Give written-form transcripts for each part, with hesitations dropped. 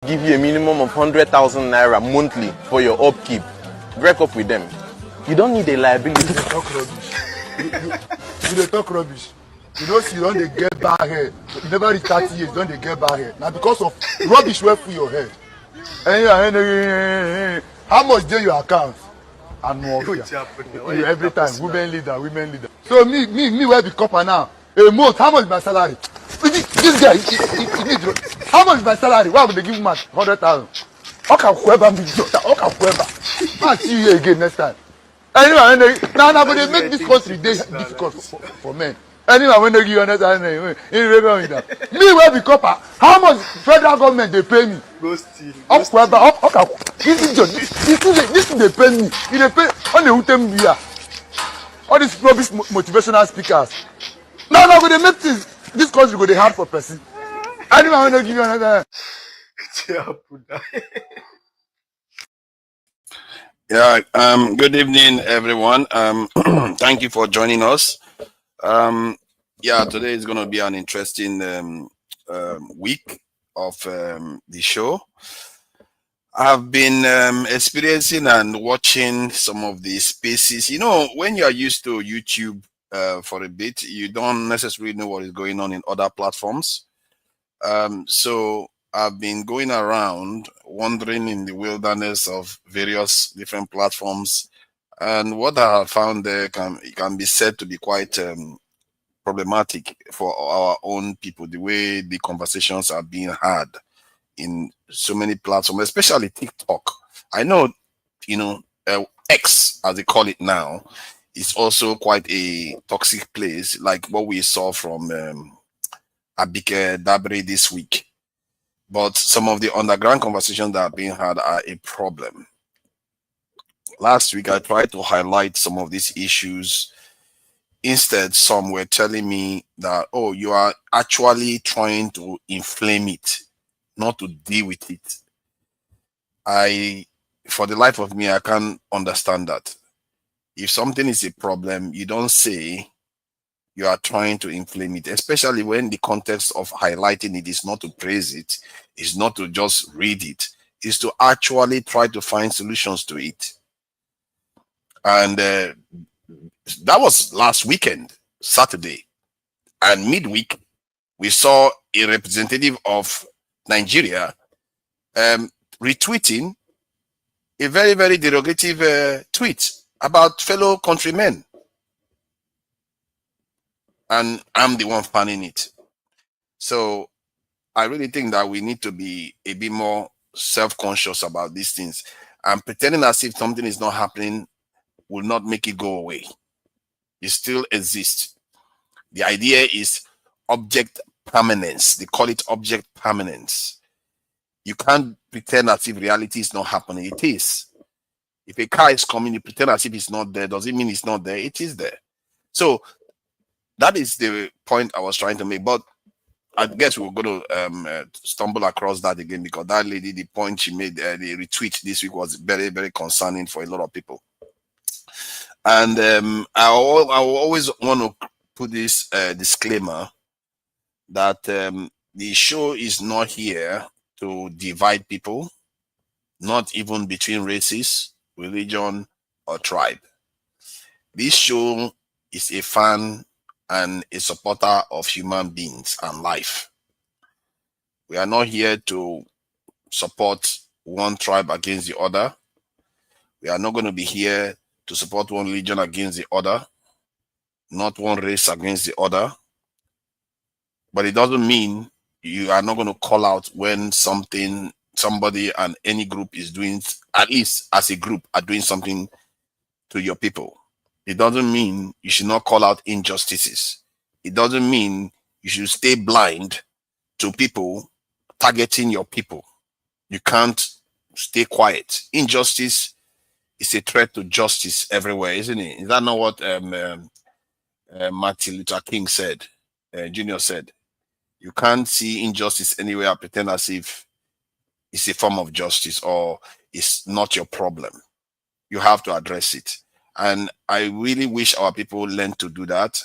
give you a minimum of 100,000 naira monthly for your upkeep. Break up with them. You don't need a liability. You talk rubbish. You talk rubbish. You know, you don't get bad hair. You never reach 30 years, don't get bad hair. Now because of rubbish went through your head. How much do your account? And more. Every time, women leader. So me, where the copper now? A month, how much is my salary? This guy, he need. How much is my salary? Why would they give him 100,000? Okay, whoever me, okay, whoever. I'll see you here again next time. Anyway, now but they make this country difficult for men. Anyway, when they give you 100,000, me where the copper? How much federal government they pay me? Go steal. Okay. This they pay me. They pay on the Utem beer. All these rubbish motivational speakers. Now but they make this country go they hard for person. Anyway, when they give you another. Yeah, good evening, everyone. Thank you for joining us. Yeah, today is going to be an interesting week of the show. I've been experiencing and watching some of the spaces. You know, when you're used to YouTube for a bit, you don't necessarily know what is going on in other platforms. So I've been going around wandering in the wilderness of various different platforms, and what I have found there can be said to be quite problematic for our own people, the way the conversations are being had in so many platforms, especially TikTok. I know, X, as they call it now, is also quite a toxic place, like what we saw from Abike Dabri this week. But some of the underground conversations that are being had are a problem. Last week, I tried to highlight some of these issues. Instead, some were telling me that, oh, you are actually trying to inflame it, not to deal with it. For the life of me, I can't understand that. If something is a problem, you don't say you are trying to inflame it, especially when the context of highlighting it is not to praise it, is not to just read it, is to actually try to find solutions to it. And that was last weekend, Saturday. And midweek, we saw a representative of Nigeria retweeting a very, very derogative tweet about fellow countrymen. And I'm the one fanning it. So I really think that we need to be a bit more self-conscious about these things. And pretending as if something is not happening will not make it go away. It still exists. The idea is object permanence. They call it object permanence. You can't pretend as if reality is not happening. It is. If a car is coming, you pretend as if it's not there. Does it mean it's not there? It is there. So that is the point I was trying to make. But I guess we're going to stumble across that again, because that lady, the point she made, the retweet this week was very, very concerning for a lot of people. And I always want to put this disclaimer that the show is not here to divide people, not even between races, religion, or tribe. This show is a fan and a supporter of human beings and life. We are not here to support one tribe against the other. We are not going to be here to support one religion against the other, not one race against the other. But it doesn't mean you are not going to call out when somebody and any group is doing, at least as a group, are doing something to your people. It doesn't mean you should not call out injustices. It doesn't mean you should stay blind to people targeting your people. You can't stay quiet. Injustice is a threat to justice everywhere, isn't it? Is that not what Martin Luther King said, Jr. said? You can't see injustice anywhere and pretend as if it's a form of justice or it's not your problem. You have to address it. And I really wish our people learn to do that.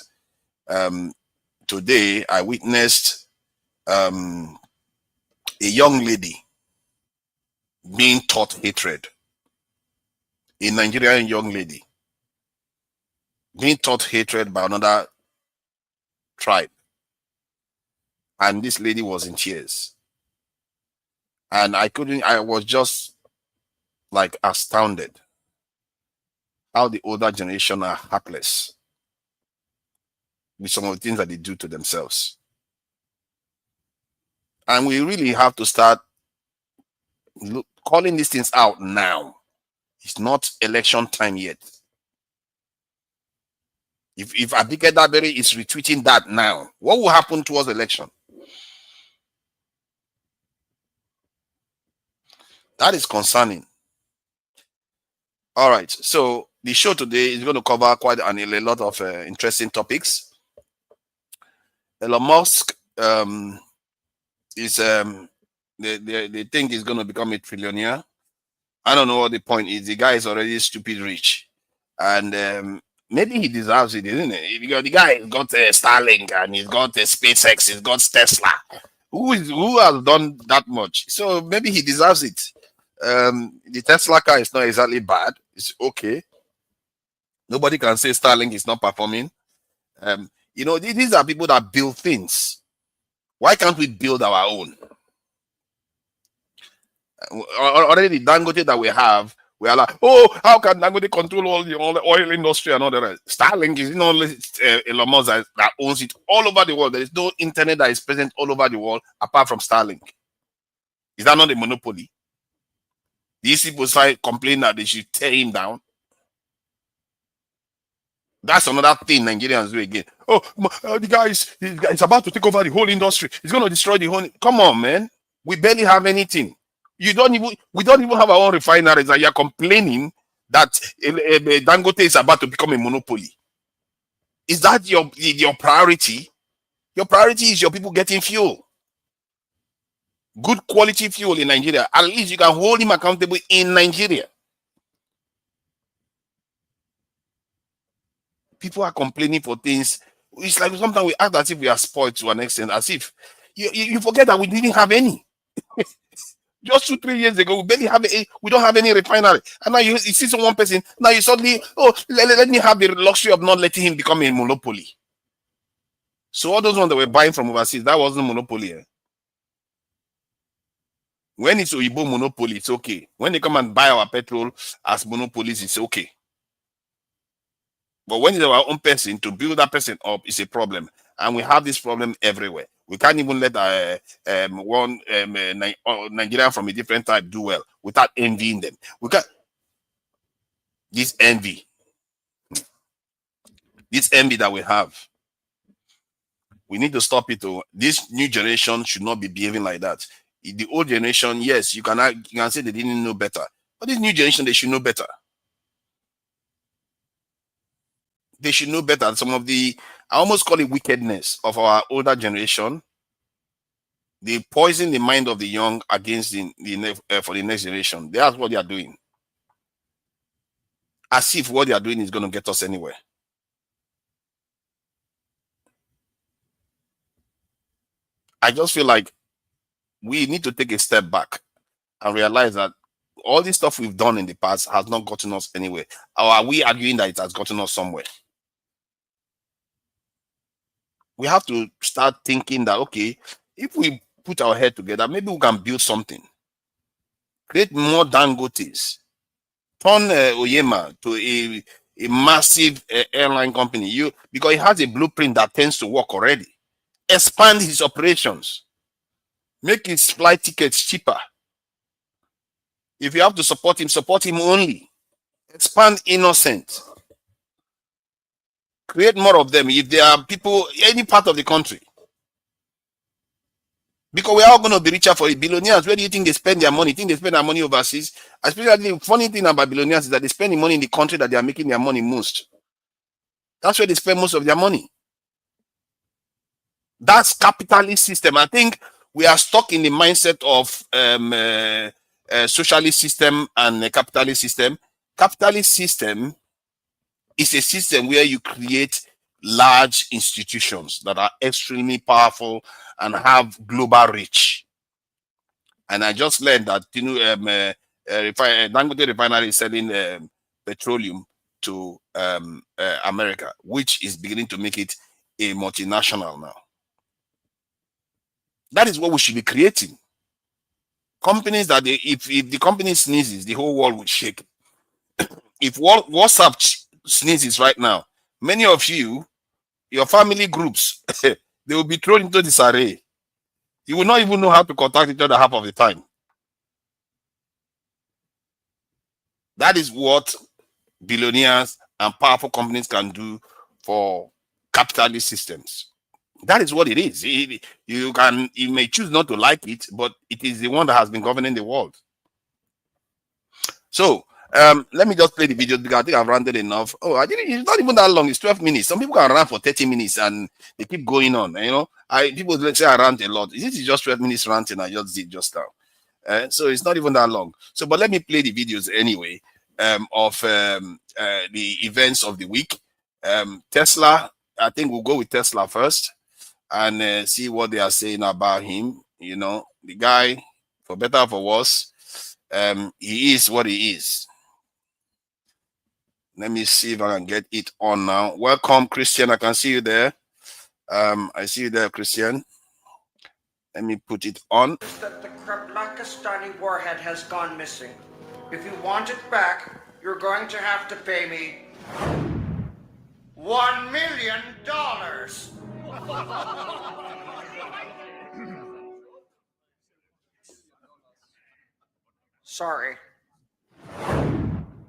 Today, I witnessed a young lady being taught hatred. A Nigerian young lady being taught hatred by another tribe. And this lady was in tears. And I was just like astounded how the older generation are heartless with some of the things that they do to themselves. And we really have to start calling these things out now. It's not election time yet. If Abike Dabere is retweeting that now, what will happen towards the election? That is concerning. All right. So the show today is going to cover quite a lot of interesting topics. Elon Musk is they think he's going to become a trillionaire. I don't know what the point is. The guy is already stupid rich, and maybe he deserves it, isn't it? Because the guy has got Starlink and he's got SpaceX, he's got Tesla. Who has done that much? So maybe he deserves it. The Tesla car is not exactly bad. It's okay. Nobody can say Starlink is not performing. These are people that build things. Why can't we build our own? Already the Dangote that we have, we are like, oh, how can Dangote control all the oil industry and all the rest? Starlink is not only Elon Musk that owns it all over the world. There is no internet that is present all over the world apart from Starlink. Is that not a monopoly? These people start complaining that they should tear him down. That's another thing Nigerians do again. Oh, the guy is about to take over the whole industry. He's going to destroy the whole. Come on, man. We barely have anything. We don't even have our own refineries, and you're complaining that Dangote is about to become a monopoly. Is that your priority? Your priority is your people getting fuel. Good quality fuel in Nigeria. At least you can hold him accountable in Nigeria. People are complaining for things. It's like sometimes we act as if we are spoiled to an extent, as if you forget that we didn't have any. Just 2-3 years ago, we barely have we don't have any refinery. And now you see one person, now you suddenly, let me have the luxury of not letting him become a monopoly. So all those ones that were buying from overseas, that wasn't monopoly. Eh? When it's Oyibo monopoly, it's okay. When they come and buy our petrol as monopolies, it's okay. But when it's our own person, to build that person up is a problem. And we have this problem everywhere. We can't even let one Nigerian from a different type do well without envying them. We can't. This envy that we have, we need to stop it. This new generation should not be behaving like that. The old generation, yes, you can say they didn't know better. But this new generation, they should know better. They should know better. Some of I almost call it wickedness of our older generation. They poison the mind of the young against for the next generation. That's what they are doing. As if what they are doing is going to get us anywhere. I just feel like we need to take a step back and realize that all this stuff we've done in the past has not gotten us anywhere. Or are we arguing that it has gotten us somewhere? We have to start thinking that, okay, if we put our head together, maybe we can build something. Create more Dangotes. Turn Oyema to a massive airline company. Because it has a blueprint that tends to work already. Expand his operations. Make his flight tickets cheaper. If you have to support him only. Expand Innocent. Create more of them if there are people, any part of the country. Because we're all going to be richer for it. Billionaires, where do you think they spend their money? Think they spend their money overseas? Especially the funny thing about billionaires is that they spend the money in the country that they are making their money most. That's where they spend most of their money. That's capitalist system. I think we are stuck in the mindset of socialist system and capitalist system. Capitalist system is a system where you create large institutions that are extremely powerful and have global reach. And I just learned that Dangote refinery is selling petroleum to America, which is beginning to make it a multinational now. That is what we should be creating. Companies that if the company sneezes, the whole world will shake. If WhatsApp sneezes right now, many of you, your family groups, they will be thrown into disarray. You will not even know how to contact each other half of the time. That is what billionaires and powerful companies can do for capitalist systems. That is what it is. You may choose not to like it, but it is the one that has been governing the world. So let me just play the video because I think I've ranted enough. Oh, it's not even that long. It's 12 minutes. Some people can rant for 30 minutes and they keep going on. You know, people say I rant a lot. This is just 12 minutes ranting I just did just now. So it's not even that long. So, but let me play the videos anyway of the events of the week. Tesla, I think we'll go with Tesla first and see what they are saying about him. You know, the guy, for better or for worse, he is what he is. Let me see if I can get it on now. Welcome, Christian. I can see you there. I see you there, Christian. Let me put it on. That the Pakistani warhead has gone missing. If you want it back, you're going to have to pay me $1 million. Sorry.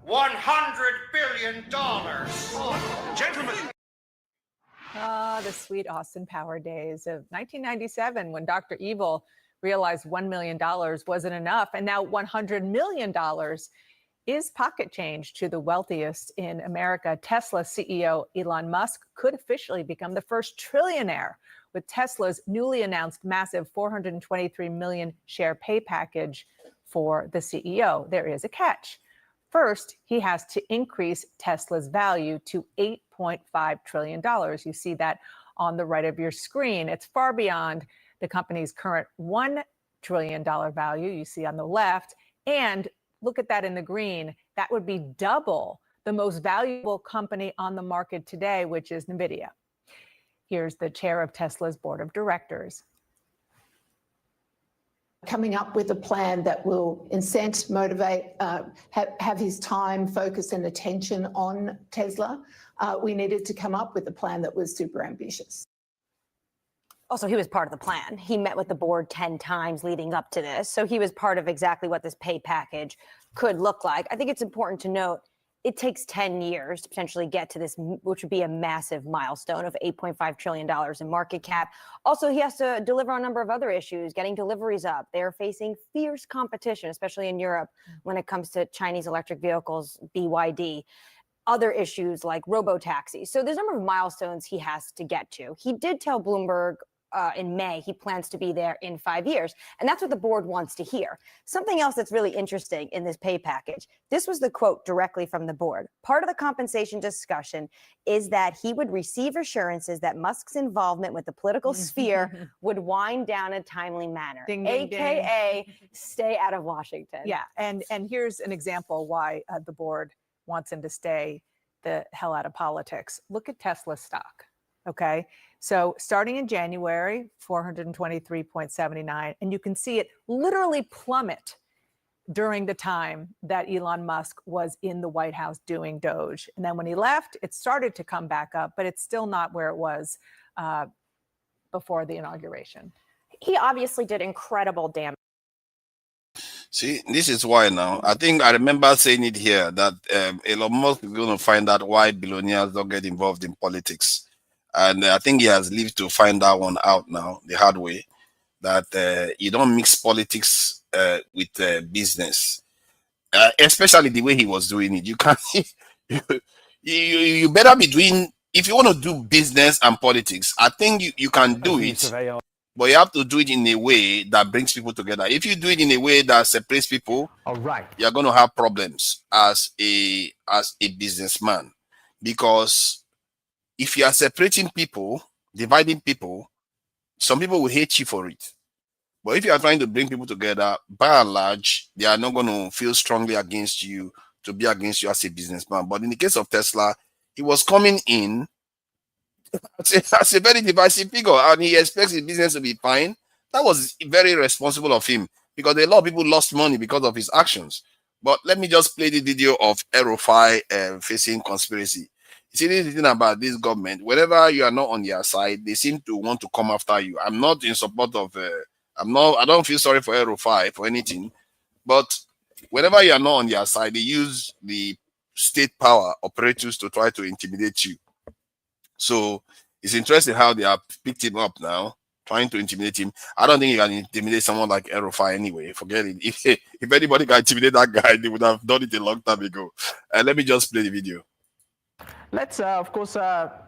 $100 billion. Gentlemen. Ah, the sweet Austin Power days of 1997 when Dr. Evil realized $1 million wasn't enough. And now $100 million is pocket change to the wealthiest in America. Tesla CEO Elon Musk could officially become the first trillionaire with Tesla's newly announced massive 423 million share pay package for the CEO. There is a catch. First, he has to increase Tesla's value to $8.5 trillion. You see that on the right of your screen. It's far beyond the company's current $1 trillion value you see on the left. And look at that in the green. That would be double the most valuable company on the market today, which is NVIDIA. Here's the chair of Tesla's board of directors. Coming up with a plan that will incent, motivate, have his time, focus and attention on Tesla. We needed to come up with a plan that was super ambitious. Also, he was part of the plan. He met with the board 10 times leading up to this. So he was part of exactly what this pay package could look like. I think it's important to note it takes 10 years to potentially get to this, which would be a massive milestone of $8.5 trillion in market cap. Also, he has to deliver on a number of other issues, getting deliveries up. They're facing fierce competition, especially in Europe, when it comes to Chinese electric vehicles, BYD. Other issues like robo-taxis. So there's a number of milestones he has to get to. He did tell Bloomberg in May he plans to be there in 5 years. And that's what the board wants to hear. Something else that's really interesting in this pay package, this was the quote directly from the board. Part of the compensation discussion is that he would receive assurances that Musk's involvement with the political sphere would wind down in a timely manner, Ding, ding, AKA ding. stay out of Washington. Yeah, and here's an example why the board wants him to stay the hell out of politics. Look at Tesla stock, okay? So starting in January, 423.79, and you can see it literally plummet during the time that Elon Musk was in the White House doing Doge. And then when he left, it started to come back up, but it's still not where it was before the inauguration. He obviously did incredible damage. See, this is why now. I think I remember saying it here that Elon Musk is going to find out why billionaires don't get involved in politics. And I think he has lived to find that one out now, the hard way, that you don't mix politics with business, especially the way he was doing it. You can't, you better be doing, if you want to do business and politics, I think you can do it, but you have to do it in a way that brings people together. If you do it in a way that separates people, all right, you're going to have problems as a businessman, because if you are separating people, dividing people, some people will hate you for it. But if you are trying to bring people together, by and large, they are not going to feel strongly against you, to be against you as a businessman. But in the case of Tesla, he was coming in as a very divisive figure, and he expects his business to be fine. That was very irresponsible of him, because a lot of people lost money because of his actions. But let me just play the video of El-Rufai facing conspiracy. You see, this is the thing about this government. Whenever you are not on their side, they seem to want to come after you. I'm not in support of. I don't feel sorry for El-Rufai for anything, but whenever you are not on their side, they use the state power operators to try to intimidate you. So it's interesting how they have picked him up now, trying to intimidate him. I don't think you can intimidate someone like El-Rufai anyway. Forget it. If anybody can intimidate that guy, they would have done it a long time ago. Let me just play the video. Let's, of course,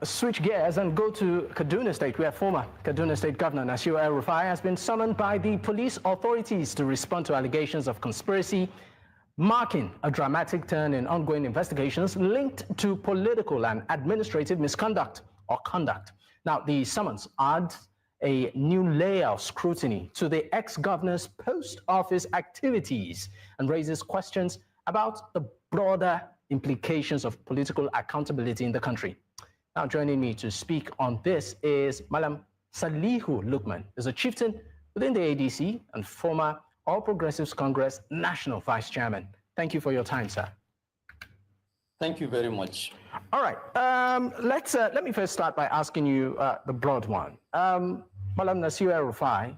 switch gears and go to Kaduna State, where former Kaduna State Governor Nasir El-Rufai has been summoned by the police authorities to respond to allegations of conspiracy, marking a dramatic turn in ongoing investigations linked to political and administrative misconduct or conduct. Now, the summons adds a new layer of scrutiny to the ex-governor's post office activities and raises questions about the broader implications of political accountability in the country. Now, joining me to speak on this is Malam Salihu Lukman, is a chieftain within the ADC and former All Progressives Congress National Vice Chairman. Thank you for your time, sir. Thank you very much. All right, let me first start by asking you the broad one. Malam Nasir El-Rufai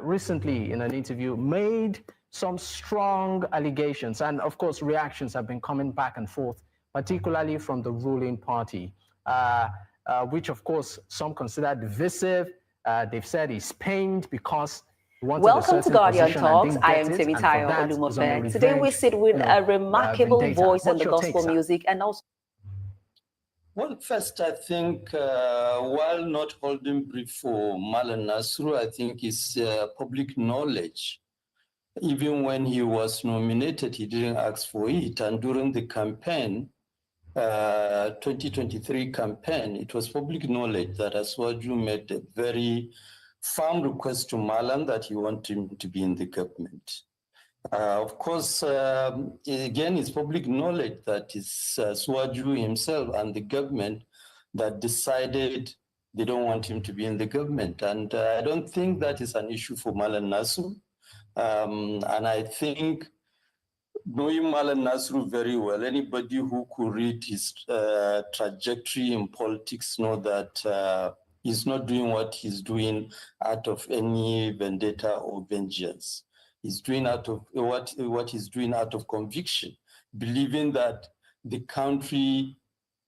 recently in an interview made some strong allegations, and of course reactions have been coming back and forth, particularly from the ruling party, which of course some consider divisive. They've said he's pained because welcome to Guardian Talks. I am Temitayo Olumope. Today we sit with a remarkable voice in the gospel music and also. Well, first, I think while not holding brief for Malam Nasir, I think it's public knowledge. Even when he was nominated, he didn't ask for it. And during the campaign, 2023 campaign, it was public knowledge that Aswaju made a very firm request to Malam that he wanted him to be in the government. Of course, again, it's public knowledge that it's Aswaju himself and the government that decided they don't want him to be in the government. And I don't think that is an issue for Malam Nasir. And I think, knowing Malam Nasir very well, anybody who could read his trajectory in politics know that he's not doing what he's doing out of any vendetta or vengeance. He's doing out of what he's doing out of conviction, believing that the country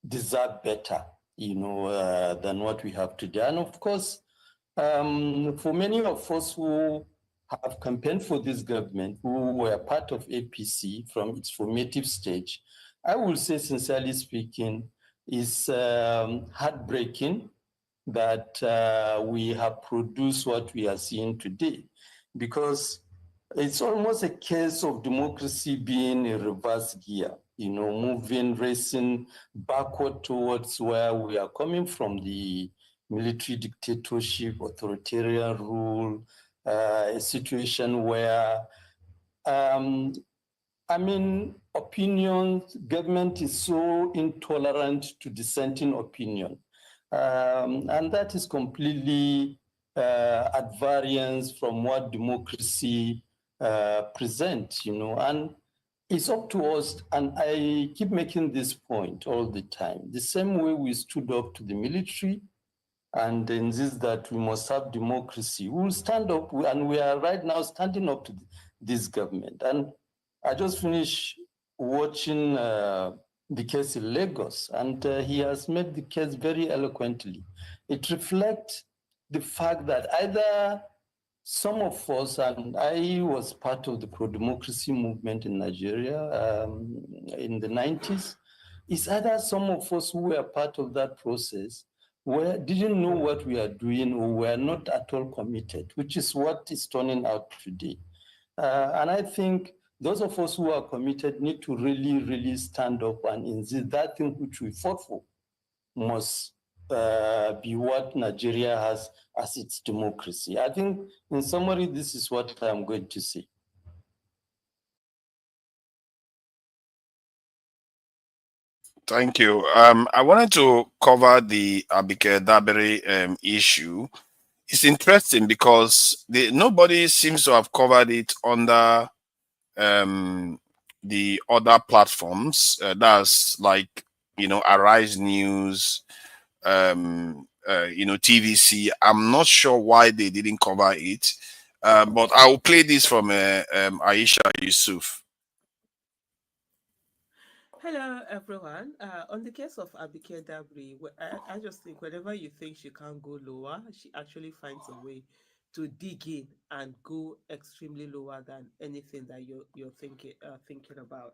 deserves better, than what we have today. And of course, for many of us who have campaigned for this government, who were part of APC from its formative stage, I will say, sincerely speaking, it's heartbreaking that we have produced what we are seeing today, because it's almost a case of democracy being in reverse gear, racing backward towards where we are coming from, the military dictatorship, authoritarian rule, a situation where, opinions, government is so intolerant to dissenting opinion. And that is completely at variance from what democracy presents, and it's up to us, and I keep making this point all the time. The same way we stood up to the military and insist that we must have democracy, we will stand up, and we are right now standing up to this government. And I just finished watching the case in Lagos, and he has made the case very eloquently. It reflects the fact that either some of us, and I was part of the pro-democracy movement in Nigeria in the 90s, it's either some of us who were part of that process didn't know what we are doing or were not at all committed, which is what is turning out today. And I think those of us who are committed need to really, really stand up and insist that thing which we fought for must be what Nigeria has as its democracy. I think, in summary, this is what I'm going to say. Thank you. I wanted to cover the Abike Dabiri issue. It's interesting because nobody seems to have covered it under the other platforms. That's like, Arise News, TVC. I'm not sure why they didn't cover it, but I will play this from Aisha Yusuf. Hello, everyone. On the case of Abike Dabiri, I just think whenever you think she can't go lower, she actually finds a way to dig in and go extremely lower than anything that you're thinking about.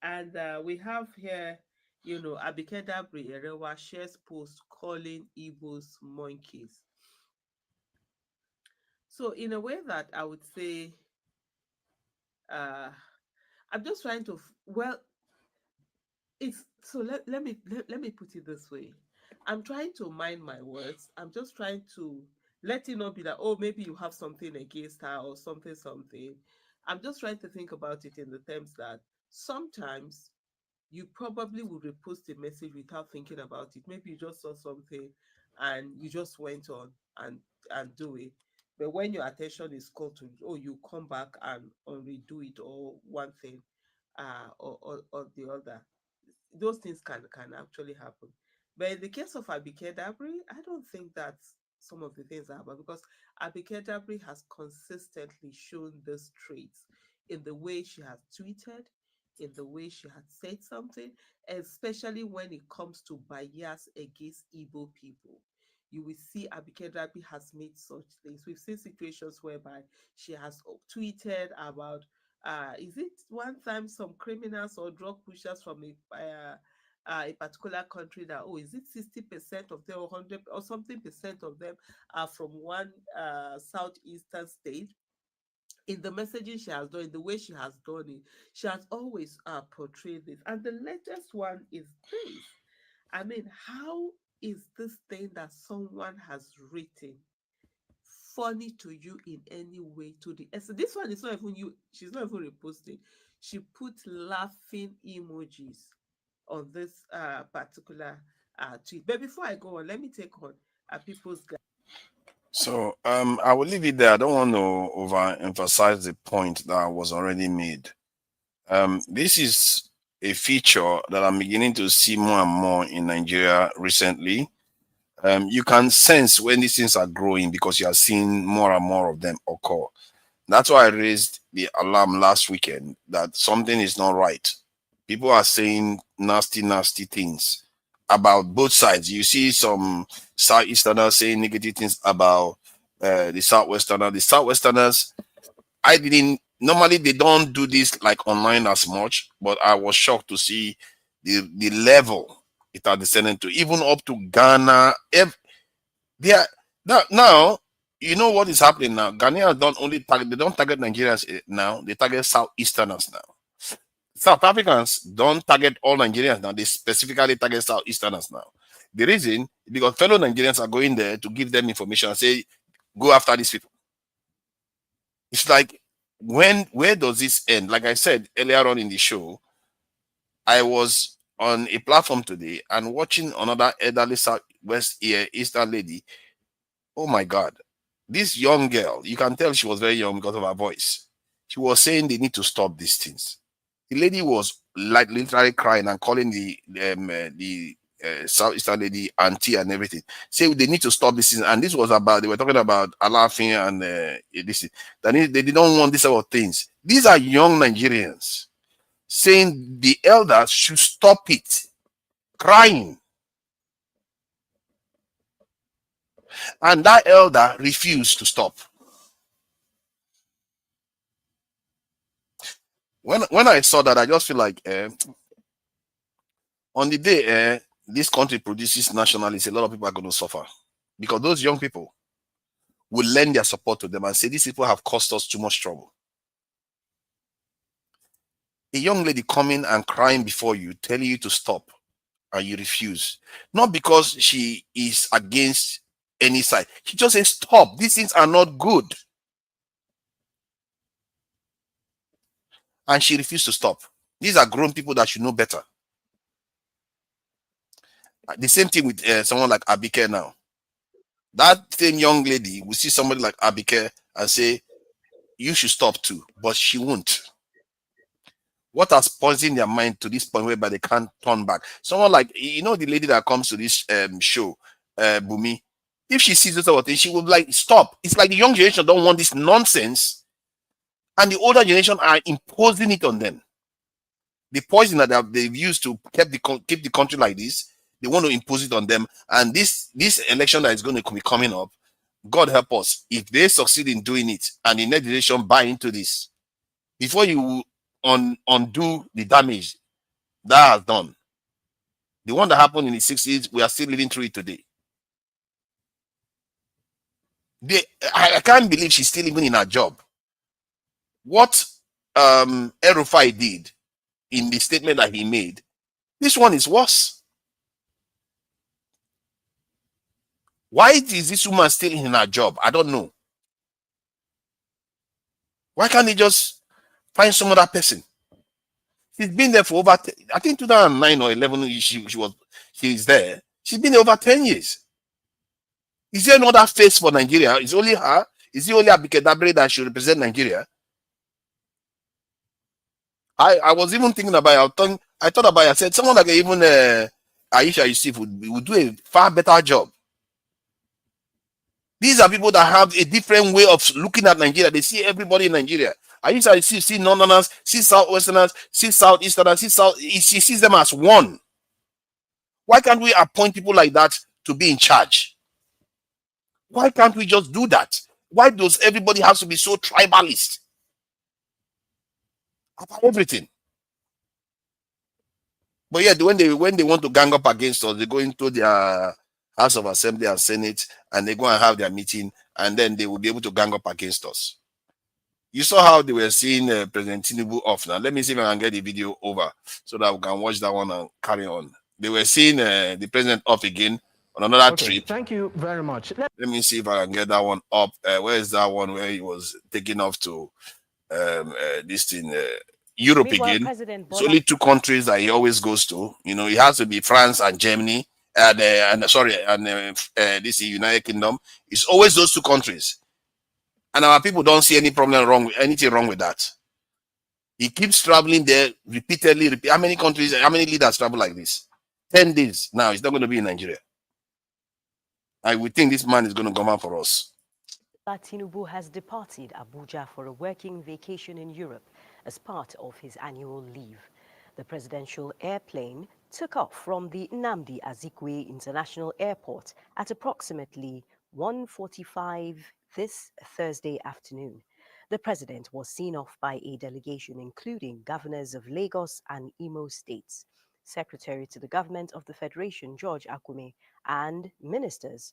And we have here, Abike Dabiri Erewa shares post calling Igbos monkeys. So in a way that I would say, I'm just trying to, it's so let me put it this way. I'm trying to mind my words. I'm just trying to let it not be that, oh, maybe you have something against her or something. I'm just trying to think about it in the terms that sometimes you probably will repost a message without thinking about it. Maybe you just saw something and you just went on and do it. But when your attention is called to, oh, you come back and redo it, or one thing or the other. Those things can actually happen. But in the case of Abike Dabiri, I don't think that's some of the things that happen, because Abike Dabiri has consistently shown these traits in the way she has tweeted, in the way she has said something, especially when it comes to bias against Igbo people. You will see Abike Dabiri has made such things. We've seen situations whereby she has tweeted about is it one time some criminals or drug pushers from a particular country that, oh, is it 60% of them or 100 or something percent of them are from one southeastern state? In the messaging she has done, in the way she has done it, she has always portrayed this. And the latest one is this. I mean, how is this thing that someone has written funny to you in any way? To the essence, this one is not even you, she's not even reposting. She put laughing emojis on this particular tweet. But before I go on, let me take on people's guide. So I will leave it there. I don't want to overemphasize the point that was already made. This is a feature that I'm beginning to see more and more in Nigeria recently. You can sense when these things are growing because you are seeing more and more of them occur. That's why I raised the alarm last weekend that something is not right. People are saying nasty things about both sides. You see some Southeasterners saying negative things about the Southwesterners. The Southwesterners, normally they don't do this like online as much, but I was shocked to see the level it had descended to, even up to Ghana. Now, you know what is happening now. Ghanaians don't target Nigerians now, they target Southeasterners now. South Africans don't target all Nigerians now, they specifically target Southeasterners now. The reason, because fellow Nigerians are going there to give them information and say, go after these people. It's like, where does this end? Like I said earlier on in the show, I was on a platform today and watching another elderly Southwest Eastern lady. Oh my God, this young girl, you can tell she was very young because of her voice. She was saying they need to stop these things. The lady was like literally crying and calling the Southeastern lady auntie and everything. Say they need to stop this thing. And this was about, they were talking about Alafin and this. They don't want this sort of things. These are young Nigerians saying the elders should stop it, crying. And that elder refused to stop. When I saw that, I just feel like on the day this country produces nationalists, a lot of people are going to suffer, because those young people will lend their support to them and say, these people have caused us too much trouble. A young lady coming and crying before you, telling you to stop, and you refuse. Not because she is against any side. She just says, stop, these things are not good. And she refused to stop. These are grown people that should know better. The same thing with someone like Abike now. That same young lady will see somebody like Abike and say, you should stop too, but she won't. What has poisoned their mind to this point whereby they can't turn back? Someone like, you know, the lady that comes to this show, Bumi, if she sees this sort of thing, she will be like, stop. It's like the young generation don't want this nonsense, and the older generation are imposing it on them. The poison that they've used to keep the country like this, they want to impose it on them. And this election that is going to be coming up, God help us, if they succeed in doing it and the next generation buy into this, before you undo the damage that has done. The one that happened in the 60s, we are still living through it today. I can't believe she's still even in her job. What El-Rufai did in the statement that he made, this one is worse. Why is this woman still in her job? I don't know. Why can't they just find some other person? She's been there for over, I think 2009 or 11, she's there. She's been there over 10 years. Is there another face for Nigeria? Is only her? Is it only Abike Dabiri that should represent Nigeria? I was even thinking about it. I thought about it. I said someone like even Aisha Yusuf would do a far better job. These are people that have a different way of looking at Nigeria. They see everybody in Nigeria. Aisha Yusuf see Northerners, see Southwesterners, see Southeasterners, she sees them as one. Why can't we appoint people like that to be in charge? Why can't we just do that? Why does everybody have to be so tribalist about everything? But yeah, when they want to gang up against us, they go into their House of Assembly and Senate and they go and have their meeting, and then they will be able to gang up against us. You saw how they were seeing President Tinubu off. Now, let me see if I can get the video over so that we can watch that one and carry on. They were seeing the president off again on another trip. Thank you very much. Let me see if I can get that one up. Where is that one where he was taking off to this thing, Europe again? It's only two countries that he always goes to. You know, it has to be France and Germany, and this is United Kingdom. It's always those two countries. And our people don't see any problem anything wrong with that. He keeps traveling there repeatedly. How many countries, how many leaders travel like this? 10 days now. He's not going to be in Nigeria. I would think this man is going to come out for us. Tinubu has departed Abuja for a working vacation in Europe as part of his annual leave. The presidential airplane took off from the Nnamdi Azikiwe International Airport at approximately 1:45 this Thursday afternoon. The president was seen off by a delegation including governors of Lagos and Imo states, Secretary to the Government of the Federation, George Akume, and ministers.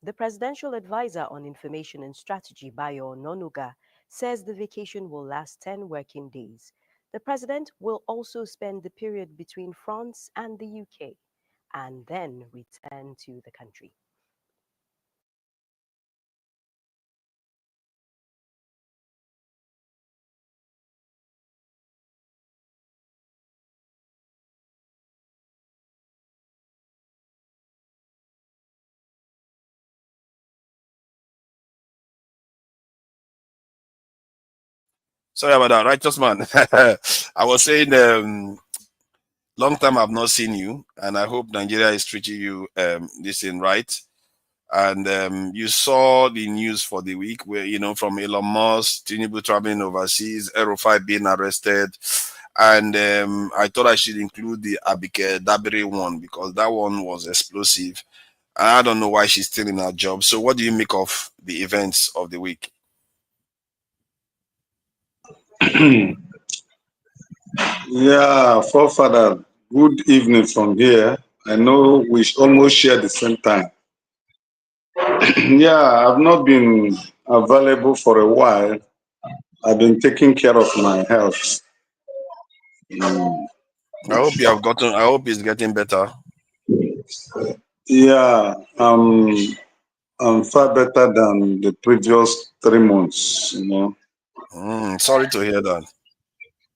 The presidential advisor on information and strategy, Bayo Onanuga, says the vacation will last 10 working days. The president will also spend the period between France and the UK and then return to the country. Sorry about that, righteous man. I was saying, long time I've not seen you, and I hope Nigeria is treating you this in right. And you saw the news for the week where, you know, from Elon Musk, Tinubu traveling overseas, El-Rufai being arrested. And I thought I should include the Abike Dabiri one because that one was explosive. And I don't know why she's still in her job. So what do you make of the events of the week? Yeah, forefather, good evening from here. I know we almost share the same time. Yeah, I've not been available for a while. I've been taking care of my health. I hope you have gotten, I hope it's getting better. Yeah, I'm far better than the previous 3 months, Sorry to hear that.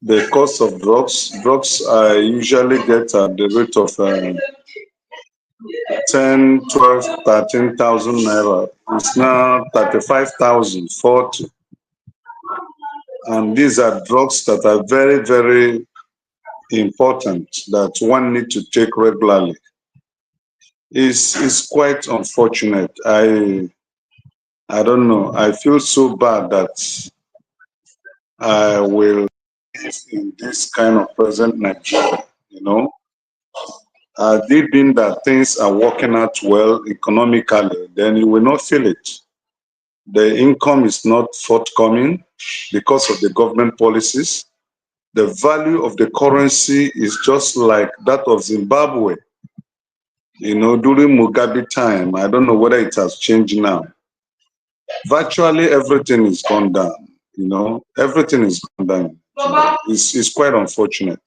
The cost of drugs I usually get at the rate of 10, 12, 13,000 naira. It's now 35,000, 40. And these are drugs that are very, very important that one need to take regularly. It's quite unfortunate. I don't know. I feel so bad that I will live in this kind of present Nigeria, Had it been that things are working out well economically, then you will not feel it. The income is not forthcoming because of the government policies. The value of the currency is just like that of Zimbabwe. During Mugabe time, I don't know whether it has changed now. Virtually everything is gone down. Everything is gone down. It's quite unfortunate.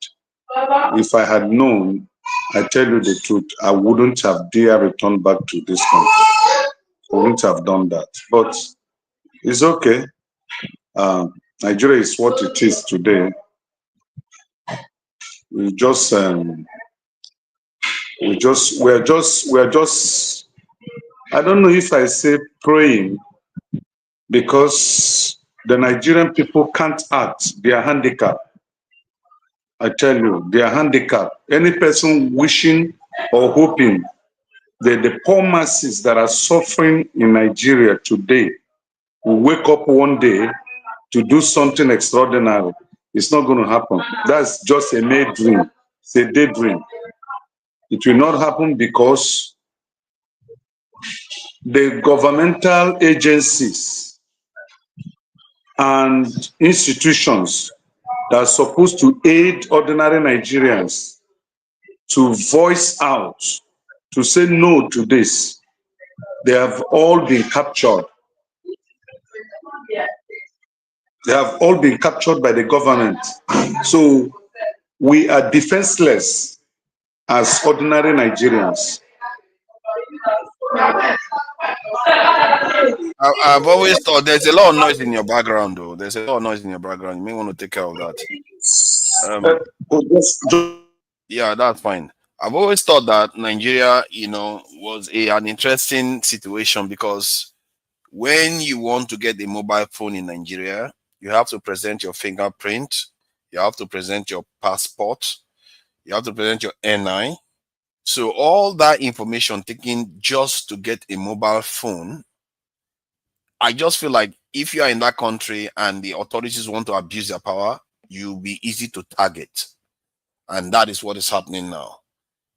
If I had known, I tell you the truth, I wouldn't have dare returned back to this country. I wouldn't have done that. But it's okay. Nigeria is what it is today. We're just, I don't know if I say praying, because the Nigerian people can't act. They are handicapped. I tell you, they are handicapped. Any person wishing or hoping that the poor masses that are suffering in Nigeria today will wake up one day to do something extraordinary, it's not going to happen. That's just a made dream. It's a daydream. It will not happen because the governmental agencies and institutions that are supposed to aid ordinary Nigerians to voice out, to say no to this, they have all been captured. They have all been captured by the government. So we are defenseless as ordinary Nigerians. I've always thought there's a lot of noise in your background, though. There's a lot of noise in your background. You may want to take care of that. Yeah, that's fine. I've always thought that Nigeria, was an interesting situation, because when you want to get a mobile phone in Nigeria, you have to present your fingerprint, you have to present your passport, you have to present your NI. So all that information taken just to get a mobile phone, I just feel like if you are in that country and the authorities want to abuse their power, you'll be easy to target. And that is what is happening now.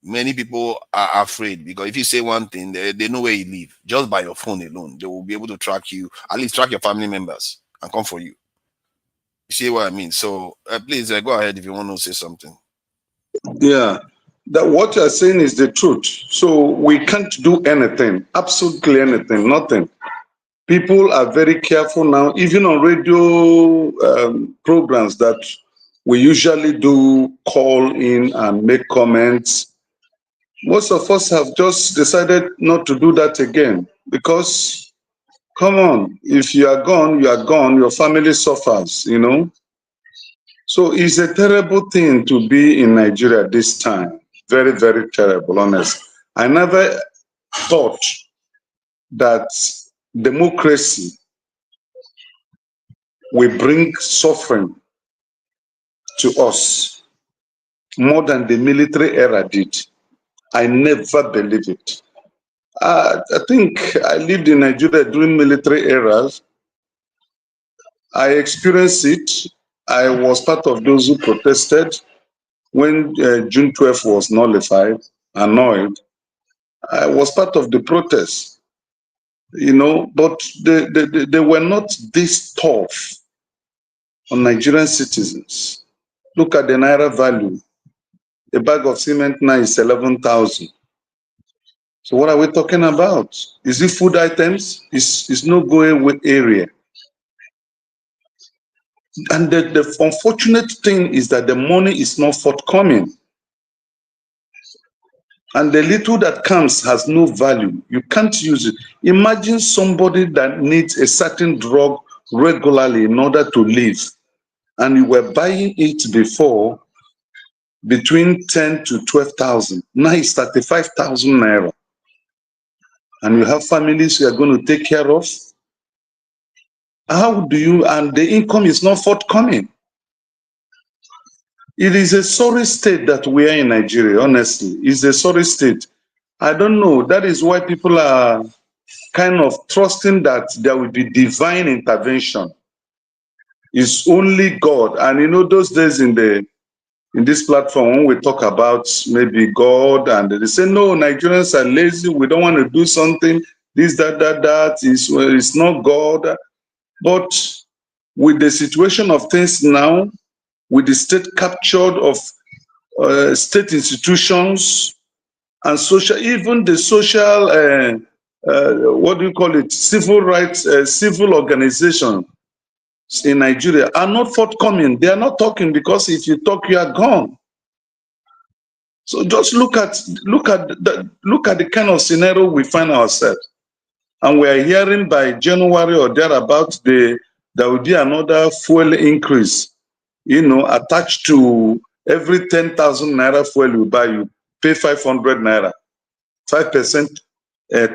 Many people are afraid, because if you say one thing, they know where you live. Just by your phone alone, they will be able to track you, at least track your family members, and come for you. You see what I mean? So please go ahead if you want to say something. Yeah, that what you're saying is the truth. So we can't do anything, absolutely anything, nothing. People are very careful now, even on radio programs that we usually do call in and make comments. Most of us have just decided not to do that again, because, come on, if you are gone, your family suffers, So it's a terrible thing to be in Nigeria this time. Very, very terrible, honest. I never thought that democracy will bring suffering to us more than the military era did. I never believed it. I think I lived in Nigeria during military eras. I experienced it. I was part of those who protested when June 12th was nullified, annoyed. I was part of the protest, but they were not this tough on Nigerian citizens. Look at the Naira value. A bag of cement now is 11,000. So what are we talking about? Is it food items? It's no going away area. And the unfortunate thing is that the money is not forthcoming. And the little that comes has no value. You can't use it. Imagine somebody that needs a certain drug regularly in order to live, and you were buying it before between 10 to 12,000. Now it's 35,000 naira. And you have families you are going to take care of. How do you, and the income is not forthcoming. It is a sorry state that we are in Nigeria, honestly. It's a sorry state. I don't know. That is why people are kind of trusting that there will be divine intervention. It's only God. And you know, those days in this platform, when we talk about maybe God, and they say, no, Nigerians are lazy, we don't want to do something, this, that, it's not God. But with the situation of things now, with the state captured of state institutions and social, even the social, what do you call it, civil rights, civil organization in Nigeria are not forthcoming. They are not talking, because if you talk, you are gone. So just look at the kind of scenario we find ourselves, and we are hearing by January or thereabouts there will be another fuel increase. You know, attached to every 10,000 naira fuel you buy, you pay 500 naira, 5%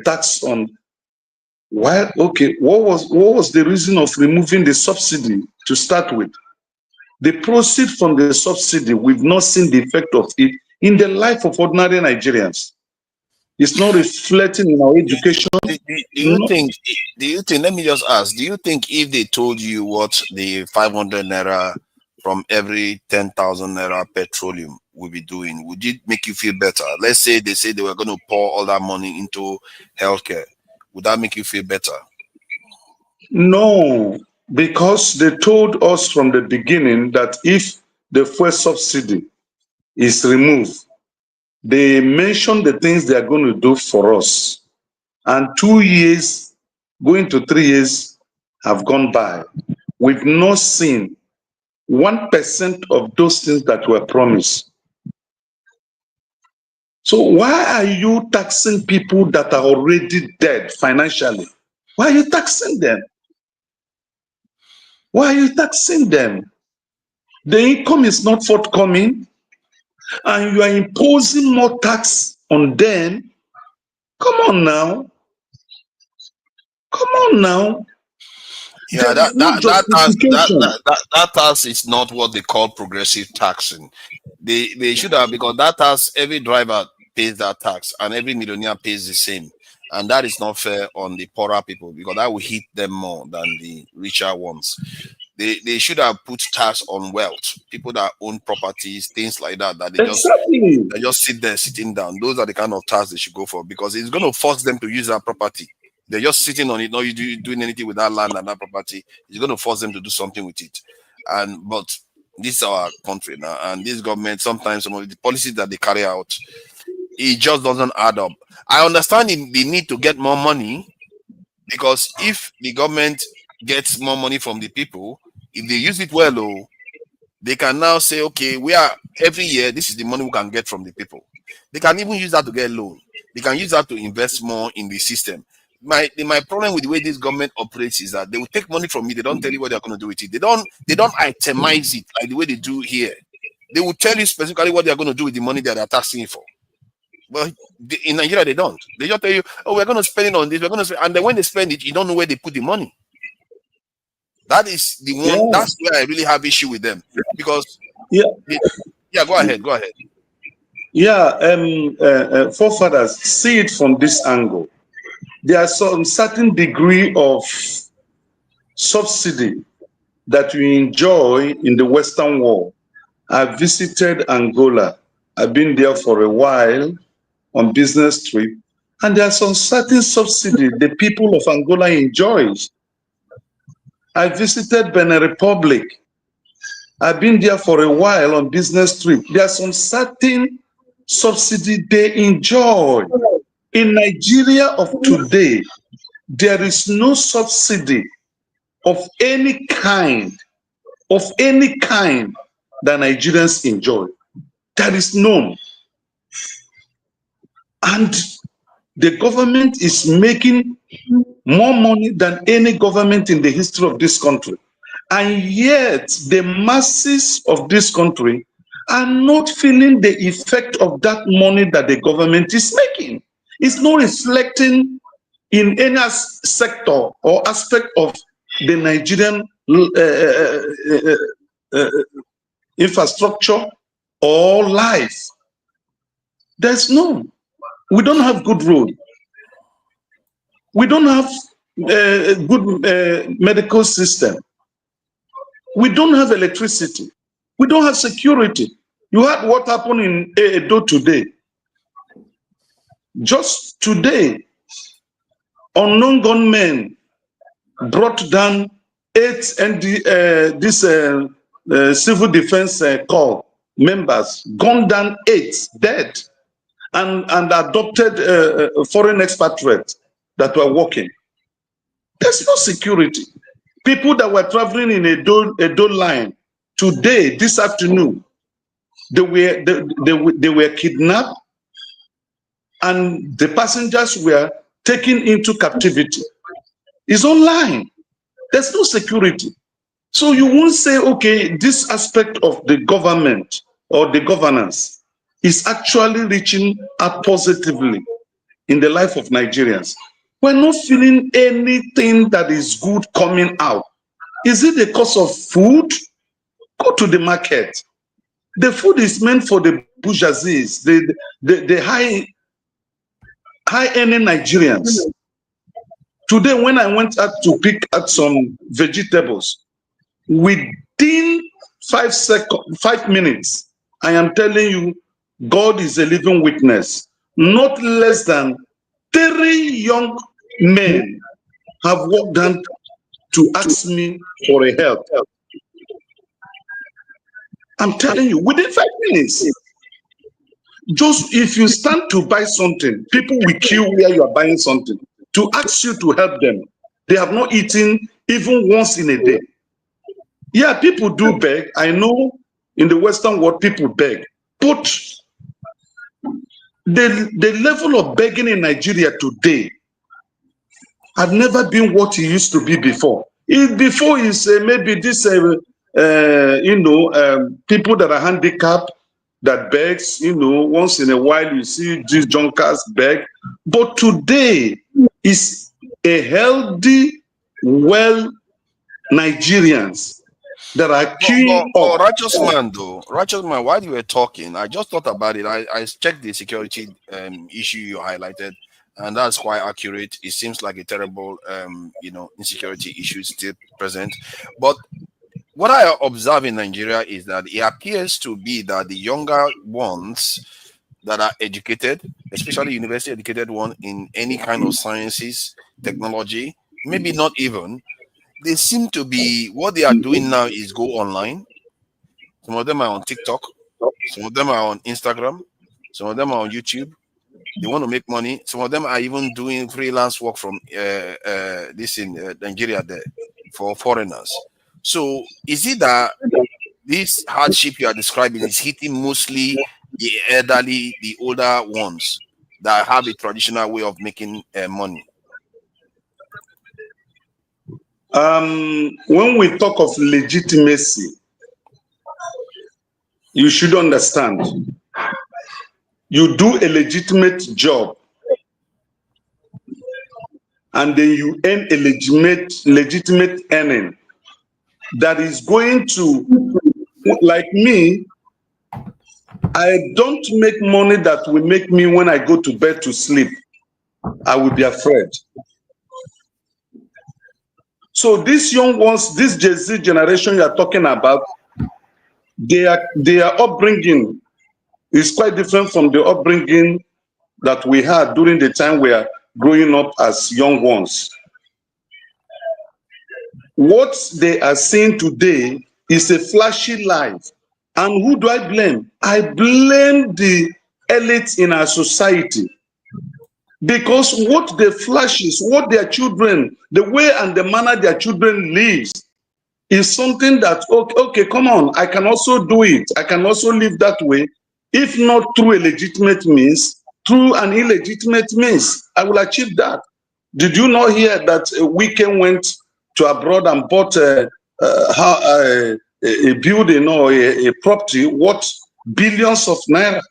tax on. Why? Okay, what was the reason of removing the subsidy to start with? The proceed from the subsidy, we've not seen the effect of it in the life of ordinary Nigerians. It's not reflecting in our education. Do you think, let me just ask, do you think if they told you what the 500 naira from every 10,000 naira petroleum will be doing, would it make you feel better? Let's say they say they were going to pour all that money into healthcare. Would that make you feel better? No, because they told us from the beginning that if the fuel subsidy is removed, they mentioned the things they are going to do for us. And 2 years, going to 3 years, have gone by. We've not seen 1% of those things that were promised. So why are you taxing people that are already dead financially? Why are you taxing them? Why are you taxing them? The income is not forthcoming, and you are imposing more tax on them. Come on now. Come on now. Yeah, There is no justification. that tax is not what they call progressive taxing. They should have, because that tax, every driver pays that tax and every millionaire pays the same. And that is not fair on the poorer people, because that will hit them more than the richer ones. They should have put tax on wealth, people that own properties, things like that, that they just sit there sitting down. Those are the kind of tax they should go for, because it's going to force them to use that property. They're just sitting on it, not doing anything with that land and that property. It's going to force them to do something with it. But this is our country now, and this government, sometimes some of the policies that they carry out, it just doesn't add up. I understand they need to get more money, because if the government gets more money from the people, if they use it well, they can now say, okay, we are every year, this is the money we can get from the people. They can even use that to get loan. They can use that to invest more in the system. My problem with the way this government operates is that they will take money from me. They don't tell you what they're going to do with it. They don't itemize it like the way they do here. They will tell you specifically what they're going to do with the money that they're taxing you for. But in Nigeria, they don't. They just tell you, oh, we're going to spend it on this. We're going to spend, and then when they spend it, you don't know where they put the money. That is the one. Yeah. That's where I really have issue with them, because go ahead. Yeah, forefathers see it from this angle. There are some certain degree of subsidy that we enjoy in the Western world. I've visited Angola. I've been there for a while on business trip, and there are some certain subsidy the people of Angola enjoys. I visited Benin Republic. I've been there for a while on business trip. There are some certain subsidy they enjoy. In Nigeria of today, there is no subsidy of any kind that Nigerians enjoy. There is none. And the government is making more money than any government in the history of this country. And yet the masses of this country are not feeling the effect of that money that the government is making. It's not reflecting in any sector or aspect of the Nigerian infrastructure or life. We don't have good road. We don't have good medical system. We don't have electricity. We don't have security. You heard what happened in Edo today. Just today, unknown gunmen brought down 8 and civil defense corps members, gunned down 8 dead, and adopted foreign expatriates that were working. There's no security. People that were traveling in Edo line today, this afternoon, they were kidnapped, and the passengers were taken into captivity. It's online. There's no security. So you won't say, okay, this aspect of the government or the governance is actually reaching out positively in the life of Nigerians. We're not feeling anything that is good coming out. Is it the cost of food? Go to the market. The food is meant for the bourgeoisie, the high-earning Nigerians. Today, when I went out to pick up some vegetables, within 5 minutes, I am telling you, God is a living witness. Not less than 3 young men have walked down to ask me for a help. I'm telling you, within 5 minutes. Just if you stand to buy something, people will queue where you are buying something to ask you to help them. They have not eaten even once in a day. Yeah, people do beg. I know in the Western world, people beg. But the level of begging in Nigeria today had never been what it used to be before. Before you say maybe this, people that are handicapped that begs, once in a while you see these junkers beg. But today is a healthy, well Nigerians that are queuing up. Righteous man, while you were talking, I just thought about it. I checked the security issue you highlighted, and that's quite accurate. It seems like a terrible, insecurity issue still present. But what I observe in Nigeria is that it appears to be that the younger ones that are educated, especially university educated one in any kind of sciences, technology, maybe not even, they seem to be, what they are doing now is go online. Some of them are on TikTok, some of them are on Instagram, some of them are on YouTube. They want to make money. Some of them are even doing freelance work from this in Nigeria there for foreigners. So is it that this hardship you are describing is hitting mostly the elderly, the older ones that have a traditional way of making money? When we talk of legitimacy, you should understand, you do a legitimate job and then you earn a legitimate earning that is going to, like me, I don't make money that will make me, when I go to bed to sleep, I will be afraid. So these young ones, this Z generation you are talking about, their upbringing is quite different from the upbringing that we had during the time we are growing up as young ones. What they are seeing today is a flashy life. And who do I blame? I blame the elites in our society. Because what the flashes, what their children, the way and the manner their children live is something that, okay, come on, I can also do it. I can also live that way, if not through a legitimate means, through an illegitimate means. I will achieve that. Did you not hear that a weekend went to abroad and bought a building or a property worth billions of naira?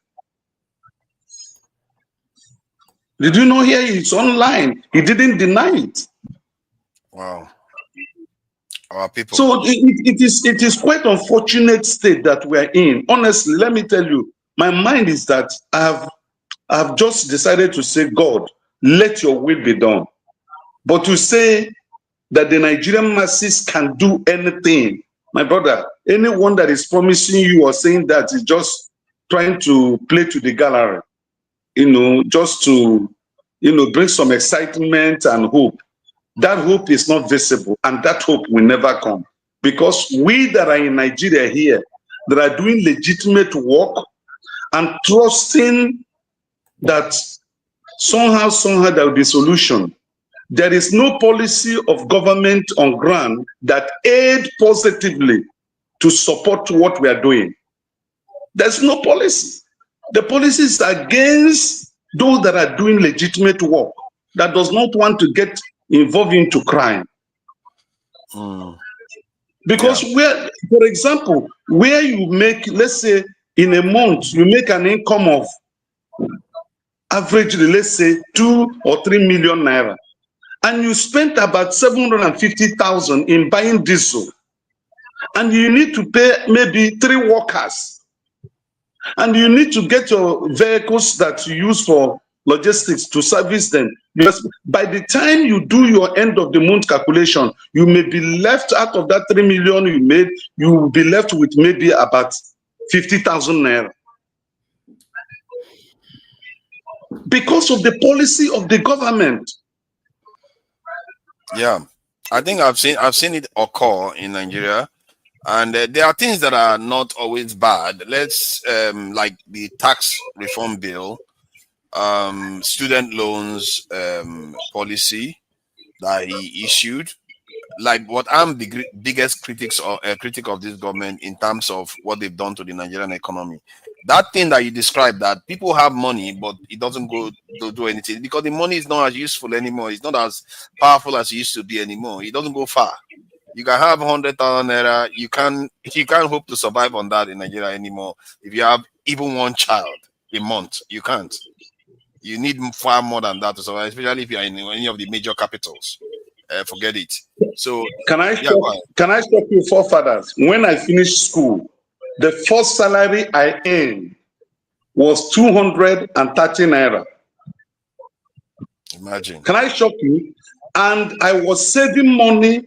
Did you not hear it's online? He didn't deny it. Wow. Our people. So it is quite unfortunate state that we're in. Honestly, let me tell you, my mind is that I have just decided to say, God, let your will be done. But to say that the Nigerian masses can do anything, my brother, anyone that is promising you or saying that is just trying to play to the gallery, just to, bring some excitement and hope. That hope is not visible, and that hope will never come. Because we that are in Nigeria here, that are doing legitimate work and trusting that somehow there will be solution. There is no policy of government on ground that aid positively to support what we are doing. There's no policy. The policy is against those that are doing legitimate work, that does not want to get involved into crime. Because for example, where you make, let's say in a month, you make an income of averagely, let's say 2 or 3 million naira, and you spent about 750,000 in buying diesel, and you need to pay maybe 3 workers, and you need to get your vehicles that you use for logistics to service them. Because by the time you do your end of the month calculation, you may be left out of that 3 million you made, you will be left with maybe about 50,000 naira. Because of the policy of the government. Yeah, I think I've seen it occur in Nigeria, and there are things that are not always bad. Let's like the tax reform bill, student loans policy that he issued. Like, what I'm the biggest critic of this government in terms of what they've done to the Nigerian economy. That thing that you described, that people have money, but it doesn't go to do anything because the money is not as useful anymore. It's not as powerful as it used to be anymore. It doesn't go far. You can have 100,000 naira. You can't hope to survive on that in Nigeria anymore. If you have even one child a month, you can't. You need far more than that to survive, especially if you are in any of the major capitals. Forget it. So can I stop you, forefathers? When I finished school, the first salary I earned was 230 naira. Imagine. Can I shock you? And I was saving money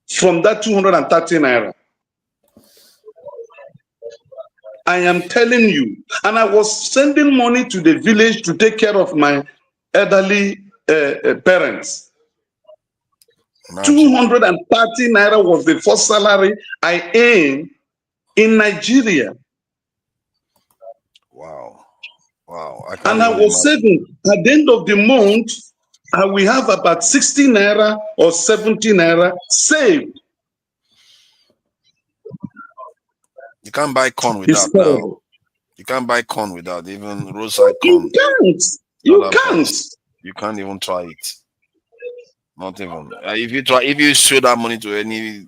from that 230 naira. I am telling you. And I was sending money to the village to take care of my elderly parents. Imagine. 230 naira was the first salary I earned in Nigeria. Wow. And I was saving. At the end of the month, I will have about 60 naira or 70 naira saved. You can't buy corn without now. You can't buy corn without even roadside corn. You can't. You can't even try it. Not even. If you show that money to any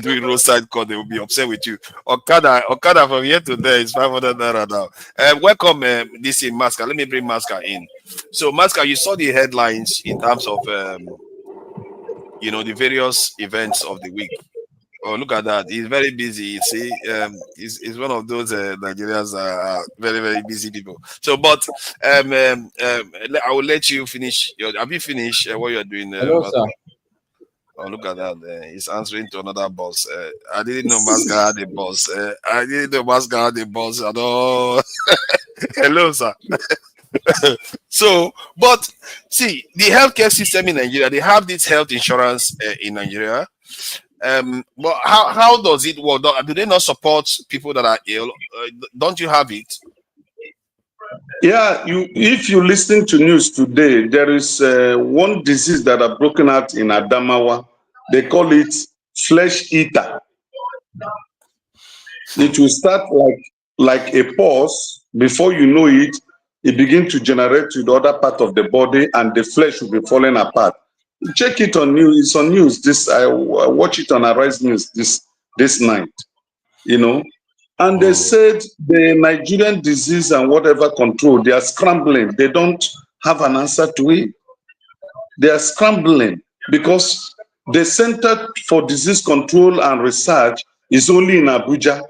doing roadside corn, they will be upset with you. Okada from here to there is 500 naira now. Welcome, this is Maska. Let me bring Maska in. So, Maska, you saw the headlines in terms of the various events of the week. Oh, look at that. He's very busy. You see, he's one of those Nigerians very, very busy people. So, but I will let you finish. Have you finished what you're doing? Hello, sir. Oh, look at that. He's answering to another boss. I didn't know Maska had a boss. I didn't know Maska had a boss at all. Hello, sir. So, but see, the healthcare system in Nigeria, they have this health insurance in Nigeria. But how does it work? Do they not support people that are ill? Don't you have it? Yeah, if you listen to news today, there is one disease that are broken out in Adamawa. They call it flesh eater. It will start like a pause. Before you know it, it begins to generate to the other part of the body, and the flesh will be falling apart. Check it on news. It's on news. I watch it on Arise News this night. You know, and they said the Nigerian disease and whatever control, they are scrambling. They don't have an answer to it. They are scrambling because the Center for Disease Control and Research is only in Abuja.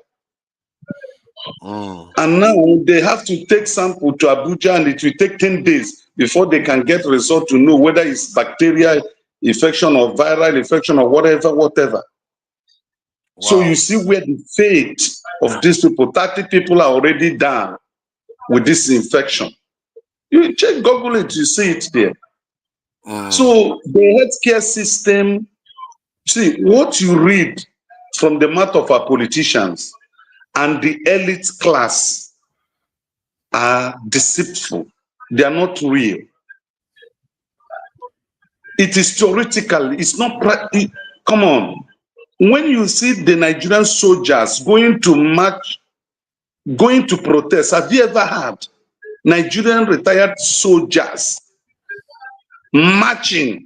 And now they have to take sample to Abuja, and it will take 10 days before they can get result to know whether it's bacterial infection or viral infection or whatever. Wow. So you see where the fate of these people, 30 people are already down with this infection. You check Google it, you see it there. So the healthcare system, see what you read from the mouth of our politicians and the elite class are deceitful. They are not real. It is theoretical. It's not practical. Come on. When you see the Nigerian soldiers going to march, going to protest, have you ever had Nigerian retired soldiers marching,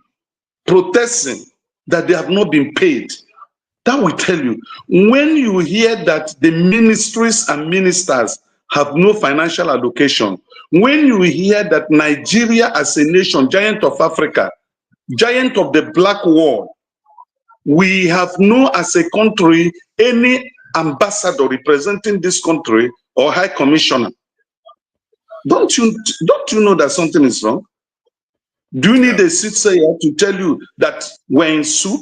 protesting that they have not been paid? That will tell you. When you hear that the ministries and ministers have no financial allocation, when you hear that Nigeria as a nation, giant of Africa, giant of the black world, we have no, as a country, any ambassador representing this country or high commissioner. Don't you know that something is wrong? Do you need a soothsayer to tell you that we're in soup?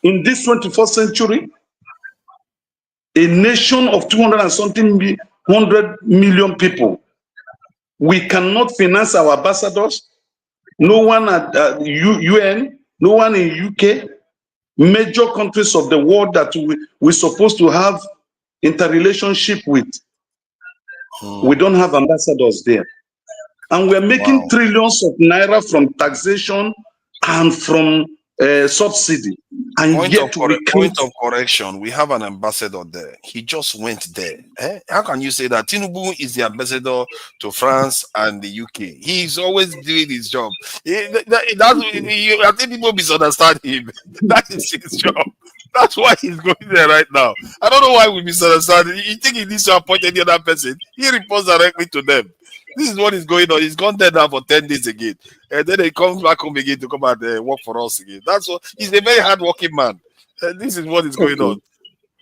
In this 21st century, a nation of 200 and something 100 million people, we cannot finance our ambassadors. No one at UN, no one in UK, major countries of the world that we're supposed to have interrelationship with. We don't have ambassadors there. And we're making trillions of naira from taxation and from subsidy. And point of correction, we have an ambassador there. He just went there. How can you say that? Tinubu is the ambassador to France and the UK. He's always doing his job. I think people misunderstand him. That is his job. That's why he's going there right now. I don't know why we misunderstand. You think he needs to appoint any other person? He reports directly to them. This is what is going on. He's gone there now for 10 days again. And then he comes back home again to come and work for us again. That's what he's a very hard-working man. This is what is going on.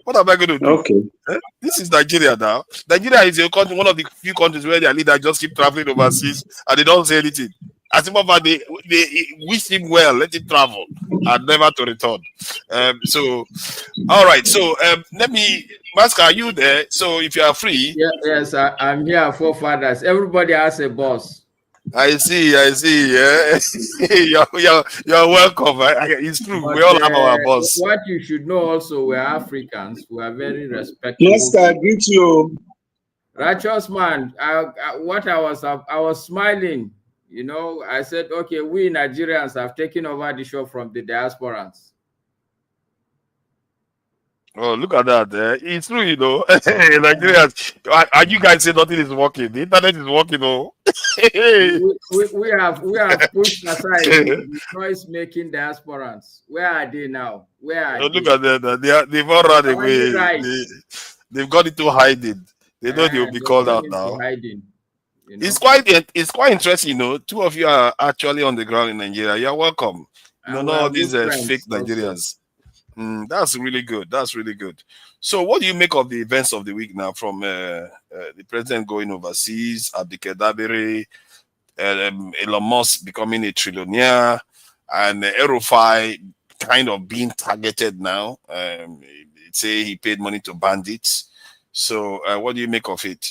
What am I going to do? This is Nigeria now. Nigeria is a country, one of the few countries where their leaders just keep traveling overseas and they don't say anything. As if they wish him well, let him travel and never to return. All right. So let me, Mask, are you there? So if you are free. Yes, I'm here, forefathers. Everybody has a boss. I see. Yeah. you're welcome. It's true. But, we all have our boss. What you should know also, we're Africans. We are very respectful. Mask, I greet you. Righteous man. I was smiling. You know, I said, okay, we Nigerians have taken over the show from the diasporans. Oh, look at that. It's true, you know. Nigerians, and you guys say nothing is working. The internet is working, oh. we have pushed aside the noise-making diasporans. Where are they now? Where are they? Look at them. They've all run away. They've got into hiding. They know they'll be called out now. Hiding. You know? It's quite interesting, you know. Two of you are actually on the ground in Nigeria. You're welcome. You know, all these fake Nigerians. That's really good. That's really good. So, what do you make of the events of the week now? From the president going overseas, Abdike Dabere, Elon Musk becoming a trillionaire, and El-Rufai kind of being targeted now. Say he paid money to bandits. So, what do you make of it?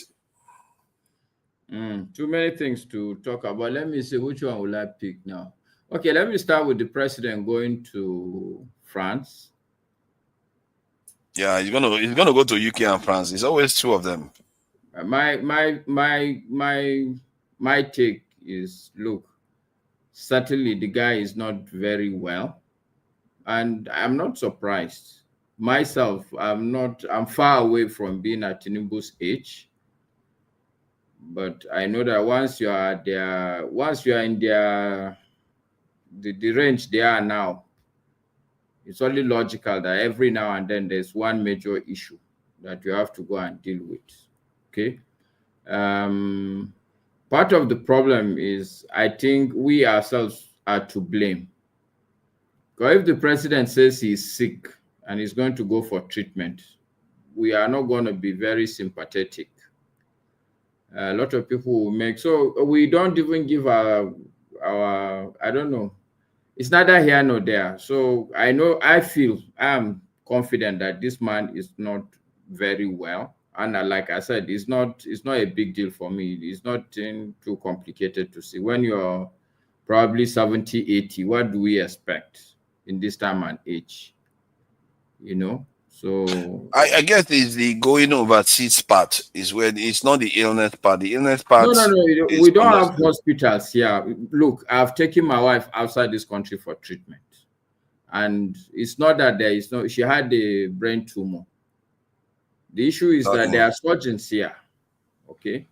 Too many things to talk about. Let me see, which one will I pick now? Okay, let me start with the president going to France. Yeah, he's gonna go to UK and France. It's always two of them. My take is, look, certainly the guy is not very well, and I'm not surprised. Myself, I'm far away from being at Tinubu's age. But I know that once you are there, once you are in their the range they are now, it's only logical that every now and then there's one major issue that you have to go and deal with. Okay. Part of the problem is I think we ourselves are to blame. Because if the president says he's sick and he's going to go for treatment, we are not going to be very sympathetic. A lot of people will make, so we don't even give our I don't know, it's neither here nor there. So I feel I'm confident that this man is not very well, and like I said, it's not a big deal for me. It's not too complicated to see. When you're probably 70, 80, what do we expect in this time and age? You know, so I guess it's the going overseas part is where it's not the illness part. The illness part. No. We don't have hospitals here. Look, I've taken my wife outside this country for treatment, and it's not that there is no. She had a brain tumor. The issue is that there are surgeons here, okay.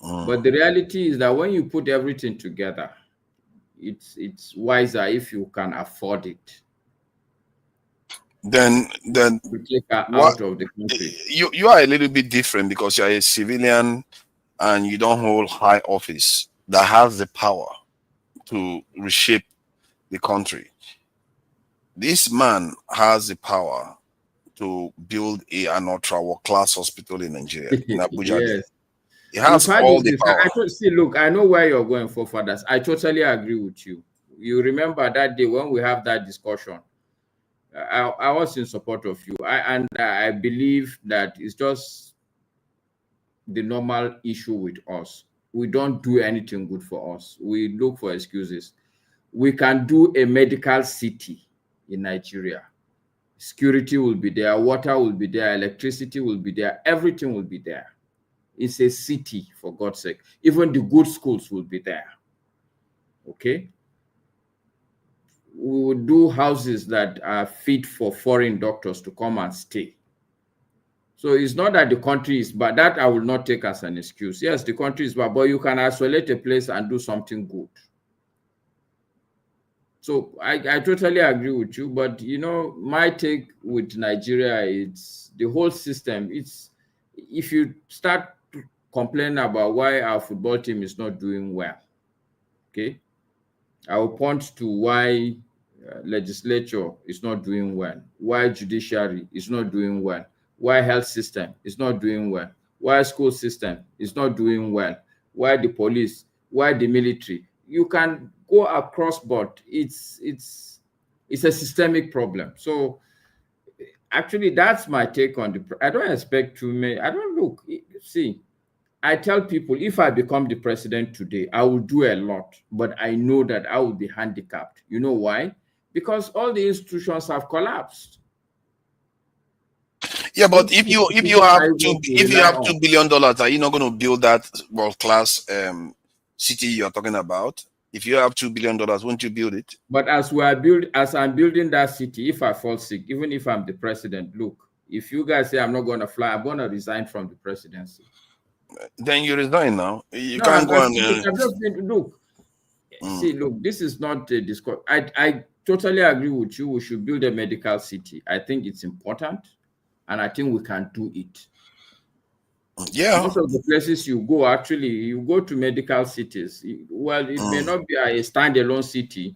But the reality is that when you put everything together, it's wiser if you can afford it. Then to take her out of the country. You are a little bit different because you are a civilian and you don't hold high office that has the power to reshape the country. This man has the power to build an ultra-world-class hospital in Nigeria, in Abuja. Yes. He has all the power. See, look, I know where you're going for fathers. I totally agree with you. You remember that day when we have that discussion, I was in support of you. I believe that it's just the normal issue with us. We don't do anything good for us. We look for excuses. We can do a medical city in Nigeria. Security will be there, water will be there, electricity will be there, everything will be there. It's a city, for God's sake. Even the good schools will be there. Okay? We would do houses that are fit for foreign doctors to come and stay. So it's not that the country is bad. That I will not take as an excuse. Yes, the country is bad, but you can isolate a place and do something good. So I totally agree with you. But, you know, my take with Nigeria, it's the whole system. It's if you start complaining about why our football team is not doing well, okay, I will point to why legislature is not doing well, why judiciary is not doing well, why health system is not doing well, why school system is not doing well, why the police, why the military. You can go across board. It's a systemic problem. So actually, that's my take on the. I don't expect too many. I don't look. See, I tell people if I become the president today, I will do a lot, but I know that I will be handicapped. You know why? Because all the institutions have collapsed. Yeah, but if you have $2 billion, are you not going to build that world-class city you're talking about? If you have $2 billion, won't you build it? But as I'm building that city, if I fall sick, even if I'm the president, look, if you guys say I'm not going to fly, I'm going to resign from the presidency. Then you resign now. You can't go and look. See, look, this is not a discourse. I totally agree with you. We should build a medical city. I think it's important, and I think we can do it. Yeah. Most of the places you go, actually, you go to medical cities. Well, it may not be a standalone city,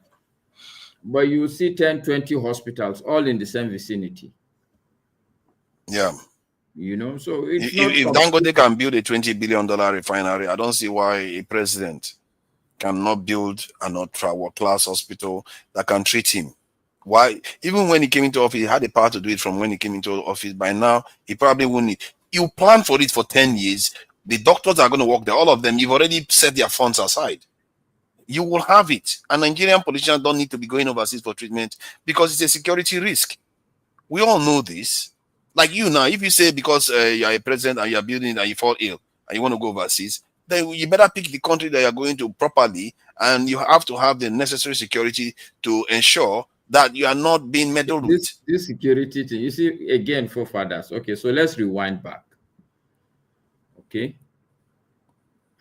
but you see 10, 20 hospitals all in the same vicinity. Yeah. You know, so it's if Dangote can build a $20 billion refinery, I don't see why a president cannot build an ultra-world-class hospital that can treat him. Why? Even when he came into office, he had the power to do it from when he came into office. By now, he probably wouldn't. You plan for it for 10 years. The doctors are going to work there. All of them, you've already set their funds aside. You will have it. And Nigerian politicians don't need to be going overseas for treatment because it's a security risk. We all know this. Like you now, if you say because you're a president and you're building and you fall ill and you want to go overseas, then you better pick the country that you're going to properly, and you have to have the necessary security to ensure that you are not being meddled with. This security thing, you see, again, forefathers. Okay, so let's rewind back. Okay.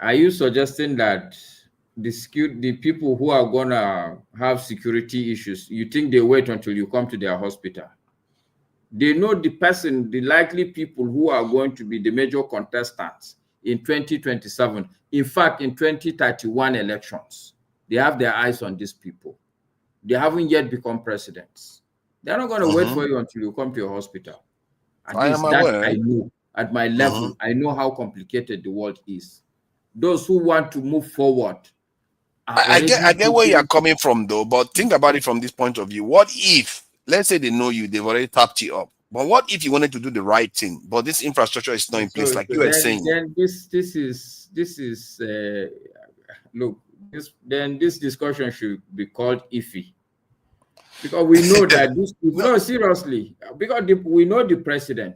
Are you suggesting that the people who are gonna have security issues, you think they wait until you come to their hospital? They know the person, the likely people who are going to be the major contestants in 2027. In fact, in 2031 elections, they have their eyes on these people. They haven't yet become presidents. They're not going to wait for you until you come to your hospital. At least that I know. At my level, I know how complicated the world is. Those who want to move forward. I get where you're coming from, though, but think about it from this point of view. What if, let's say they know you, they've already tapped you up, but what if you wanted to do the right thing, but this infrastructure is not in place, like you were saying? Then this is look, this discussion should be called iffy, because we know that this. No, seriously, because we know the president.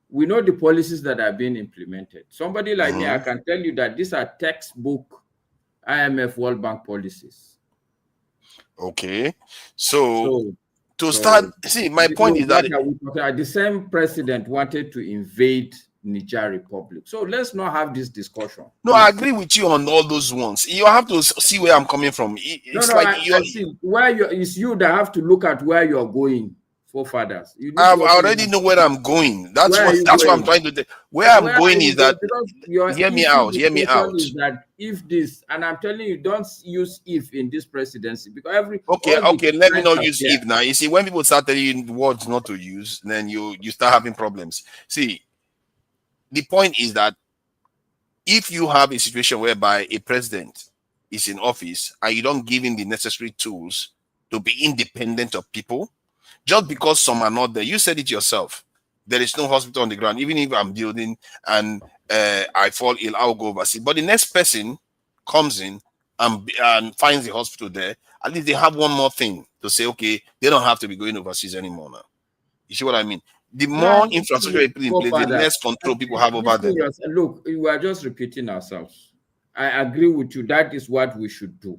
We know the policies that are being implemented. Somebody like me, I can tell you that these are textbook IMF World Bank policies. Okay. So to start, see, my point is that the same president wanted to invade Niger Republic. So let's not have this discussion. No, I agree with you on all those ones. You have to see where I'm coming from. It's it's you that have to look at where you're going. Forefathers. I already know where I'm going. That's what I'm trying to do. Where I'm going is that, hear me out. Is that if this, and I'm telling you, don't use if in this presidency, because okay, let me not use if now. You see, when people start telling you words not to use, then you start having problems. See, the point is that if you have a situation whereby a president is in office and you don't give him the necessary tools to be independent of people, just because some are not there, you said it yourself. There is no hospital on the ground. Even if I'm building and I fall ill, I'll go overseas. But the next person comes in and finds the hospital there. At least they have one more thing to say, okay, they don't have to be going overseas anymore now. You see what I mean? The more infrastructure you put in place, the less control people have over them. Look, we are just repeating ourselves. I agree with you. That is what we should do.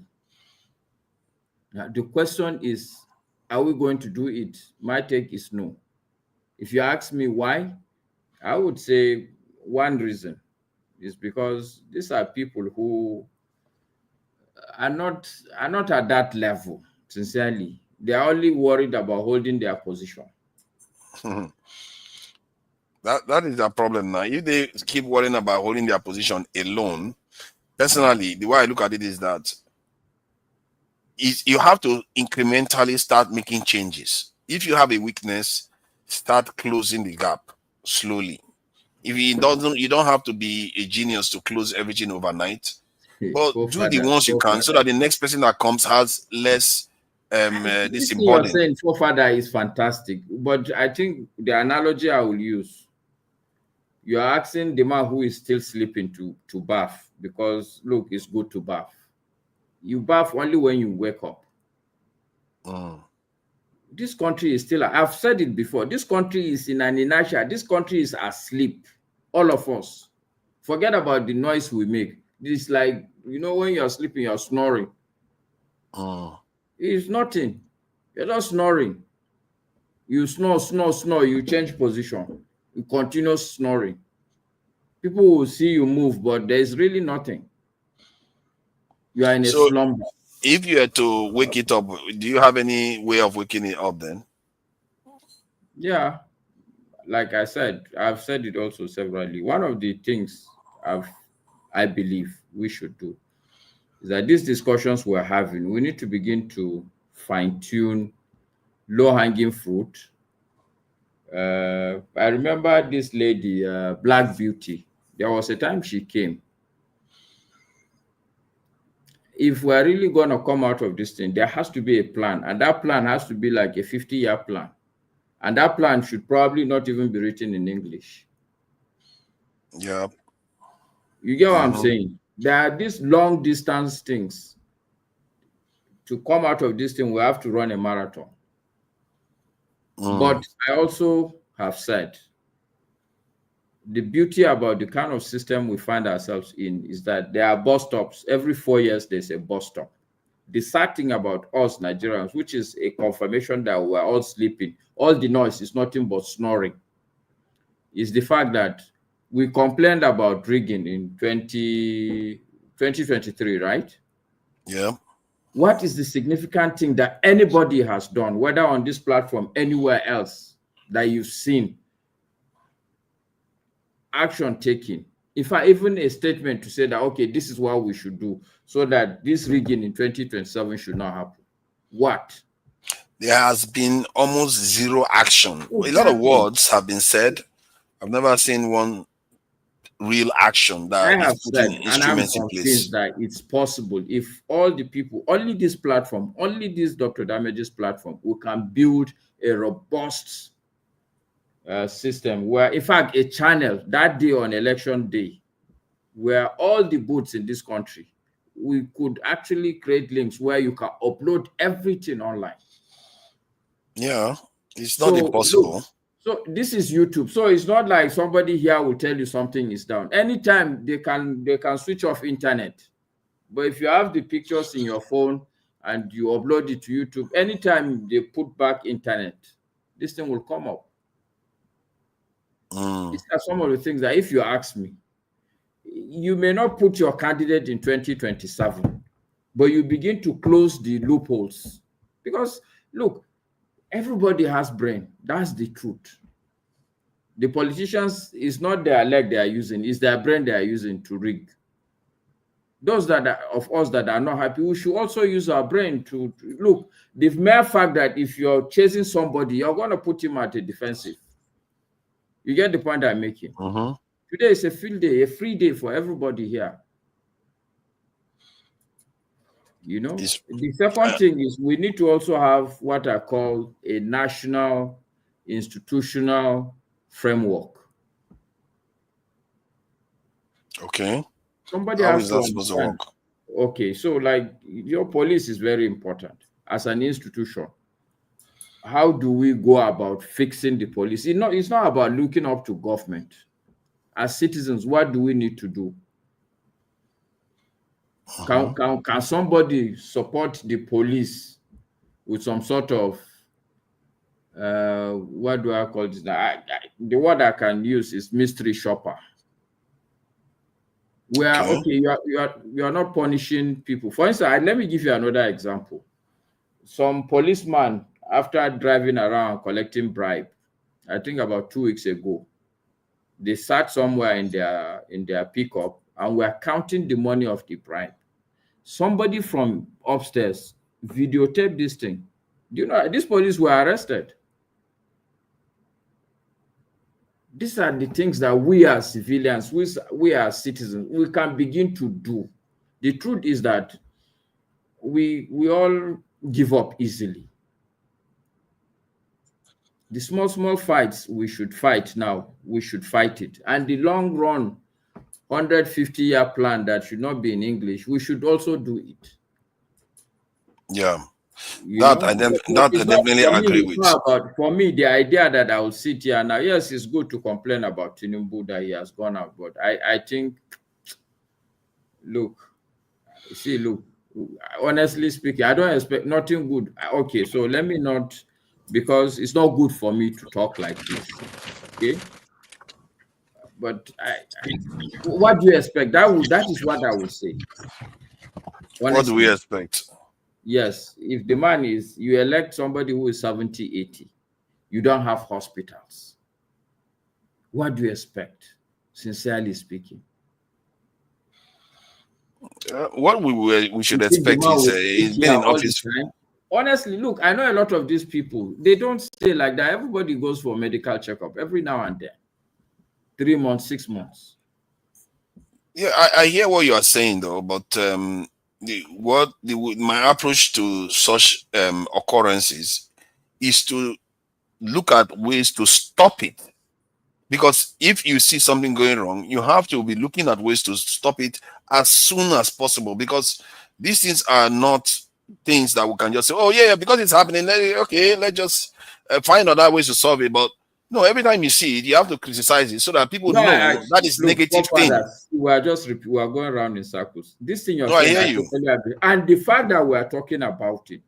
Now, the question is, are we going to do it? My take is no. If you ask me why, I would say one reason is because these are people who are not at that level, sincerely. They are only worried about holding their position. That is a problem now. If they keep worrying about holding their position alone, personally, the way I look at it is that you have to incrementally start making changes. If you have a weakness, start closing the gap slowly. If you don't have to be a genius to close everything overnight, but do the ones you can, so that the next person that comes has less this burden. You're saying forefather is fantastic, but I think the analogy I will use, you're asking the man who is still sleeping to bath, because look, it's good to bath. You bath only when you wake up. This country is still, I've said it before, this country is in an inertia. This country is asleep. All of us. Forget about the noise we make. It's like, when you're sleeping, you're snoring. It's nothing. You're not snoring. You snore, you change position. You continue snoring. People will see you move, but there's really nothing. You are in a slumber. If you had to wake it up, do you have any way of waking it up then? Yeah. Like I said, I've said it also severally. One of the things I believe we should do is that these discussions we're having, we need to begin to fine-tune low-hanging fruit. I remember this lady, Black Beauty. There was a time she came. If we're really going to come out of this thing, there has to be a plan. And that plan has to be like a 50-year plan. And that plan should probably not even be written in English. Yeah. You get what I'm saying? There are these long distance things. To come out of this thing, we have to run a marathon. But I also have said, the beauty about the kind of system we find ourselves in is that there are bus stops. Every 4 years, there's a bus stop. The sad thing about us Nigerians, which is a confirmation that we're all sleeping, all the noise is nothing but snoring, is the fact that we complained about rigging in 2023, right? Yeah. What is the significant thing that anybody has done, whether on this platform, anywhere else, that you've seen action taken? If I even a statement to say that, okay, this is what we should do so that this rigging in 2027 should not happen. What? There has been almost zero action. A lot of words have been said. I've never seen one real action that I have is putting said, and I'm instruments in place. convinced that it's possible if all the people, only this platform, only this Dr. Damage's platform, we can build a robust system where, in fact, a channel that day on election day, where all the booths in this country, we could actually create links where you can upload everything online. Yeah, it's not impossible. Look, so this is YouTube. So it's not like somebody here will tell you something is down. Anytime they can switch off internet. But if you have the pictures in your phone and you upload it to YouTube, anytime they put back internet, this thing will come up. These are some of the things that, if you ask me, you may not put your candidate in 2027, but you begin to close the loopholes. Because look, everybody has brain. That's the truth. The politicians, it's not their leg they are using, it's their brain they are using to rig. Those that are, of us that are not happy, we should also use our brain to look. The mere fact that if you're chasing somebody, you're going to put him at a defensive. You get the point I'm making? Today is a field day, a free day for everybody here. You know, the second thing is we need to also have what I call a national institutional framework. Okay. Somebody How has is to that supposed to understand. work? Okay, so like your police is very important as an institution. How do we go about fixing the police? It's not about looking up to government. As citizens, what do we need to do? Can somebody support the police with some sort of what do I call this? The word I can use is mystery shopper. Where okay, you are not punishing people. For instance, let me give you another example. Some policeman, after driving around collecting bribe, I think about 2 weeks ago, they sat somewhere in their pickup and were counting the money of the bribe. Somebody from upstairs videotaped this thing. Do you know these police were arrested? These are the things that we as civilians, we as citizens, we can begin to do. The truth is that we all give up easily. The small fights we should fight now, we should fight it. And the long run 150-year plan that should not be in English, we should also do it. Yeah. I definitely agree with. For me, the idea that I will sit here now, yes, it's good to complain about Tinubu that he has gone out, but I think, look, honestly speaking, I don't expect nothing good. Okay, so let me not, because it's not good for me to talk like this. Okay. But what do you expect? That is what I would say. Honestly. What do we expect? Yes, if the man is, you elect somebody who is 70, 80, you don't have hospitals. What do you expect, sincerely speaking? What we should expect is being in office. Honestly, look, I know a lot of these people, they don't stay like that. Everybody goes for a medical checkup every now and then. 3 months, 6 months. Yeah, I hear what you are saying though, but my approach to such occurrences is to look at ways to stop it. Because if you see something going wrong, you have to be looking at ways to stop it as soon as possible. Because these things are not things that we can just say, oh yeah, because it's happening, let's just find other ways to solve it. But no, every time you see it, you have to criticize it so that people know that is negative thing. We are going around in circles. This thing you're saying, I totally agree. And the fact that we are talking about it,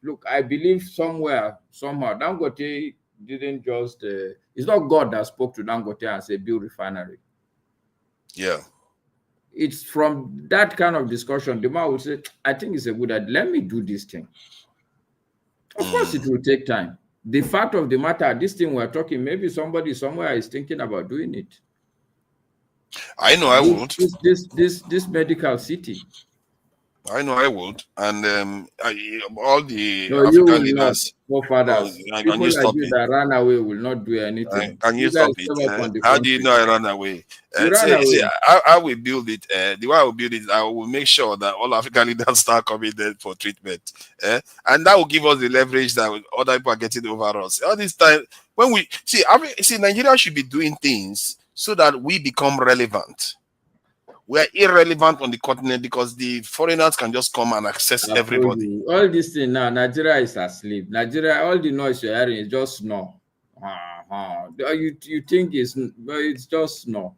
look, I believe somehow, Dangote didn't just, it's not God that spoke to Dangote and said, build refinery. Yeah. It's from that kind of discussion, the man will say, I think it's a good idea. Let me do this thing. Of course, it will take time. The fact of the matter, this thing we're talking, maybe somebody somewhere is thinking about doing it. I know I would. This medical city. I know I would. And all the No, you African will not, leaders. forefathers. Can People you like stop you it? that ran away will not do anything. Can you You guys stop it? came up on the How do you country. know I ran away? You ran See, away. I will build it. The way I will build it, I will make sure that all African leaders start coming there for treatment. And that will give us the leverage that other people are getting over us. All this time, when we see, Nigeria should be doing things so that we become relevant. We are irrelevant on the continent because the foreigners can just come and access everybody. All this thing now, Nigeria is asleep. Nigeria, all the noise you're hearing is just snore. You think it's just snore.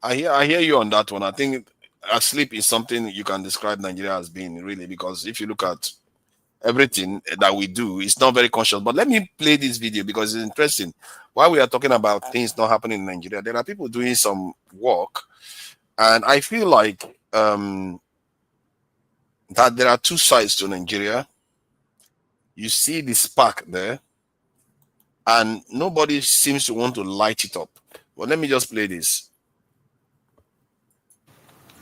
I hear you on that one. I think asleep is something you can describe Nigeria as being, really, because if you look at everything that we do, it's not very conscious. But let me play this video because it's interesting. While we are talking about things not happening in Nigeria, there are people doing some work, and I feel like that there are two sides to Nigeria. You see the spark there, and nobody seems to want to light it up. But let me just play this.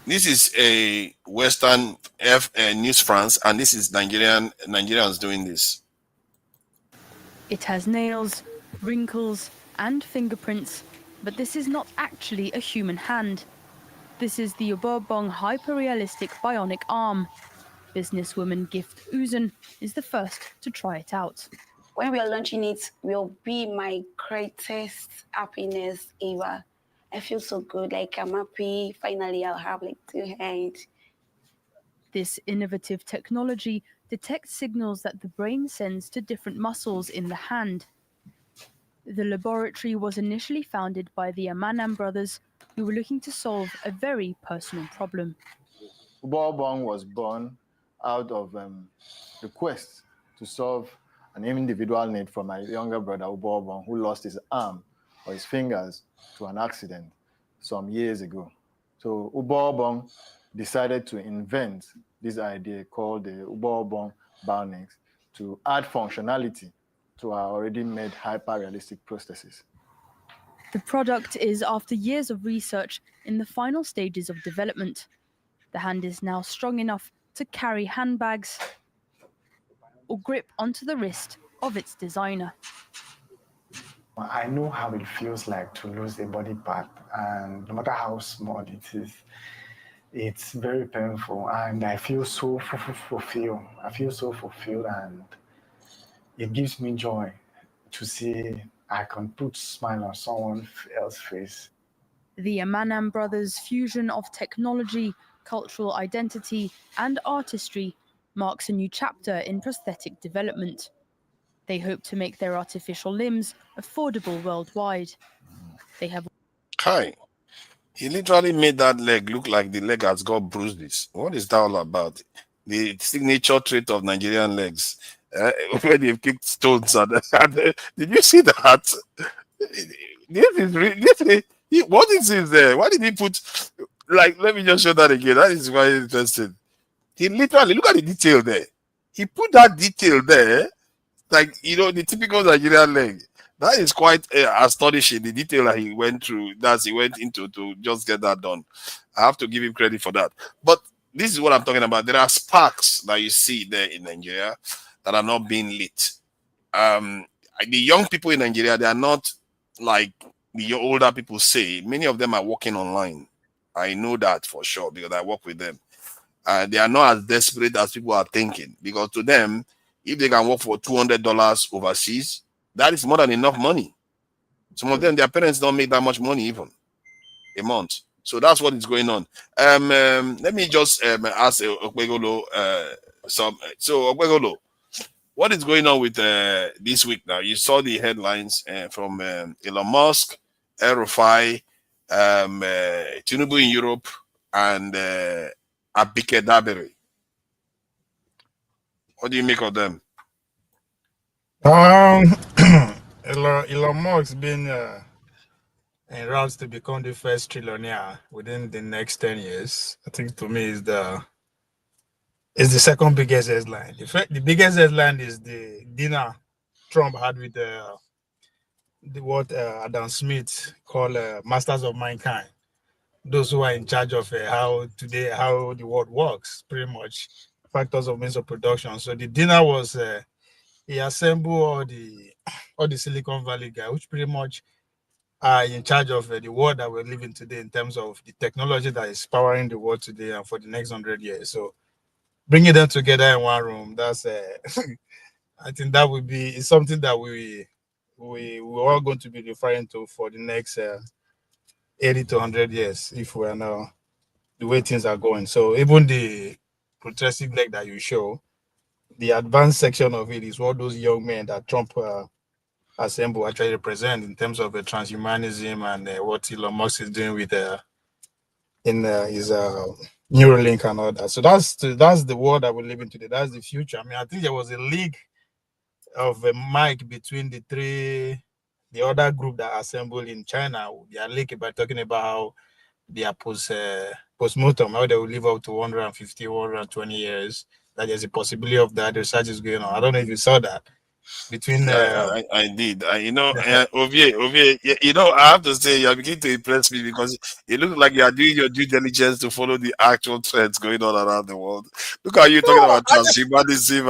This is a Western News France, and this is Nigerians doing this. It has nails, wrinkles, and fingerprints, but this is not actually a human hand. This is the Obobong hyper-realistic bionic arm. Businesswoman Gift Uzun is the first to try it out. When we are launching it, will be my greatest happiness ever. I feel so good, like I'm happy. Finally, I'll have like 2 hands. This innovative technology detects signals that the brain sends to different muscles in the hand. The laboratory was initially founded by the Amanam brothers, who were looking to solve a very personal problem. Ubobong was born out of the quest to solve an individual need from my younger brother, Ubobong, who lost his arm or his fingers to an accident some years ago. So Ubobong decided to invent this idea called the Ubobong Bionics to add functionality to our already made hyper-realistic prostheses. The product is after years of research in the final stages of development. The hand is now strong enough to carry handbags or grip onto the wrist of its designer. I know how it feels like to lose a body part, and no matter how small it is, it's very painful, and I feel so fulfilled. I feel so fulfilled, and it gives me joy to see I can put a smile on someone else's face. The Amanam brothers' fusion of technology, cultural identity, and artistry marks a new chapter in prosthetic development. They hope to make their artificial limbs affordable worldwide. They have... Hi. He literally made that leg look like the leg has got bruises. What is that all about? The signature trait of Nigerian legs. Where they've kicked stones at did you see that? What is this there? Why did he put, like, let me just show that again. That is very interesting. He literally, look at the detail there. He put that detail there, like, you know, the typical Nigerian leg. That is quite astonishing, the detail that he went through, that he went into to just get that done. I have to give him credit for that. But this is what I'm talking about. There are sparks that you see there in Nigeria that are not being lit. The young people in Nigeria, they are not like the older people say. Many of them are working online. I know that for sure because I work with them. They are not as desperate as people are thinking, because to them, if they can work for $200 overseas, that is more than enough money. Some of them, their parents don't make that much money even a month. So that's what is going on. Let me just ask Okwegolo so Okwegolo, what is going on with this week now? You saw the headlines from Elon Musk, El-Rufai, Tinubu in Europe, and Abike Dabere. What do you make of them? Elon Musk being en route to become the first trillionaire within the next 10 years, I think to me is the second biggest headline. The biggest headline is the dinner Trump had with what Adam Smith called Masters of Mankind. Those who are in charge of how the world works, pretty much factors of means of production. So the dinner was he assembled all the Silicon Valley guys, which pretty much are in charge of the world that we're living today in terms of the technology that is powering the world today and for the next 100 years. So bringing them together in one room, that's I think that would be something that we're all going to be referring to for the next 80 to 100 years if we are now the way things are going. So even the progressive leg that you show, the advanced section of it is what those young men that Trump assemble actually represent in terms of transhumanism and what Elon Musk is doing with in his Neuralink and all that. So that's the world that we live in today. That's the future. I mean, I think there was a league of a mic between the other group that assembled in China. They are leaking by talking about how they are post-mortem, how they will live up to 150, 120 years. That there's a possibility of that. The research is going on. I don't know if you saw that. Between I did. Ovie, I have to say you're beginning to impress me because it looks like you are doing your due diligence to follow the actual trends going on around the world. Look how you're talking about transhumanism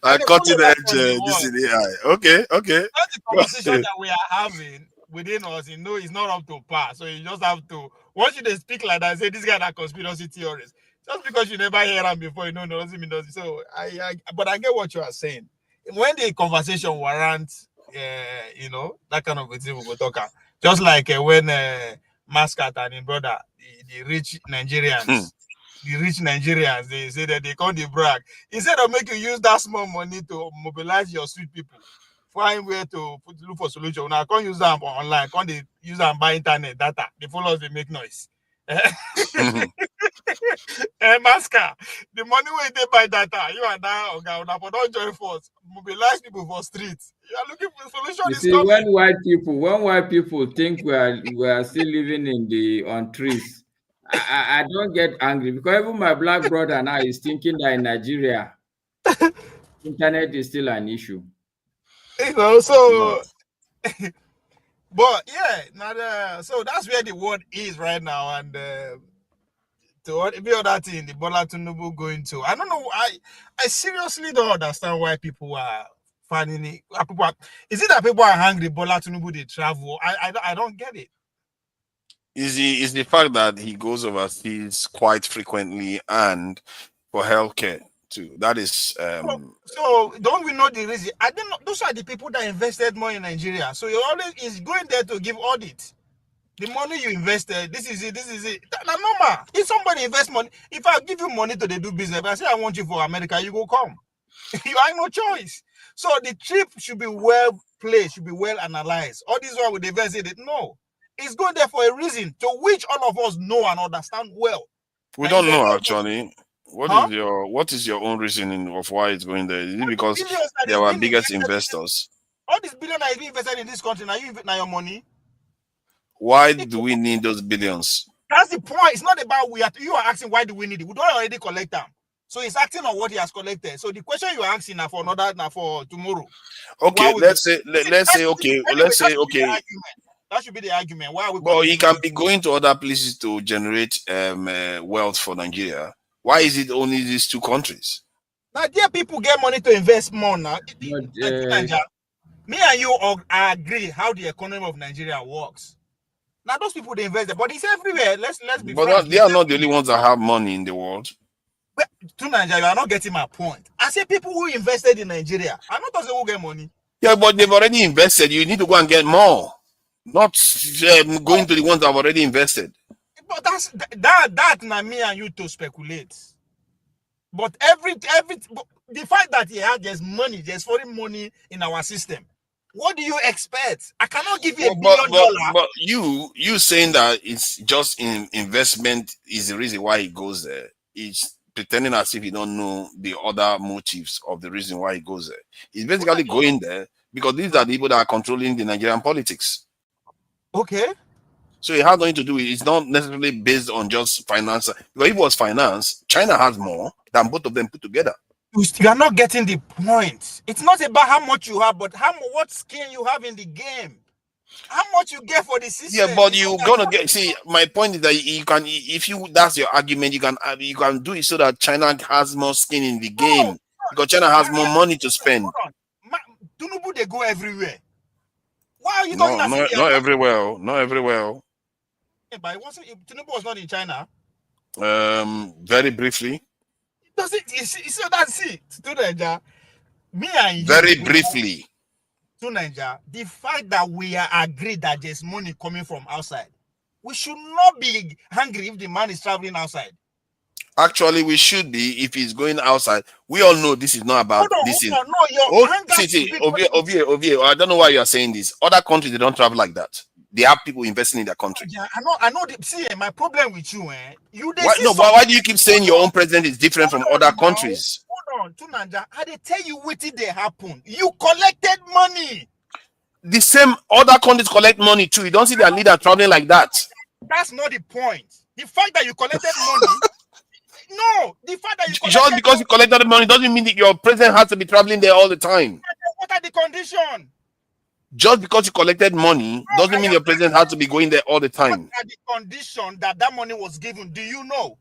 and cutting edge this in AI. Okay. That's the conversation that we are having within us. It's not up to par. So you just have to, once you speak like that, say this guy that conspiracy theorist. Just because you never hear them before, doesn't mean nothing. So but I get what you are saying. When the conversation warrants, that kind of thing we go talk. Just like when Mascot and his brother, the rich Nigerians, they say that they can't brag. Instead of make you use that small money to mobilize your street people, find where to look for solution. Now can't use them online. Can't they use them buy internet data? The followers they make noise. Masca, the money where they buy data, you and I, but don't join force, mobilize people for streets. You are looking for solution. You see, when white people think we are still living on trees, I don't get angry because even my black brother now is thinking that in Nigeria, internet is still an issue. So. But yeah, so that's where the world is right now, and to every other thing, the Bola Tinubu going to. I don't know. I seriously don't understand why people are finding it. Is it that people are hungry? Bola Tinubu they travel. I don't get it. Is the fact that he goes overseas quite frequently and for healthcare too. That is so don't we know the reason? I don't know. Those are the people that invested more in Nigeria. So you always is going there to give audit. The money you invested, this is it. That's normal. If somebody invest money, if I give you money to do business, if I say I want you for America, you go come. You have no choice. So the trip should be well placed, should be well analyzed. All this one with the invest it. No. It's going there for a reason to which all of us know and understand well. We don't know actually. What is your own reasoning of why it's going there? Is it because they are our biggest investors? All these billionaires being invested in this country, now your money. Why do we need those billions? That's the point. It's not about you are asking why do we need it. We don't already collect them. So he's acting on what he has collected. So the question you are asking now for tomorrow. Okay, let's say okay. That should be the argument. Why are we? Well, he can be going to other places to generate wealth for Nigeria. Why is it only these two countries? Nigeria people get money to invest more now. Me and you all agree how the economy of Nigeria works. Now those people they invest, but it's everywhere. Let's be. But they are not the only ones that have money in the world. But to Nigeria, you are not getting my point. I say people who invested in Nigeria. I'm not those who get money. Yeah, but they've already invested. You need to go and get more. Not going to the ones that have already invested. But that now me and you to speculate. But the fact that there's money, there's foreign money in our system. What do you expect? I cannot give you $1 billion. But you saying that it's just in investment is the reason why he goes there. It's pretending as if you don't know the other motives of the reason why he goes there. He's basically going there because these are the people that are controlling the Nigerian politics. But that's the evidence that he's going there. That's the point. He's going there for a reason. To which all of us know and understand well. What is your own reasoning of why it's going there? Is it pretending as if you don't know the other motives of the reason why he goes there? He's basically going there because these are the people that are controlling the Nigerian politics. Okay. So it has nothing to do with, it's not necessarily based on just finance. Because if it was finance, China has more than both of them put together. You are not getting the point. It's not about how much you have, but what skin you have in the game. How much you get for the system. Yeah, but you're gonna get, see, my point is that you can, if you, that's your argument, you can do it so that China has more skin in the game. Because China has more money to spend. Hold on. Tinubu, they go everywhere. Why are you No, talking as not everywhere. Not everywhere. Yeah, but Tinubu was not in China. Very briefly. Does it? So that's it. To Nigeria, me and you. Very briefly. To Nigeria, the fact that we are agreed that there's money coming from outside, we should not be hungry if the man is traveling outside. Actually, we should be if he's going outside. We all know this is not about this. Ovie, I don't know why you are saying this. Other countries, they don't travel like that. They have people investing in their country. Yeah, I know. See, my problem with you, why do you keep saying your own president is different from other countries? Hold on, Tunanja. I they tell you what did they happen? You collected money. The same other countries collect money too. You don't see their leader traveling like that. That's not the point. The fact that you collected money. No, the fact that you collected just because you collected the money doesn't mean that your president has to be traveling there all the time. What are the conditions? Just because you collected money doesn't mean your president has to be going there all the time. What are the conditions that money was given? Do you know?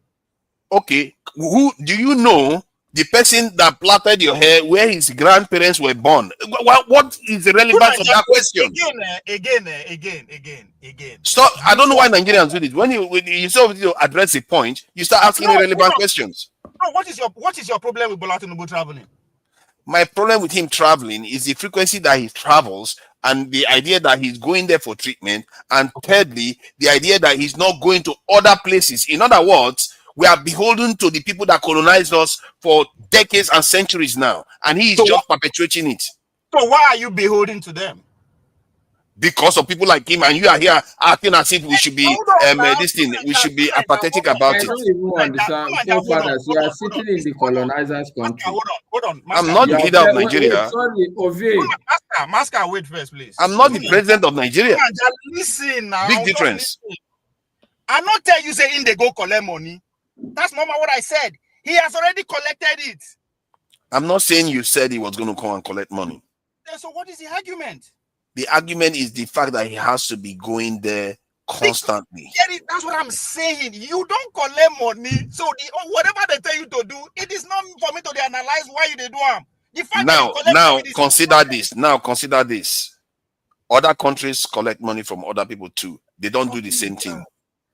Okay, who do you know? The person that plaited your hair where his grandparents were born. What is the relevance of that question? Again. Stop. I don't know why Nigerians do this. When you sort of address a point, you start asking irrelevant questions. No, what is your problem with Bola Tinubu traveling? My problem with him traveling is the frequency that he travels and the idea that he's going there for treatment. And thirdly, the idea that he's not going to other places. In other words, we are beholden to the people that colonized us for decades and centuries now. And he is just perpetuating it. So why are you beholden to them? Because of people like him, and you are here acting as if we should be we should be apathetic about it. I don't even understand. Forefathers, you are sitting in the colonizers' country. Hold on. I'm not the leader of Nigeria. Sorry, Ovie. Masker, wait first, please. I'm not the president of Nigeria. Listen now. Big difference. I not tell you saying they go collect money. That's not what I said. He has already collected it. I'm not saying you said he was going to come and collect money. So what is the argument? The argument is the fact that he has to be going there constantly. That's what I'm saying. You don't collect money. So whatever they tell you to do, it is not for me to analyze why you they do them. The fact now consider this. Now consider this. Other countries collect money from other people too. They don't do the same thing.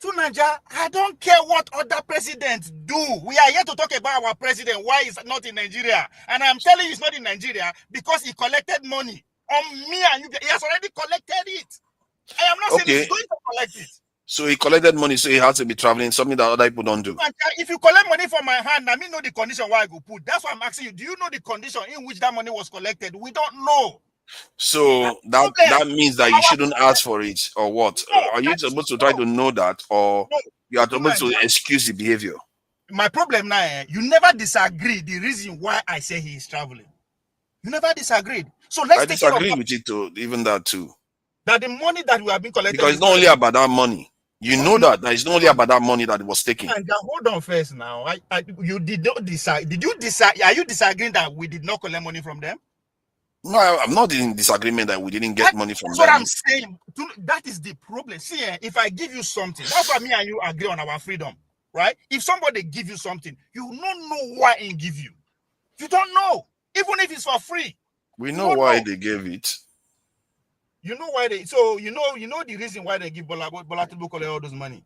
To Nigeria, I don't care what other presidents do. We are here to talk about our president, why he's not in Nigeria. And I'm telling you he's not in Nigeria because he collected money on me and you. He has already collected it. I am not saying he's going to collect it. So he collected money, so he has to be traveling, something that other people don't do. If you collect money from my hand, I mean know the condition why I go put. That's why I'm asking you. Do you know the condition in which that money was collected? We don't know. So that means that you shouldn't ask for it, or what? Are you supposed to try to know that, or you are supposed to excuse the behavior? My problem now, you never disagree the reason why I say he is traveling. You never disagreed. So let's disagree with it too, even that too. That the money that we have been collecting, because it's not only about that money. You know that it's not only about that money that it was taken. And hold on first now. You did not decide. Did you decide? Are you disagreeing that we did not collect money from them? No, I'm not in disagreement that we didn't get money from them. That's what I'm saying. That is the problem. See, if I give you something, that's why me and you agree on our freedom, right? If somebody give you something, you don't know why he give you. You don't know, even if it's for free. We know why they gave it. You know why they? So you know the reason why they give Bola Tinubu collect all those money.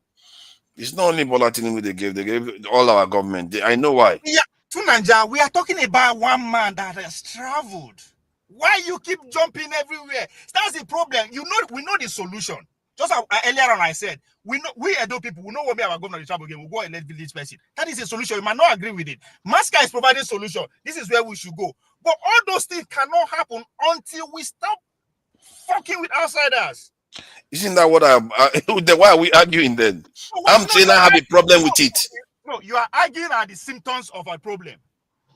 It's not only Bola Tinubu they gave all our government. I know why. Yeah, to Nigeria, we are talking about one man that has traveled. Why you keep jumping everywhere? That's the problem. We know the solution. Just earlier on, I said we Edo people, we know what our governor is travel again. We'll go and let village person. That is a solution. You might not agree with it. Maska is providing solution. This is where we should go. But all those things cannot happen until we stop fucking with outsiders. Isn't that what why are we arguing then? I'm saying I have a problem with it. No, you are arguing at the symptoms of a problem.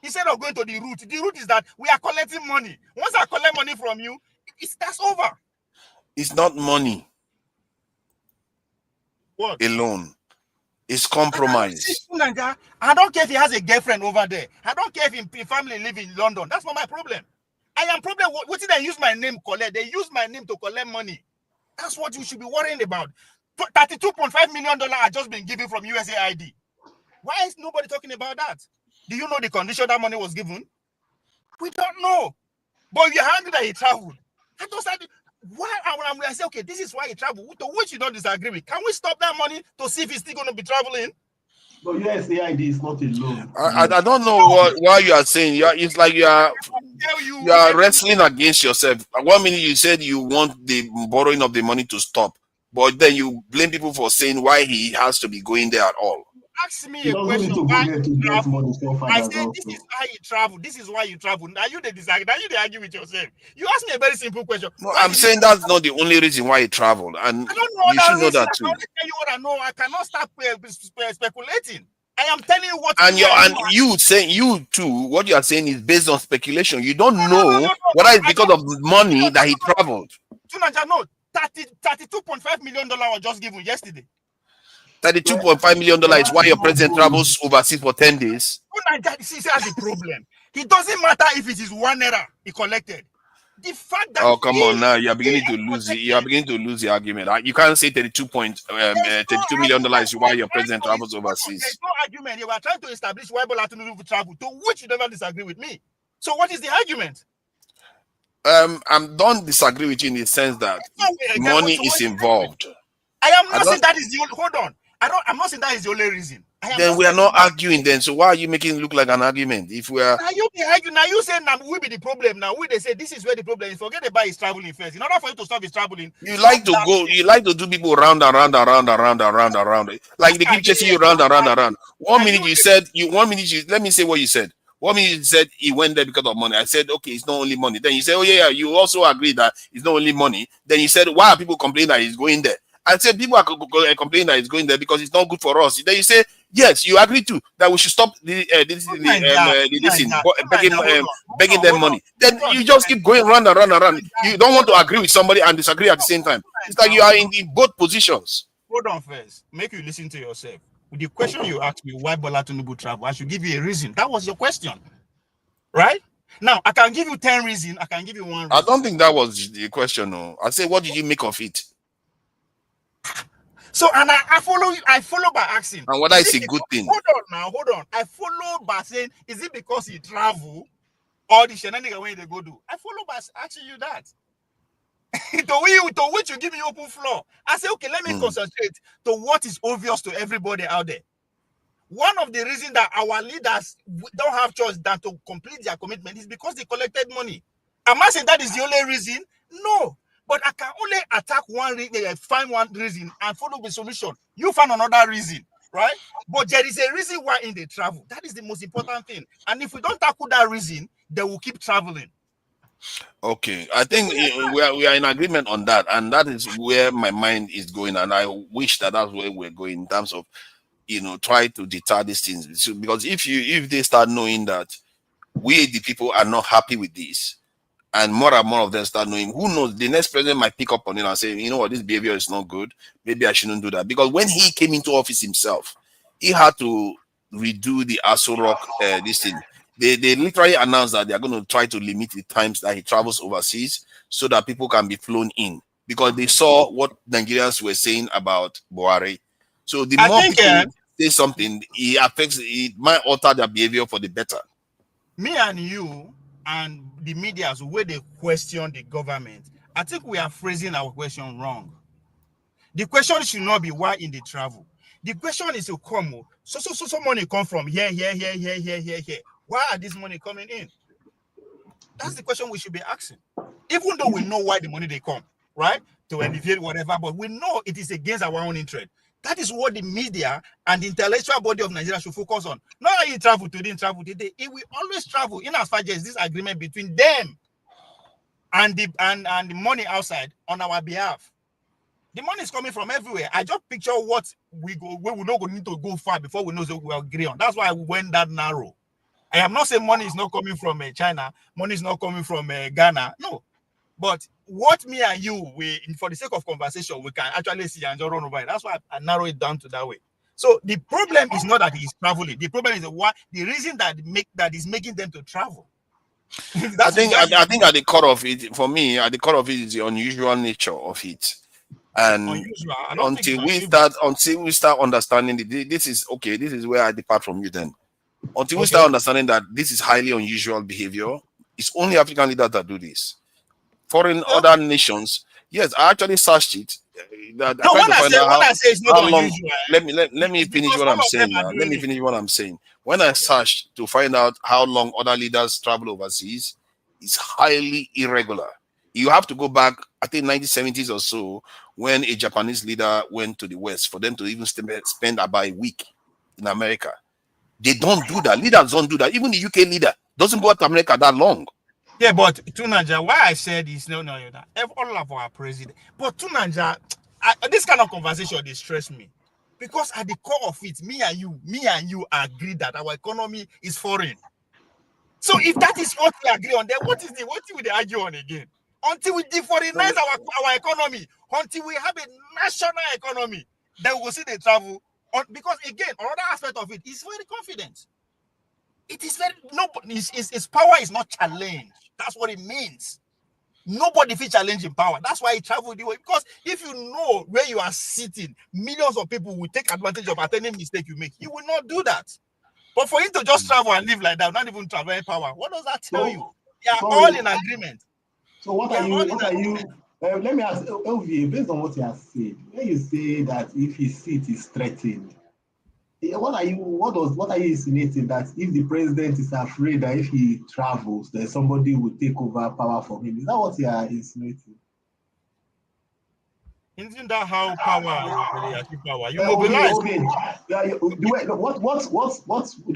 Instead of going to the root is that we are collecting money. Once I collect money from you, that's over. It's not money. alone. It's compromise. I don't care if he has a girlfriend over there. I don't care if his family live in London. That's not my problem. I am problem. What did they use my name collect? They use my name to collect money. That's what you should be worrying about. $32.5 million has just been given from USAID. Why is nobody talking about that? Do you know the condition that money was given? We don't know. But you're happy that he traveled. I don't say why I say, okay, this is why he traveled, to which you don't disagree with. Can we stop that money to see if he's still going to be traveling? But USAID is not alone. I don't know why you are saying. It's like you are wrestling against yourself. 1 minute you said you want the borrowing of the money to stop, but then you blame people for saying why he has to be going there at all. Ask me a question. Why he travel? I said this is how you travel. This is why you travel. Now you they disagree. Now you they argue with yourself. You ask me a very simple question. No, I'm saying that's not the only reason why he traveled, and I don't know you should know that I too. can't tell you what I know. I cannot start speculating. I am telling you what. You saying you too. What you are saying is based on speculation. You don't know whether it's because of money that he traveled. No, $32.5 million was just given yesterday. $32.5 million is why your president travels overseas for 10 days. See, that's the problem. It doesn't matter if it is 1 naira he collected. The fact that come on now, you are beginning to lose it. You are beginning to lose the argument. You can't say $32 million is why your president travels overseas. There's no argument. You are trying to establish why Bola Tinubu travel, to which you never disagree with me. So what is the argument? I don't disagree with you in the sense that money is involved. I am not saying that is the only. Hold on. I'm not saying that is the only reason. Then we are not arguing. Then, so why are you making it look like an argument? If we are now, you say now we be the problem. Now they say this is where the problem is. Forget about his traveling first. In order for you to stop his traveling, you like to go. You like to do people round and round and round and round and round and round. Like they keep chasing you round and round and round. 1 minute you said you. 1 minute you. Let me say what you said. 1 minute you said he went there because of money. I said okay, it's not only money. Then you said oh yeah, you also agree that it's not only money. Then you said why are people complaining that he's going there? I said people are complaining that he's going there because it's not good for us. Then you say yes, you agree too that we should stop begging them money. Then you just keep going round and round and round. You don't want to agree with somebody and disagree at the same time. It's like you are in both positions. Hold on first. Make you listen to yourself. With the question you asked me, why Bola Tinubu travel, I should give you a reason. That was your question, right? Now I can give you 10 reasons. I can give you 1 reason. I don't think that was the question. No, I said, what did you make of it? So and I follow by asking. And whether it's a good thing. Hold on. I follow by saying, is it because he travel or the shenanigans when they go do? I follow by asking you that. to which you give me open floor. I say, okay, let me concentrate to what is obvious to everybody out there. One of the reasons that our leaders don't have choice than to complete their commitment is because they collected money. Am I saying that is the only reason? No. But I can only attack one reason, find one reason and follow the solution. You find another reason, right? But there is a reason why in they travel. That is the most important thing. And if we don't tackle that reason, they will keep traveling. Okay, I think we are in agreement on that, and that is where my mind is going, and I wish that that's where we're going in terms of, try to deter these things. Because if they start knowing that we the people are not happy with this, and more of them start knowing, who knows, the next president might pick up on it and say, you know what, this behavior is not good. Maybe I shouldn't do that. Because when he came into office himself, he had to redo the Aso Rock this thing. They literally announced that they are going to try to limit the times that he travels overseas so that people can be flown in, because they saw what Nigerians were saying about Buhari. So the more people say something, it might alter their behavior for the better. Me and you and the media, where they question the government, I think we are phrasing our question wrong. The question should not be why in the travel. The question is to come. So money come from here. Why are this money coming in? That's the question we should be asking. Even though we know why the money they come, right? To alleviate whatever, but we know it is against our own interest. That is what the media and the intellectual body of Nigeria should focus on. Not how you travel today, It will always travel in as far as this agreement between them and the money outside on our behalf. The money is coming from everywhere. I just picture what we not need to go far before we know that we agree on. That's why we went that narrow. I am not saying money is not coming from China, money is not coming from Ghana. No. But what me and you, for the sake of conversation, we can actually see and just run over it. That's why I narrow it down to that way. So the problem is not that he's traveling. The problem is the reason that is making them to travel. I think at the core of it, for me, at the core of it is the unusual nature of it. And until we start understanding this is where I depart from you then. Until we start understanding that this is highly unusual behavior, it's only African leaders that do this. Foreign other nations, yes, I actually searched it. Let me finish what I'm saying now. Let me finish what I'm saying. When I searched to find out how long other leaders travel overseas, it's highly irregular. You have to go back, I think 1970s or so, when a Japanese leader went to the West for them to even spend about a week in America. They don't do that. Leaders don't do that. Even the UK leader doesn't go to America that long. Yeah, but Tunanja, why I said is no, all of our president. But Tunanja, this kind of conversation they stress me, because at the core of it, me and you agree that our economy is foreign. So if that is what we agree on, then what will they argue on again? Until we deforeignize our economy, until we have a national economy, then we will see the travel. Because again, another aspect of it is very confident. It is very his power is not challenged. That's what it means. Nobody feels challenging power. That's why he traveled the way. Because if you know where you are sitting, millions of people will take advantage of any mistake you make. You will not do that. But for him to just travel and live like that, not even travel in power, what does that tell you? They are all in agreement. So what are you? Let me ask LV, based on what you have said, when you say that if his seat is threatened, what are you insinuating? That if the president is afraid that if he travels, then somebody will take over power from him? Is that what you are insinuating? Isn't that how power is power? You mobilize. The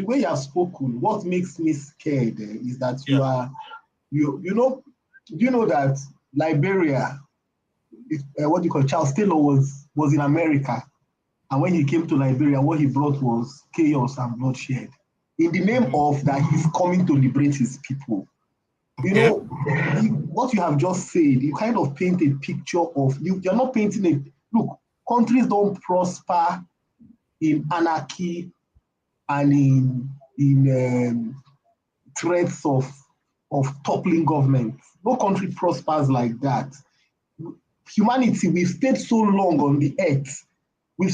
way you have spoken, what makes me scared is that you know that Liberia, Charles Taylor was in America, and when he came to Liberia, what he brought was chaos and bloodshed in the name of that he's coming to liberate his people. You know, what you have just said, you kind of paint a picture of you're not painting look, countries don't prosper in anarchy and in threats of toppling government. No country prospers like that. Humanity, we've stayed so long on the earth. And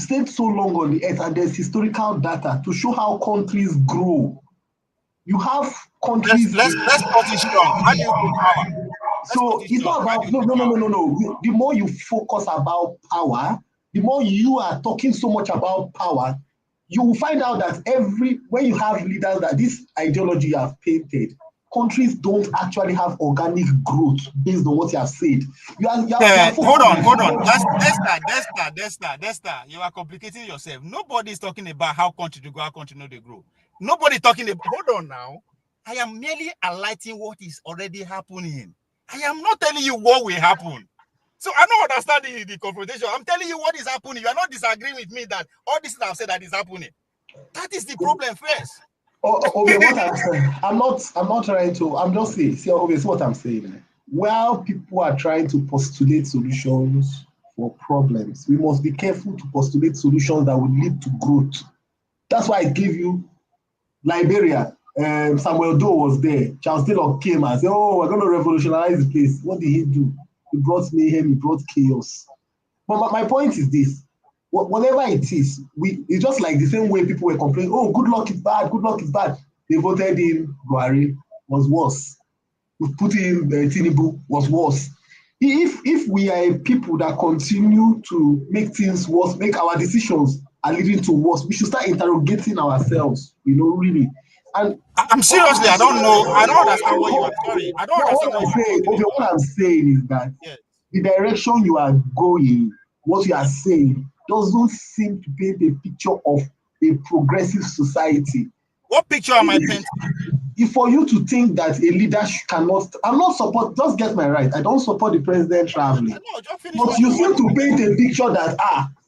there's historical data to show how countries grow. You have countries. Let's start it strong. How do you put power? So it's not about no. The more you focus about power, the more you are talking so much about power, you will find out that when you have leaders that this ideology you have painted, countries don't actually have organic growth based on what you have said. Hold on. Desta. You are complicating yourself. Nobody is talking about how country to go, how country not to grow. Nobody talking about. Hold on now. I am merely highlighting what is already happening. I am not telling you what will happen. So I don't understand the confrontation. I'm telling you what is happening. You are not disagreeing with me that all this I've said that is happening. That is the problem first. What I'm saying, I'm not trying to. I'm just saying. See, obviously, what I'm saying. While people are trying to postulate solutions for problems, we must be careful to postulate solutions that will lead to growth. That's why I gave you Liberia. Samuel Doe was there. Charles Taylor came and said, "Oh, we're going to revolutionize the place." What did he do? He brought mayhem. He brought chaos. But my point is this. Whatever it is, it's just like the same way people were complaining, oh, Goodluck is bad. They voted in Buhari, was worse. We put in Tinubu, was worse. If we are a people that continue to make things worse, make our decisions are leading to worse, we should start interrogating ourselves, really. And I'm seriously, I don't understand what you are saying. I don't understand what you are saying. Okay, what I'm saying is that the direction you are going, what you are saying, doesn't seem to paint a picture of a progressive society. What picture am I painting? If for you to think that a leader cannot, I'm not support, just get my right. I don't support the president traveling. But you seem to paint a picture that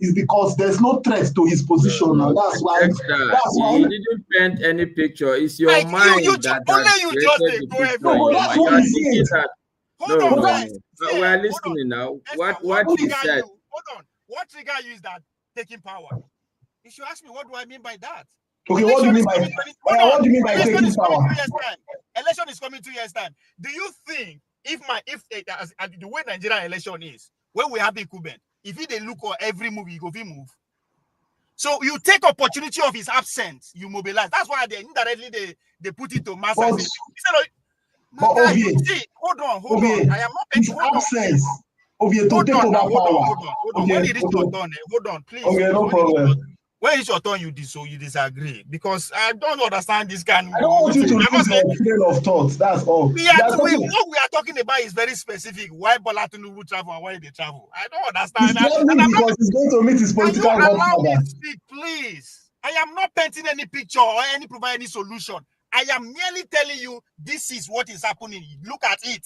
is because there's no threat to his position now. That's why. You didn't paint any picture. It's your mind that has created the picture. No, we are listening now. What he said. Hold on. What trigger you is that taking power? You should ask me, what do I mean by that? Okay, what do you mean by what do you mean by taking power? Election is coming 2 years time. Do you think if the way Nigerian election is, when we have incumbent, if they look for every move, you go move. So you take opportunity of his absence, you mobilize. That's why they indirectly they put it to mass. Hold on. I am not his absence. To take over power. Hold on. When it is your turn, hold on, please. Okay, no problem. When it's your turn, you disagree because I don't understand this kind of. I don't want you to lose your train of thought. That's all. What we are talking about is very specific. Why Bola Tinubu travel and why they travel? I don't understand. Because he's going to meet his political godfather. Allow me to speak, please. I am not painting any picture or provide any solution. I am merely telling you this is what is happening. Look at it.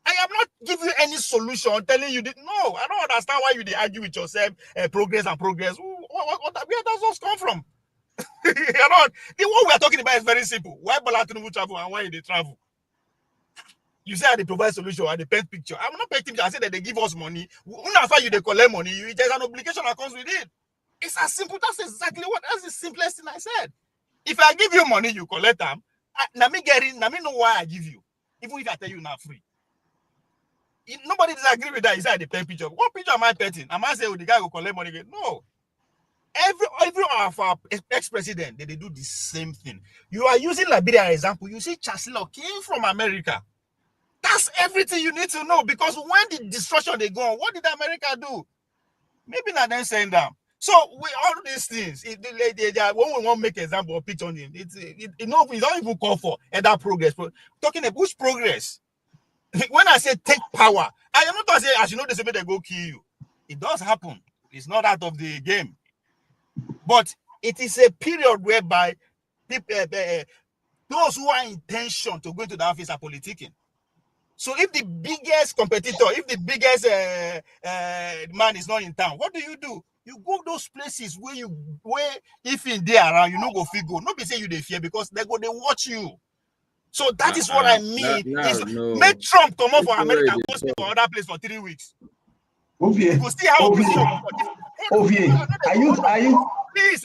I am not giving you any solution, telling you that. No, I don't understand why you argue with yourself. Progress. Where does those come from? What we are talking about is very simple. Why Bola Tinubu travel and why they travel? You say they provide solution and they paint picture. I'm not painting picture. I say that they give us money. After they collect money, there's an obligation that comes with it. It's as simple. That's the simplest thing I said. If I give you money, you collect them. Let me know why I give you. Even if I tell you not free. Nobody disagree with that. He said the pen picture. What picture am I painting? Am I saying the guy will collect money again? No. Every of our ex-president, they do the same thing. You are using Liberia as an example. You see Chancellor came from America. That's everything you need to know because when the destruction they go on, what did America do? Maybe not then send them. So with all these things, when we want to make an example of picture on him, it don't even call for that progress. Talking about which progress? When I say take power, I am not saying as you know they say they go kill you. It does happen. It's not out of the game. But it is a period whereby people, those who are intention to go into the office are politicking. So if the biggest competitor, if the biggest man is not in town, what do? You go those places where if in there around, you no go feel go. Not be say you they fear because they watch you. So that is what I mean. Make Trump come up for America, go stay for other place for 3 weeks. Ovie, are you? Please,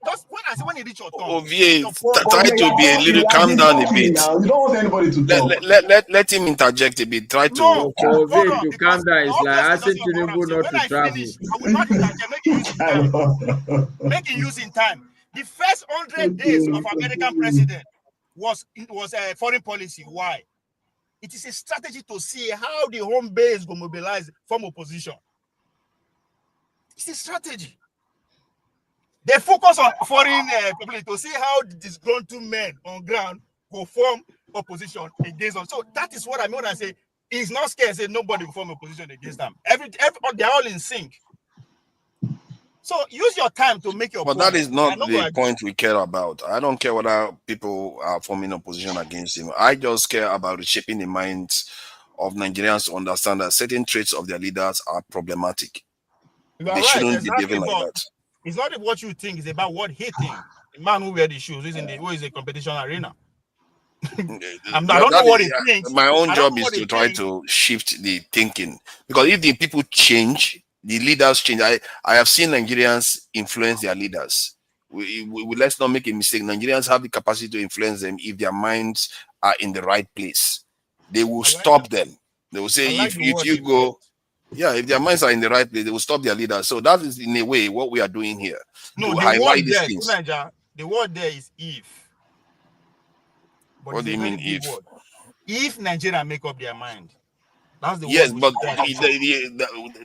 just when you reach your turn. Ovie, try to be a little calm down a bit. You don't want anybody to talk. Let him interject a bit. Try to. Ovie to calm down is like asking Tinubu not to travel. I will not interject. Make it use in time. The first 100 days of American president was a foreign policy. Why? It is a strategy to see how the home base will mobilize from opposition. It's a strategy. They focus on foreign public to see how the disgruntled men on ground will form opposition against them. So that is what I mean when I say he's not scared. Say nobody will form opposition against them. They're all in sync. So use your time to make your point. But that is not the point we care about. I don't care whether people are forming opposition against him. I just care about reshaping the minds of Nigerians to understand that certain traits of their leaders are problematic. They shouldn't be behaving like that. It's not what you think, it's about what he thinks. The man who wear the shoes who is a competition arena. I don't know what he thinks. My own job is to try to shift the thinking. Because if the people change, the leaders change. I have seen Nigerians influence their leaders. Let's not make a mistake. Nigerians have the capacity to influence them if their minds are in the right place. They will stop them. They will say, if you go... Yeah, if their minds are in the right place, they will stop their leaders. So that is, in a way, what we are doing here. No, the word there is if. But what do you mean if? Word. If Nigeria make up their mind. That's the word. Yes, but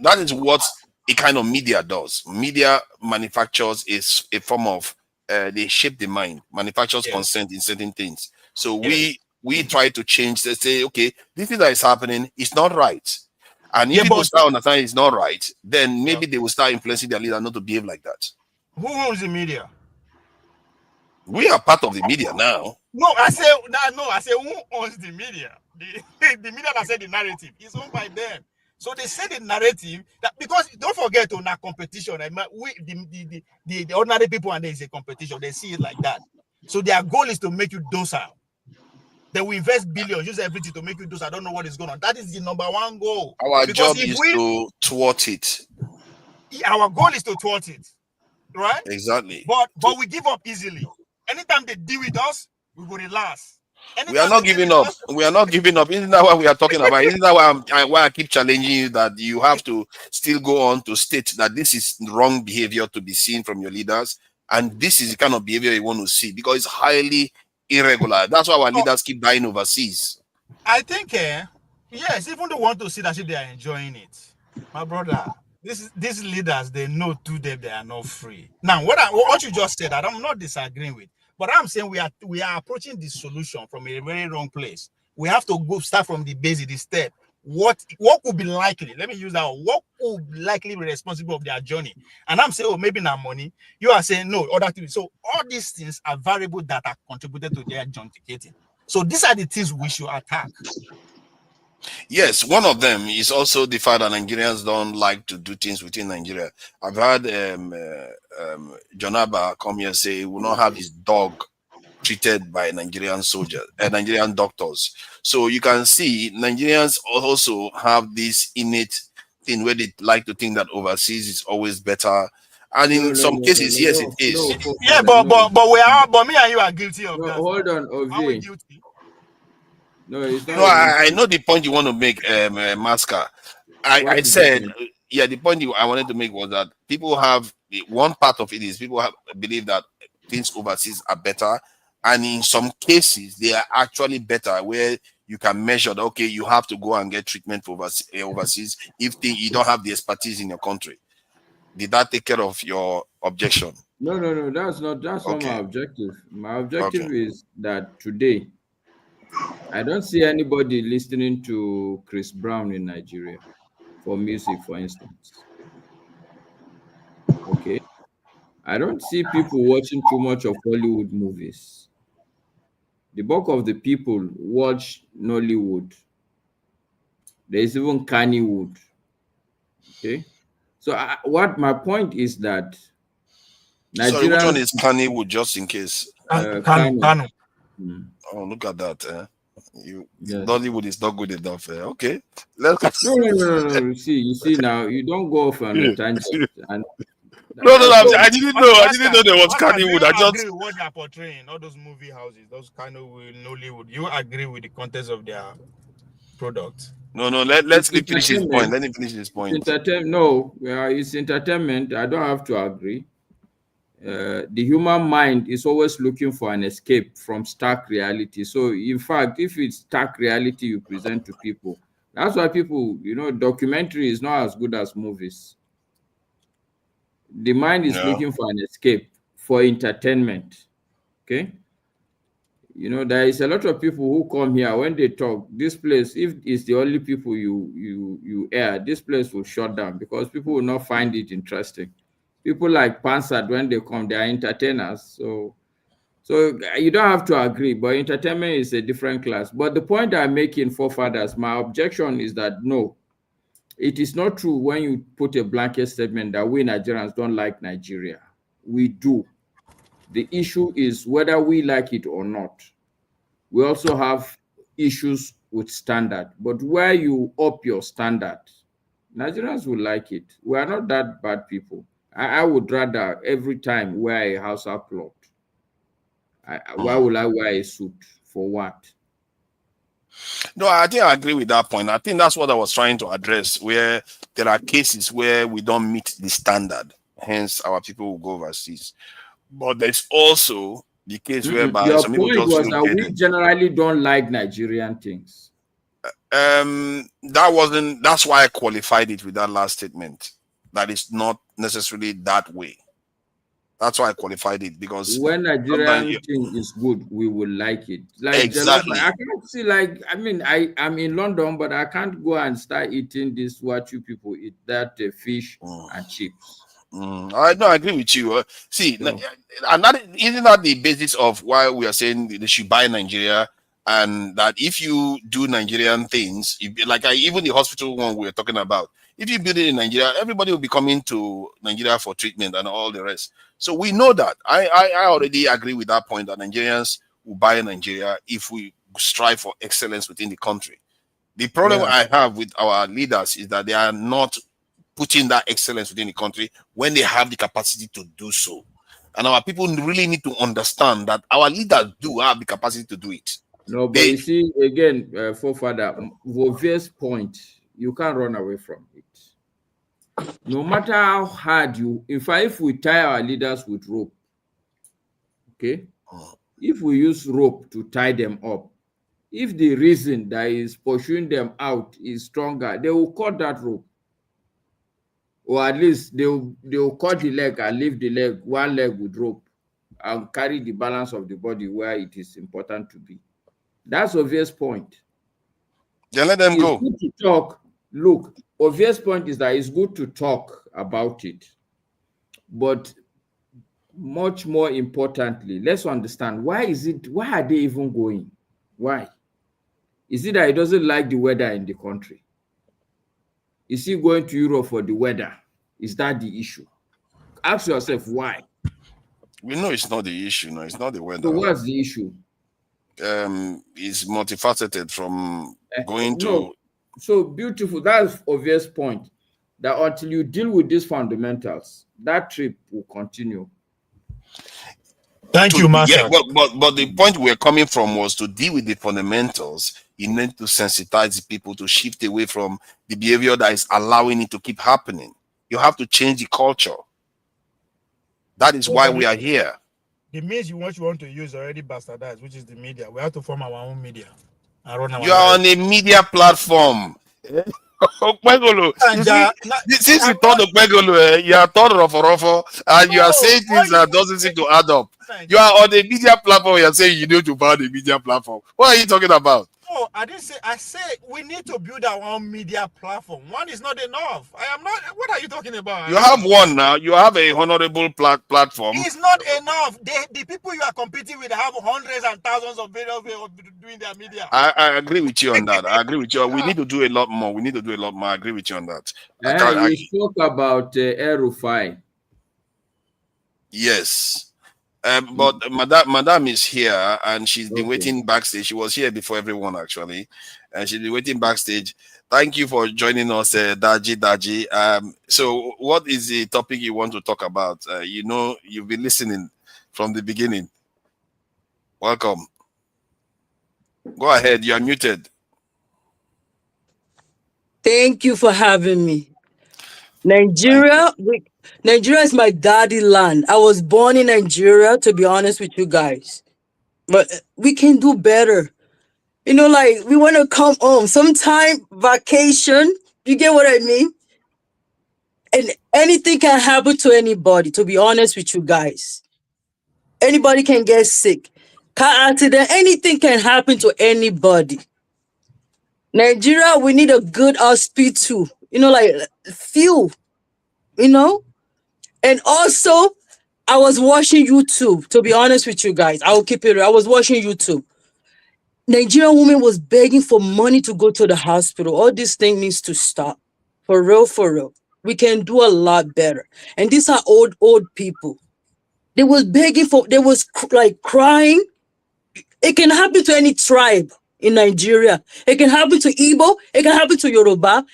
that is what a kind of media does. Media manufactures is a form of, they shape the mind, manufactures consent in certain things. So we try to change, they say, okay, this thing that is happening is not right. And if people start understanding it's not right, then maybe they will start influencing their leader not to behave like that. Who owns the media? We are part of the media now. No, I say who owns the media? The media that said the narrative is owned by them. So they say the narrative that because don't forget on our competition, the ordinary people and there is a competition, they see it like that. So their goal is to make you docile. They will invest billions, use everything to make you do so. I don't know what is going on. That is the number one goal. Our Because job if is we, to thwart it. our goal is to thwart it, right? Exactly. But we give up easily. Anytime they deal with us, we will relax. We are not giving up. We are not giving up. Isn't that what we are talking about? Isn't that why I keep challenging you that you have to still go on to state that this is wrong behavior to be seen from your leaders, and this is the kind of behavior you want to see because it's highly irregular. That's why our leaders keep dying overseas. I think, yes, even they want to see that if they are enjoying it, my brother. These leaders, they know to them they are not free. Now, what you just said, I'm not disagreeing with, but I'm saying we are approaching the solution from a very wrong place. We have to start from the basic, the step. What could be likely? Let me use that. What could likely be responsible of their journey? And I'm saying, oh, maybe not money. You are saying no, other things. So all these things are variables that are contributed to their journey. So these are the things we should attack. Yes, one of them is also the fact that Nigerians don't like to do things within Nigeria. I've heard Jonaba come here and say he will not have his dog treated by Nigerian soldiers, Nigerian doctors. So you can see Nigerians also have this innate thing where they like to think that overseas is always better. And in some cases, yes, it is. Yeah, but me and you are guilty of that. Hold on, Ovi. Are we guilty? No, it's not. No, I know the point you want to make, Maska. I said, yeah, the point I wanted to make was that people have one part of it is people believe that things overseas are better, and in some cases they are actually better where you can measure that okay, you have to go and get treatment for overseas if you don't have the expertise in your country. Did that take care of your objection? No, that's not my objective. My objective is that today I don't see anybody listening to Chris Brown in Nigeria for music, for instance. Okay. I don't see people watching too much of Hollywood movies. The bulk of the people watch Nollywood. There is even Kannywood. Okay. So what my point is that Nigerians... Sorry, which one is Kannywood, just in case? Kanu. Oh, look at that. Nollywood is not good enough. Okay, let's no. You see now, you don't go off on a tangent. And no, I didn't know. I didn't know there was Kannywood. I just agree with what they are portraying. All those movie houses, those kind of Nollywood. You agree with the contents of their product? No. Let's finish his point. Let him finish his point. It's entertainment. I don't have to agree. The human mind is always looking for an escape from stark reality. So, in fact, if it's stark reality you present to people, that's why people, documentary is not as good as movies. The mind is looking for an escape, for entertainment. Okay? There is a lot of people who come here when they talk. This place, if it's the only people you air, this place will shut down because people will not find it interesting. People like Pansat, when they come, they are entertainers. So you don't have to agree, but entertainment is a different class. But the point I'm making, forefathers, my objection is that no, it is not true when you put a blanket statement that we Nigerians don't like Nigeria. We do. The issue is whether we like it or not. We also have issues with standard, but where you up your standard, Nigerians will like it. We are not that bad people. I would rather every time wear a house plot. Why would I wear a suit? For what? No, I think I agree with that point. I think that's what I was trying to address, where there are cases where we don't meet the standard. Hence, our people will go overseas. But there's also the case whereby your some people point just was that we generally don't like Nigerian things. That's why I qualified it with that last statement. That is not necessarily that way. That's why I qualified it, because when Nigerian thing is good, we will like it. Like exactly. I can't see I'm in London, but I can't go and start eating this what you people eat, that fish and chips. I agree with you. And that isn't that the basis of why we are saying they should buy Nigeria, and that if you do Nigerian things, even the hospital one we were talking about, if you build it in Nigeria, everybody will be coming to Nigeria for treatment and all the rest. So we know that. I already agree with that point that Nigerians will buy Nigeria if we strive for excellence within the country. The problem I have with our leaders is that they are not putting that excellence within the country when they have the capacity to do so. And our people really need to understand that our leaders do have the capacity to do it. No, but you see, again, forefather, obvious point, you can't run away from it. No matter how hard in fact, if we tie our leaders with rope, okay, if we use rope to tie them up, if the reason that is pursuing them out is stronger, they will cut that rope. Or at least they will cut the leg and leave the leg, one leg with rope, and carry the balance of the body where it is important to be. That's obvious point. Then let them go. Good to talk. Look, obvious point is that it's good to talk about it. But much more importantly, let's understand why are they even going? Why? Is it that he doesn't like the weather in the country? Is he going to Europe for the weather? Is that the issue? Ask yourself why. We know it's not the issue. No, it's not the weather. So what's the issue? It's multifaceted from going to. No. So beautiful. That's obvious point. That until you deal with these fundamentals, that trip will continue. Thank you, Master. Yeah, but the point we're coming from was to deal with the fundamentals. You need to sensitize the people to shift away from the behavior that is allowing it to keep happening. You have to change the culture. That is why we are here. The means you want to use already bastardized, which is the media. We have to form our own media and run our You are on a media platform. Since you thought of Pegolo, you are thought of and you are saying things that doesn't seem to add up. You are on a media platform. You are saying you need to buy the media platform. What are you talking about? No, I didn't say. I say we need to build our own media platform. One is not enough. I am not. What are you talking about? You have one now. You have a honorable platform. It's not enough. The people you are competing with have hundreds and thousands of videos doing their media. I agree with you on that. I agree with you. We need to do a lot more. I agree with you on that. You spoke about El-Rufai. Yes. But Madame is here and she's been waiting backstage. She was here before everyone actually, and she's been waiting backstage. Thank you for joining us, Daji. So what is the topic you want to talk about? You've been listening from the beginning. Welcome. Go ahead. You are muted. Thank you for having me. Nigeria is my daddy land. I was born in Nigeria, to be honest with you guys. But we can do better. We want to come home. Sometime vacation, you get what I mean? And anything can happen to anybody, to be honest with you guys. Anybody can get sick. Car accident, anything can happen to anybody. Nigeria, we need a good hospital. Few. And also I was watching YouTube, to be honest with you guys. I will keep it real. I was watching YouTube. Nigerian woman was begging for money to go to the hospital. All this thing needs to stop. For real. We can do a lot better. And these are old people. They was begging they was crying. It can happen to any tribe in Nigeria. It can happen to Igbo. It can happen to Yoruba.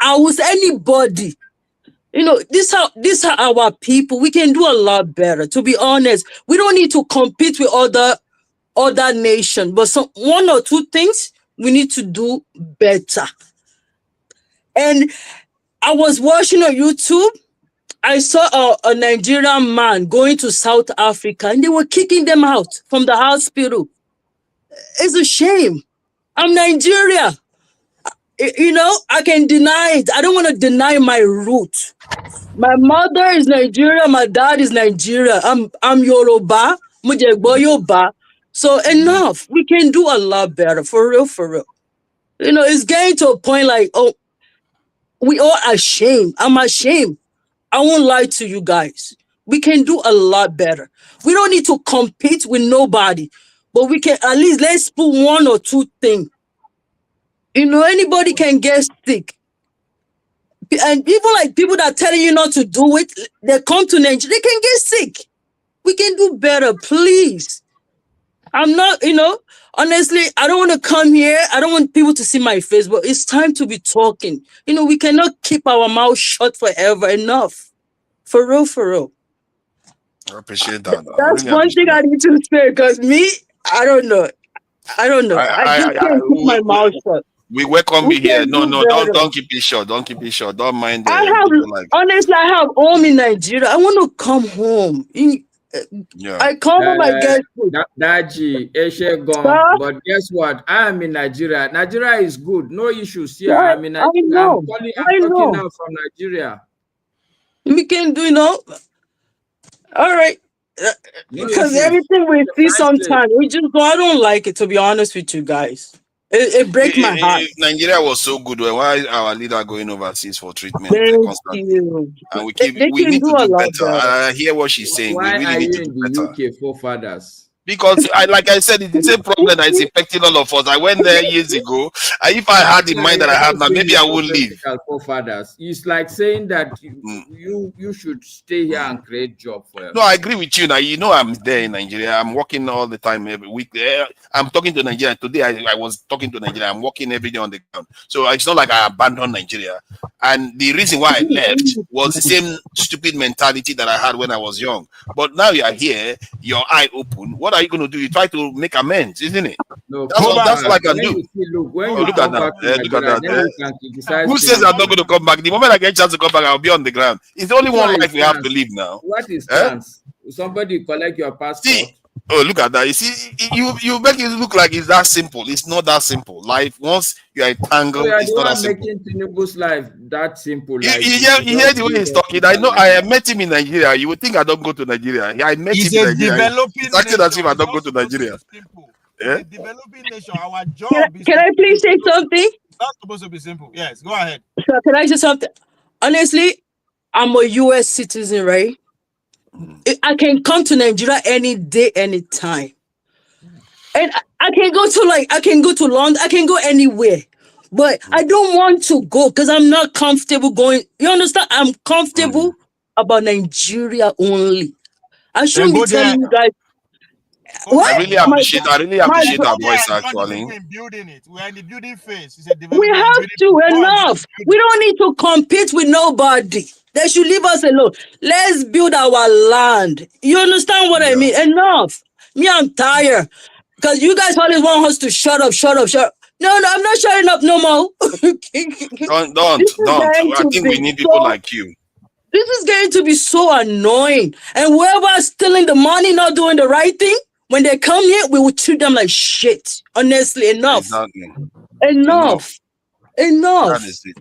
I was anybody. These are our people. We can do a lot better. To be honest, we don't need to compete with other nations, but one or two things we need to do better. And I was watching on YouTube. I saw a Nigerian man going to South Africa, and they were kicking them out from the hospital. It's a shame. I'm Nigeria. I can deny it. I don't want to deny my root. My mother is Nigeria. My dad is Nigeria. I'm Yoruba. Yoruba. So enough. We can do a lot better. For real. It's getting to a point we all ashamed. I'm ashamed. I won't lie to you guys. We can do a lot better. We don't need to compete with nobody, but we can at least let's put one or two things. Anybody can get sick. And even people that are telling you not to do it, they come to Nigeria, they can get sick. We can do better, please. I'm not, honestly, I don't want to come here. I don't want people to see my face, but it's time to be talking. We cannot keep our mouth shut forever. Enough. For real, for real. I appreciate that. That's one thing I need to say, because me, I don't know. I just can't keep my mouth shut. We welcome We you here. can No, do better. don't keep it short. Don't keep it short. Don't mind Honestly, I have home in Nigeria. I want to come home. I come home, I get food. Daji, Eshe gone. But guess what? I am in Nigeria. Nigeria is good. No issues here. I'm in Nigeria. I'm talking now from Nigeria. We can do, all right. Because everything we see sometimes, I don't like it, to be honest with you guys. It breaks my heart. Nigeria was so good. Why our leader going overseas for treatment? Thank you. And we need to do better. better. I hear what she's saying. Why we really are need you to in do the better. UK forefathers? Because like I said, it's the same problem that is infecting all of us. I went there years ago. And if I had the mind that I have now, maybe I would leave. Forefathers. It's like saying that you should stay here and create job for yourself. No, I agree with you. Now, I'm there in Nigeria. I'm working all the time, every week. I'm talking to Nigeria. Today, I was talking to Nigeria. I'm working every day on the ground. So it's not like I abandoned Nigeria. And the reason why I left was the same stupid mentality that I had when I was young. But now you are here, your eye open. What are you going to do? You try to make amends, isn't it? No, that's all I can do. Look at that. Who says I'm not going to come back? The moment I get a chance to come back, I'll be on the ground. It's only one life we have to live now. What is chance? Somebody collect your passport. Oh, look at that. You see, you make it look like it's that simple. It's not that simple. Life, once you are entangled, it's not that simple. Making Tinubu's life that simple. You hear the way he's talking. I know. I met him in Nigeria. You would think I don't go to Nigeria. I met him in Nigeria. It's acting as if I don't go to Nigeria. Developing nation. Our job Can I please say something? That's supposed to be simple. Yes, go ahead. So can I say something? Honestly, I'm a US citizen, right? I can come to Nigeria any day, anytime. And I can go to London, I can go anywhere. But I don't want to go because I'm not comfortable going. You understand? I'm comfortable about Nigeria only. I shouldn't be telling you guys. I really appreciate our voice, actually. We're in the building phase. We have to, enough. We don't need to compete with nobody. They should leave us alone. Let's build our land. You understand what I mean? Enough. Me, I'm tired. Because you guys always want us to shut up. No, I'm not shutting up no more. Don't. I think we need people like you. This is going to be so annoying. And whoever is stealing the money, not doing the right thing, when they come here, we will treat them like shit. Honestly, enough. Exactly. Enough. That is it.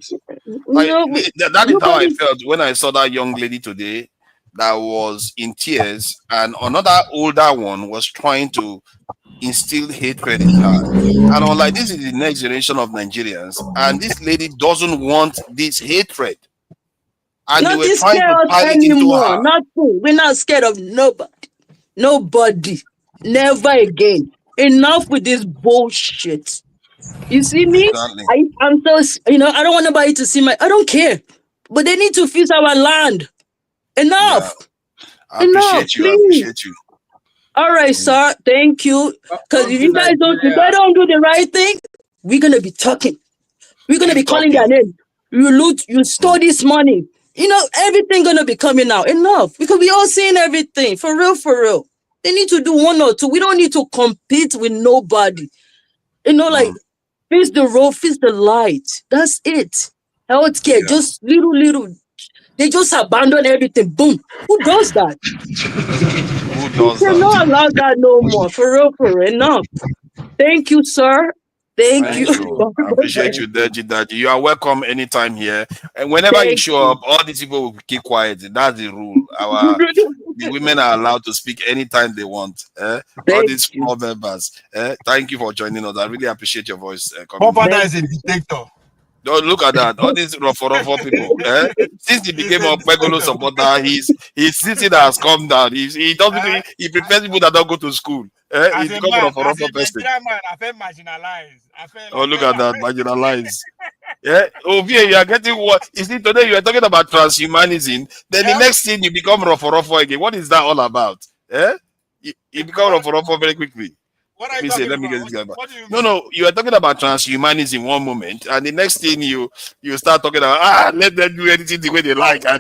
That is how I felt when I saw that young lady today that was in tears, and another older one was trying to instill hatred in her. And I was like, this is the next generation of Nigerians, and this lady doesn't want this hatred. And not they were trying to pile it into her. We're not scared of nobody. Nobody. Never again. Enough with this bullshit. You see me? Exactly. I'm so, I don't want nobody to see I don't care. But they need to fix our land. Enough. Yeah. I appreciate you. All right, sir. Thank you. Because if you guys don't do the right thing, we're going to be talking. We're going to be calling their name. You stole this money. Everything going to be coming out. Enough. Because we all seeing everything. For real. They need to do one or two. We don't need to compete with nobody. Fix the road, fix the light. That's it. Healthcare, just little. They just abandon everything. Boom. Who does that? Who does that? They don't allow that no more. For real. Enough. Thank you, sir. Thank you. I appreciate you, Daddy. You are welcome anytime here. And whenever you show up, all these people will keep quiet. That's the rule. The women are allowed to speak anytime they want. All these small members. Thank you for joining us. I really appreciate your voice. Papa is a dictator. Don't look at that. All these rough people. Since he became a Pegolo supporter, his city has come down. He prefers people that don't go to school. He's become a rough person. I feel marginalized. Oh, look at that, marginalized. You are getting what? You see, today you are talking about transhumanism. Then the next thing you become rough again. What is that all about? You become rough very quickly. What are you talking about? What do you mean? No, you are talking about transhumanism one moment, and the next thing you start talking about let them do anything the way they like. And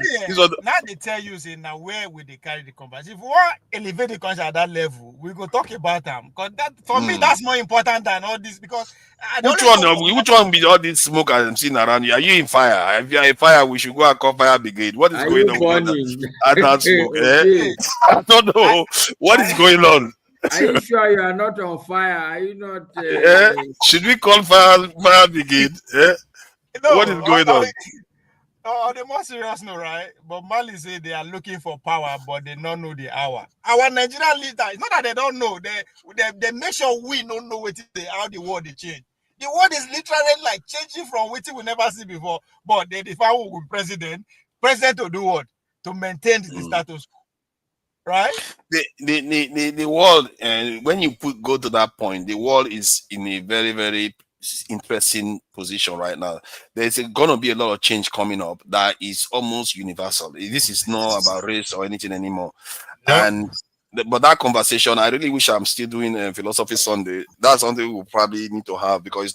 now they tell you say now where will they carry the conversation? If we want to elevate the conversation at that level, we go talk about them. Because that for me that's more important than all this. Because which one be all this smoke I'm seeing around you? Are you in fire? If you are in fire, we should go and call fire brigade. What is going on with that smoke? I don't know what is going on. Are you sure you are not on fire? Are you not? Should we call fire brigade? No, what is going on? On the more serious note, right? But Mali say they are looking for power, but they don't know the hour. Our Nigerian leaders, it's not that they don't know. They make sure we don't know how the world is change. The world is literally like changing from what we never see before. But they define who will be president. President to do what? To maintain the status quo. Right? The world, and when you go to that point, the world is in a very, very interesting position right now. There's going to be a lot of change coming up that is almost universal. This is not about race or anything anymore. No. But that conversation, I really wish I'm still doing Philosophy Sunday. That's something we'll probably need to have, because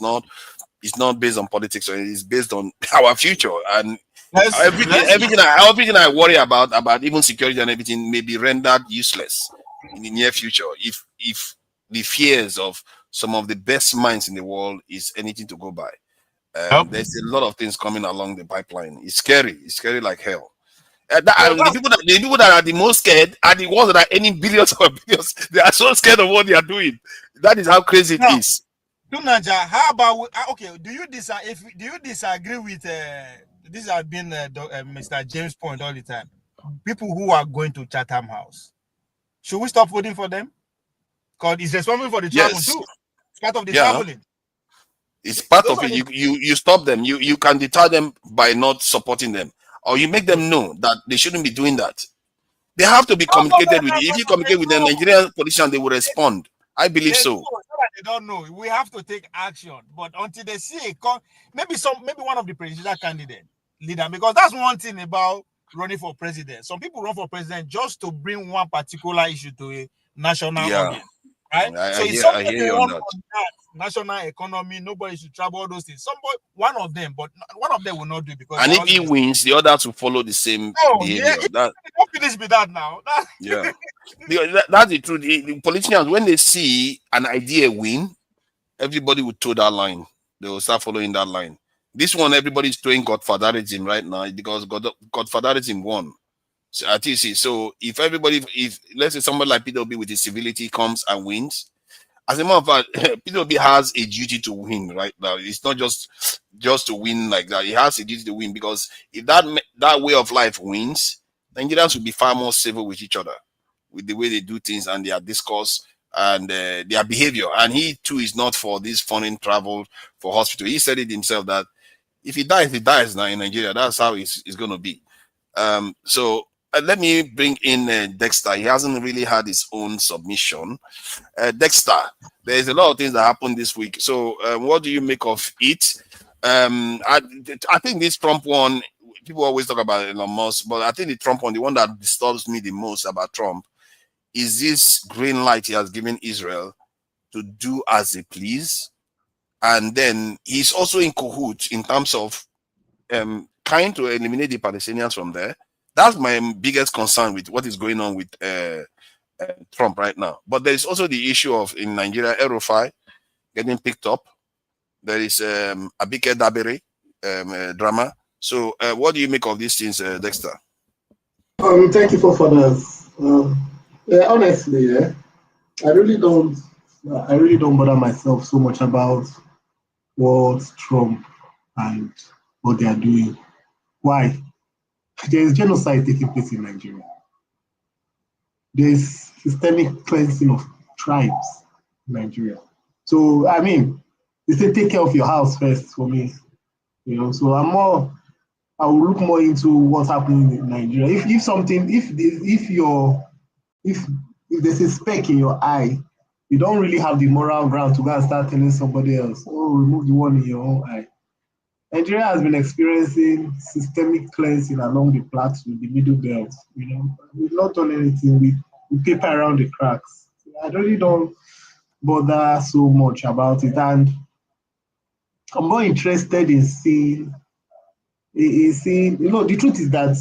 it's not based on politics, or it's based on our future. And everything I worry about even security and everything may be rendered useless in the near future if the fears of some of the best minds in the world is anything to go by. There's a lot of things coming along the pipeline. It's scary like hell. The people that are the most scared are the ones that are earning billions of billions. They are so scared of what they are doing. That is how crazy it is. Tunanja, how about do you disagree with this has been Mr. James' point all the time? People who are going to Chatham House, should we stop voting for them? Because it's responsible for the travel too. It's part of the traveling. It's part of it. You stop them. You can deter them by not supporting them, or you make them know that they shouldn't be doing that. They have to be communicated with. If you communicate with the Nigerian politicians, they will respond. I believe so. They don't know. We have to take action, but until they see maybe one of the presidential candidate leader, because that's one thing about running for president. Some people run for president just to bring one particular issue to a national audience, right? I hear you on that. National economy, nobody should travel, all those things. One of them will not do it, because. And if he wins, the others will follow the same behavior. Don't finish with that now. Because that's the truth. The politicians, when they see an idea win, everybody will toe that line. They will start following that line. This one, everybody's throwing godfatherism right now, because godfatherism won. So at least, so if let's say somebody like Peter Obi with his civility comes and wins, as a matter of fact, Peter Obi has a duty to win right now. It's not just to win like that. He has a duty to win, because if that way of life wins, Nigerians will be far more civil with each other, with the way they do things and their discourse and their behavior. And he too is not for this foreign travel for hospital. He said it himself that if he dies now in Nigeria. That's how it's going to be. So let me bring in Dexter. He hasn't really had his own submission. Dexter, there's a lot of things that happened this week. So what do you make of it? I think this Trump one, people always talk about Elon Musk, but I think the Trump one, the one that disturbs me the most about Trump, is this green light he has given Israel to do as they please. And then he's also in cahoots in terms of trying to eliminate the Palestinians from there. That's my biggest concern with what is going on with Trump right now. But there is also the issue of, in Nigeria, El-Rufai getting picked up. There is Abike Dabere drama. So what do you make of these things, Dexter? Thank you for that. Honestly, I really don't bother myself so much about what Trump and what they are doing. Why? There is genocide taking place in Nigeria. There is systemic cleansing of tribes in Nigeria. So I mean, they say take care of your house first for me. So I will look more into what's happening in Nigeria. If there's a speck in your eye, you don't really have the moral ground to go and start telling somebody else, oh, remove the one in your own eye. Nigeria has been experiencing systemic cleansing along the plateau, the middle belt. We've not done anything. We paper around the cracks. I really don't bother so much about it. And I'm more interested in seeing, the truth is that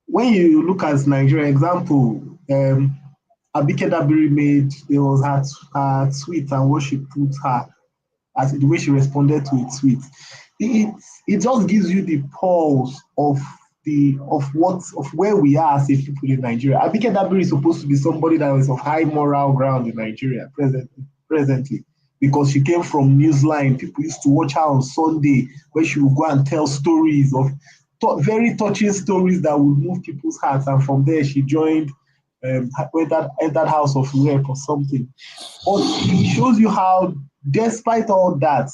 when you look at Nigeria, example, Abike Dabiri there was her tweet and what she put her, as the way she responded to a tweet. It just gives you the pulse of where we are as a people in Nigeria. Abike Dabiri is supposed to be somebody that is of high moral ground in Nigeria presently, because she came from Newsline. People used to watch her on Sunday, where she would go and tell stories of very touching stories that would move people's hearts. And from there, she joined that House of Rep or something. But it shows you how, despite all that,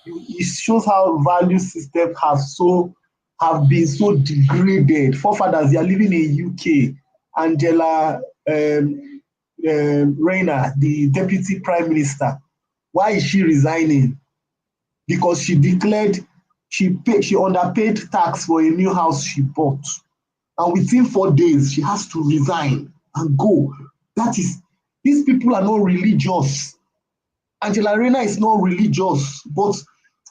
it shows how value systems have been so degraded. Forefathers, they are living in UK. Angela Rayneer, the Deputy Prime Minister, why is she resigning? Because she declared she underpaid tax for a new house she bought. And within 4 days, she has to resign and go. These people are not religious. Angela Rayneer is not religious, but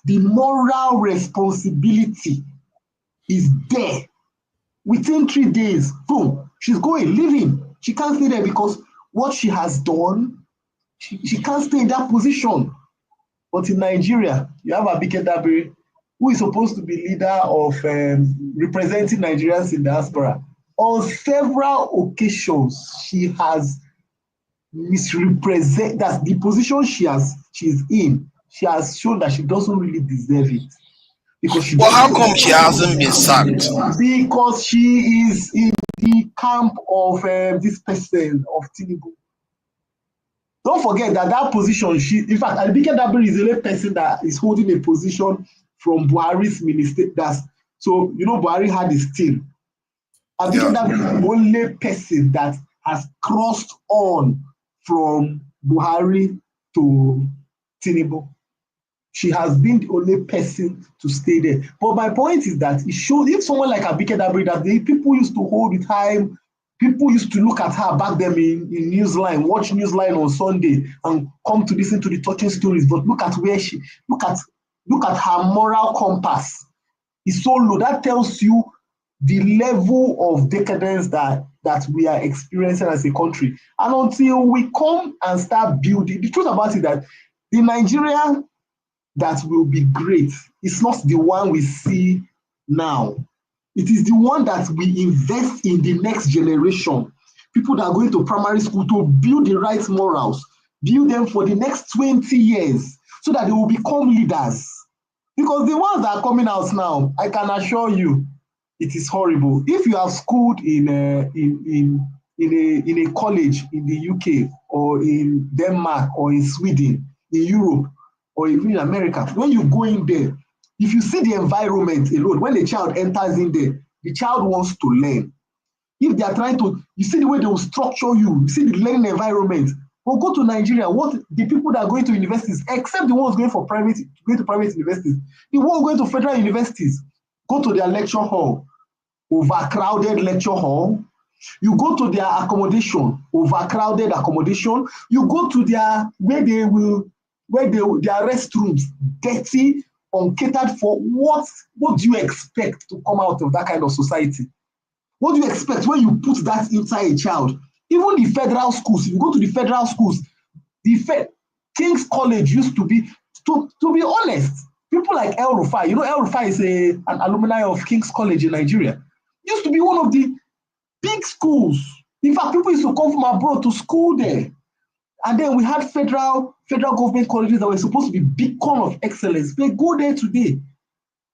the moral responsibility is there. Within 3 days, boom, she's going, leaving. She can't stay there because what she has done, she can't stay in that position. But in Nigeria, you have Abike Dabiri, who is supposed to be leader of representing Nigerians in diaspora. On several occasions, she has misrepresented that the position she's in. She has shown that she doesn't really deserve it. Because how come she hasn't been sacked? Because she is in the camp of this person, of Tinubu. Don't forget that position, in fact, Abike Dabiri is the only person that is holding a position from Buhari's ministry. So, Buhari had his team. Abike Dabiri is the only person that has crossed on from Buhari to Tinubu. She has been the only person to stay there. But my point is that it shows, if someone like Abike Dabiri, that people used to hold the time, people used to look at her back then in Newsline, watch Newsline on Sunday and come to listen to the touching stories. But look at where look at her moral compass. It's so low. That tells you the level of decadence that we are experiencing as a country. And until we come and start building, the truth about it is that the Nigeria that will be great is not the one we see now. It is the one that we invest in the next generation. People that are going to primary school to build the right morals, build them for the next 20 years so that they will become leaders. Because the ones that are coming out now, I can assure you, it is horrible. If you have schooled in a college in the UK or in Denmark or in Sweden, in Europe, or even in America, when you go in there, if you see the environment alone, when the child enters in there, the child wants to learn. If they are trying to, you see the way they will structure you see the learning environment. Well, go to Nigeria, what the people that are going to universities, except the ones going to private universities, the ones going to federal universities, go to their lecture hall, overcrowded lecture hall. You go to their accommodation, overcrowded accommodation. You go to their their restrooms, dirty, uncatered for. What do you expect to come out of that kind of society? What do you expect when you put that inside a child? Even the federal schools, if you go to the federal schools, King's College used to be, to be honest, people like El-Rufai, El-Rufai is an alumni of King's College in Nigeria, used to be one of the big schools. In fact, people used to come from abroad to school there. And then we had federal government colleges that were supposed to be beacon of excellence. They go there today.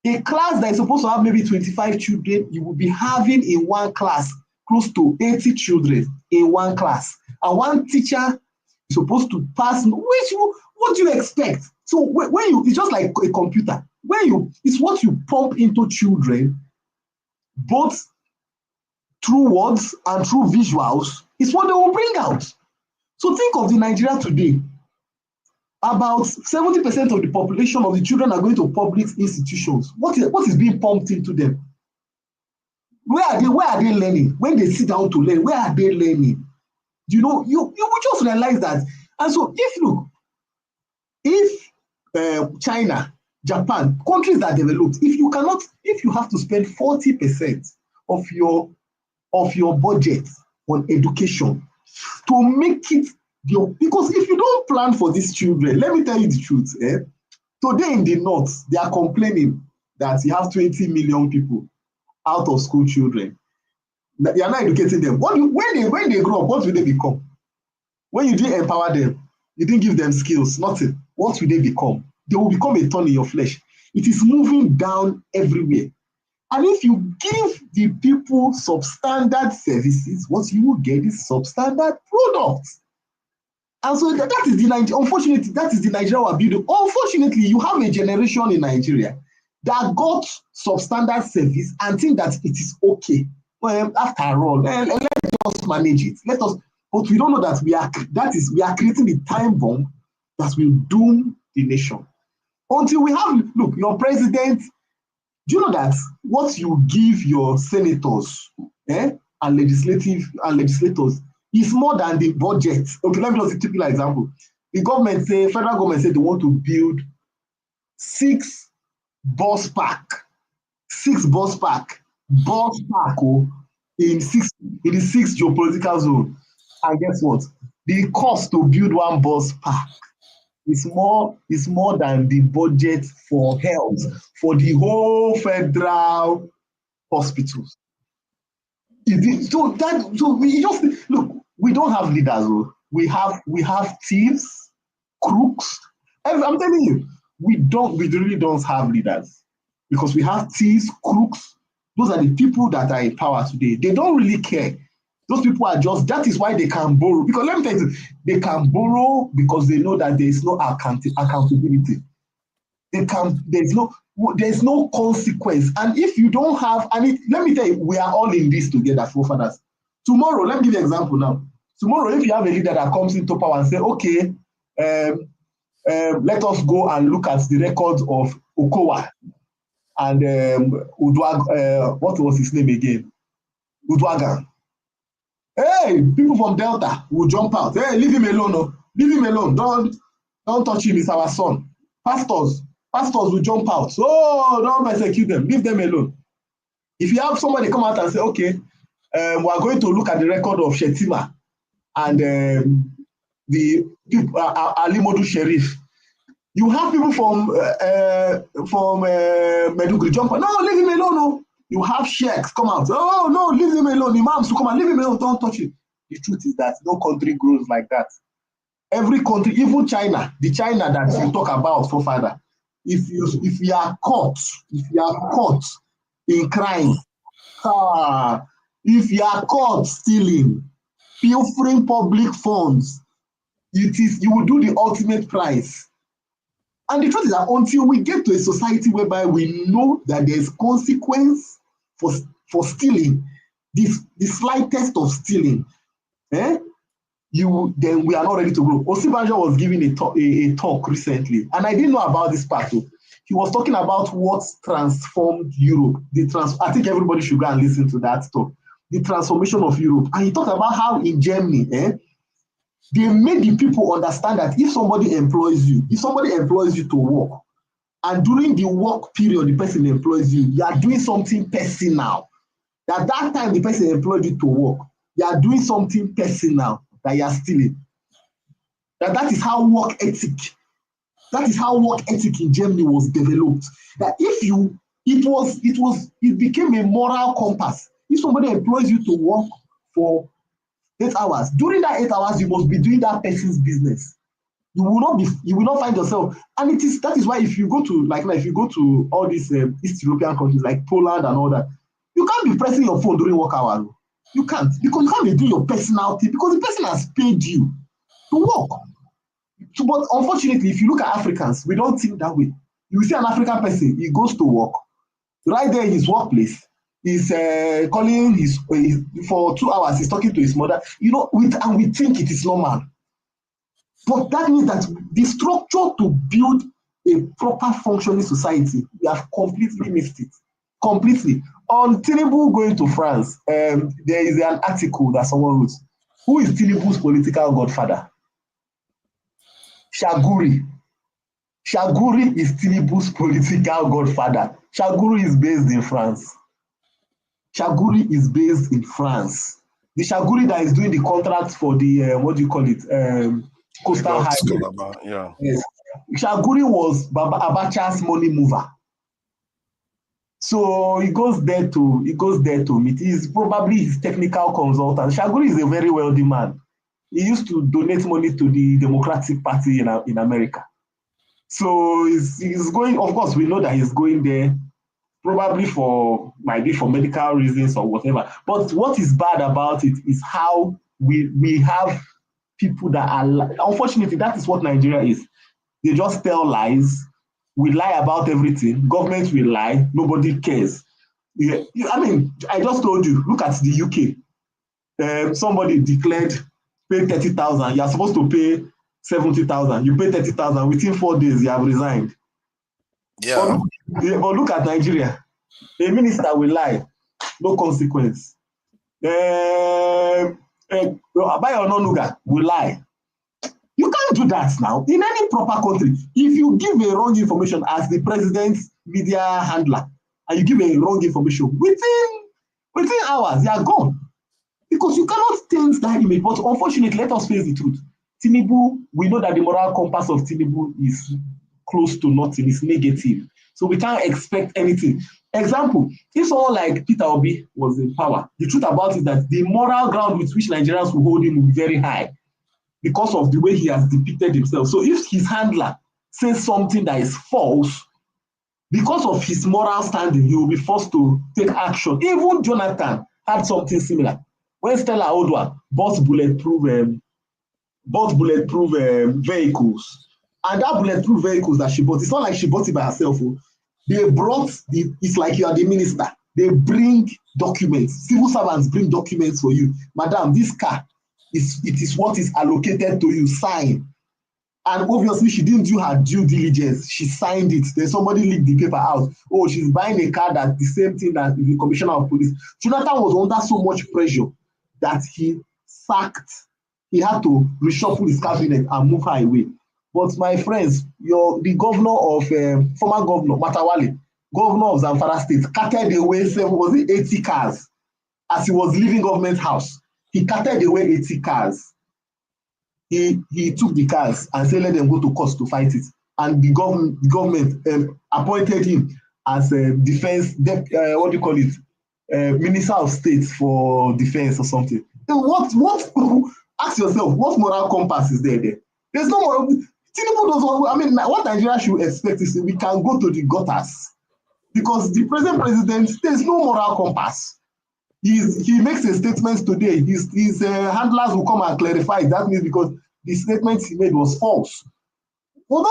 A class that is supposed to have maybe 25 children, you will be having in one class close to 80 children in one class. And one teacher is supposed to pass, what do you expect? So when it's just like a computer. It's what you pump into children, both through words and through visuals, is what they will bring out. So think of the Nigeria today. About 70% of the population of the children are going to public institutions. What is being pumped into them? Where are they learning? When they sit down to learn, where are they learning? You know, you will just realize that. And so if China, Japan, countries that developed, if you have to spend 40% of your budget on education to make it because if you don't plan for these children, let me tell you the truth. Today in the north, they are complaining that you have 20 million people out of school children. They are not educating them. When they grow up, what will they become? When you didn't empower them, you didn't give them skills, nothing. What will they become? They will become a thorn in your flesh. It is moving down everywhere. And if you give the people substandard services, what you will get is substandard products. And so that is the unfortunately, that is the Nigeria we're building. Unfortunately, you have a generation in Nigeria that got substandard service and think that it is okay. Well, after all, let us manage it. But we don't know that we are creating the time bomb that will doom the nation. Until we have, look, your president, do you know that what you give your senators and legislators is more than the budget? Okay, let me just take an example. The federal government said they want to build 6 bus park in the 6 geopolitical zone. And guess what? The cost to build 1 bus park is more than the budget for health for the whole federal hospitals. So we just look. We don't have leaders. We have thieves, crooks. I'm telling you, we really don't have leaders because we have thieves, crooks. Those are the people that are in power today. They don't really care. Those people are just, that is why they can borrow. Because let me tell you, they can borrow because they know that there is no accountability. There's no consequence. And if you don't have, let me tell you, we are all in this together, forefathers. Tomorrow, let me give you an example now. Tomorrow, if you have a leader that comes into power and say, okay, let us go and look at the records of Okowa and what was his name again? Udwagan. Hey, people from Delta will jump out. Hey, leave him alone. No. Leave him alone. Don't touch him. It's our son. Pastors will jump out. So don't persecute them. Leave them alone. If you have somebody come out and say, okay, we are going to look at the record of Shetima and the people, Ali Modu Sheriff. You have people from Meduguri jump out. No, leave him alone. No. You have sheikhs come out. Oh, no, leave him alone. Imams to come and leave him alone. Don't touch him. The truth is that no country grows like that. Every country, even China, the China that you talk about, forefather, if you are caught in crime, if you are caught stealing, pilfering public funds, you will do the ultimate price. And the truth is that until we get to a society whereby we know that there is consequence for stealing, the slightest of stealing, then we are not ready to grow. Osibanjo was giving a talk recently, and I didn't know about this part too. He was talking about what transformed Europe. I think everybody should go and listen to that talk. The transformation of Europe. And he talked about how in Germany, they made the people understand that if somebody employs you to work, and during the work period, the person employs you, you are doing something personal. At that time, the person employed you to work, you are doing something personal that you are stealing. That is how work ethic in Germany was developed. That it became a moral compass. If somebody employs you to work for 8 hours, during that 8 hours, you must be doing that person's business. You will not find yourself. And that is why if you go to all these East European countries like Poland and all that, you can't be pressing your phone during work hours. You can't, because you can't be doing your personal thing because the person has paid you to work. So, but unfortunately, if you look at Africans, we don't think that way. You see an African person, he goes to work. Right there in his workplace, he's calling for 2 hours, he's talking to his mother. And we think it is normal. But that means that the structure to build a proper functioning society, we have completely missed it. Completely. On Tinubu going to France, there is an article that someone wrote. Who is Tinubu's political godfather? Shaguri. Shaguri is Tinubu's political godfather. Shaguri is based in France. Shaguri is based in France. The Shaguri that is doing the contract for the, what do you call it? Coastal Highway. Yeah. Yes. Shaguri was Baba Abacha's money mover. So he goes there to meet. He's probably his technical consultant. Shaguri is a very wealthy man. He used to donate money to the Democratic Party in America. So he's going, of course, we know that he's going there probably might be for medical reasons or whatever. But what is bad about it is how we have people that are, unfortunately, that is what Nigeria is. They just tell lies. We lie about everything. Government will lie. Nobody cares. Yeah, I mean, I just told you, look at the UK. Somebody declared, pay 30,000. You're supposed to pay 70,000. You pay 30,000. Within 4 days, you have resigned. Yeah. But look at Nigeria. A minister will lie. No consequence. Bayo Onanuga will lie. You can't do that now. In any proper country, if you give a wrong information as the president's media handler, and you give a wrong information, within hours, they are gone. Because you cannot change that image. But unfortunately, let us face the truth. Tinubu, we know that the moral compass of Tinubu is close to nothing, it's negative. So we can't expect anything. Example, if someone like Peter Obi was in power, the truth about it is that the moral ground with which Nigerians will hold him will be very high because of the way he has depicted himself. So if his handler says something that is false, because of his moral standing, he will be forced to take action. Even Jonathan had something similar. When Stella Odwa bought bulletproof vehicles, and that bulletproof vehicles that she bought, it's not like she bought it by herself. They brought, it's like you are the minister. They bring documents. Civil servants bring documents for you. Madam, this car, it is what is allocated to you, sign. And obviously, she didn't do her due diligence. She signed it. Then somebody leaked the paper out. Oh, she's buying a car that's the same thing as the commissioner of police. Jonathan was under so much pressure that he had to reshuffle his cabinet and move her away. But my friends, the governor of, former governor, Matawale, governor of Zamfara State, carted away 80 cars as he was leaving government house. He carted away 80 cars. He took the cars and said, let them go to court to fight it. And the government appointed him as a defense, Minister of State for Defense or something. Ask yourself, what moral compass is there? There's no moral. Tinubu doesn't. I mean, what Nigeria should expect is we can go to the gutters because the present president, there's no moral compass. He makes a statement today. His handlers will come and clarify. That means because the statement he made was false. What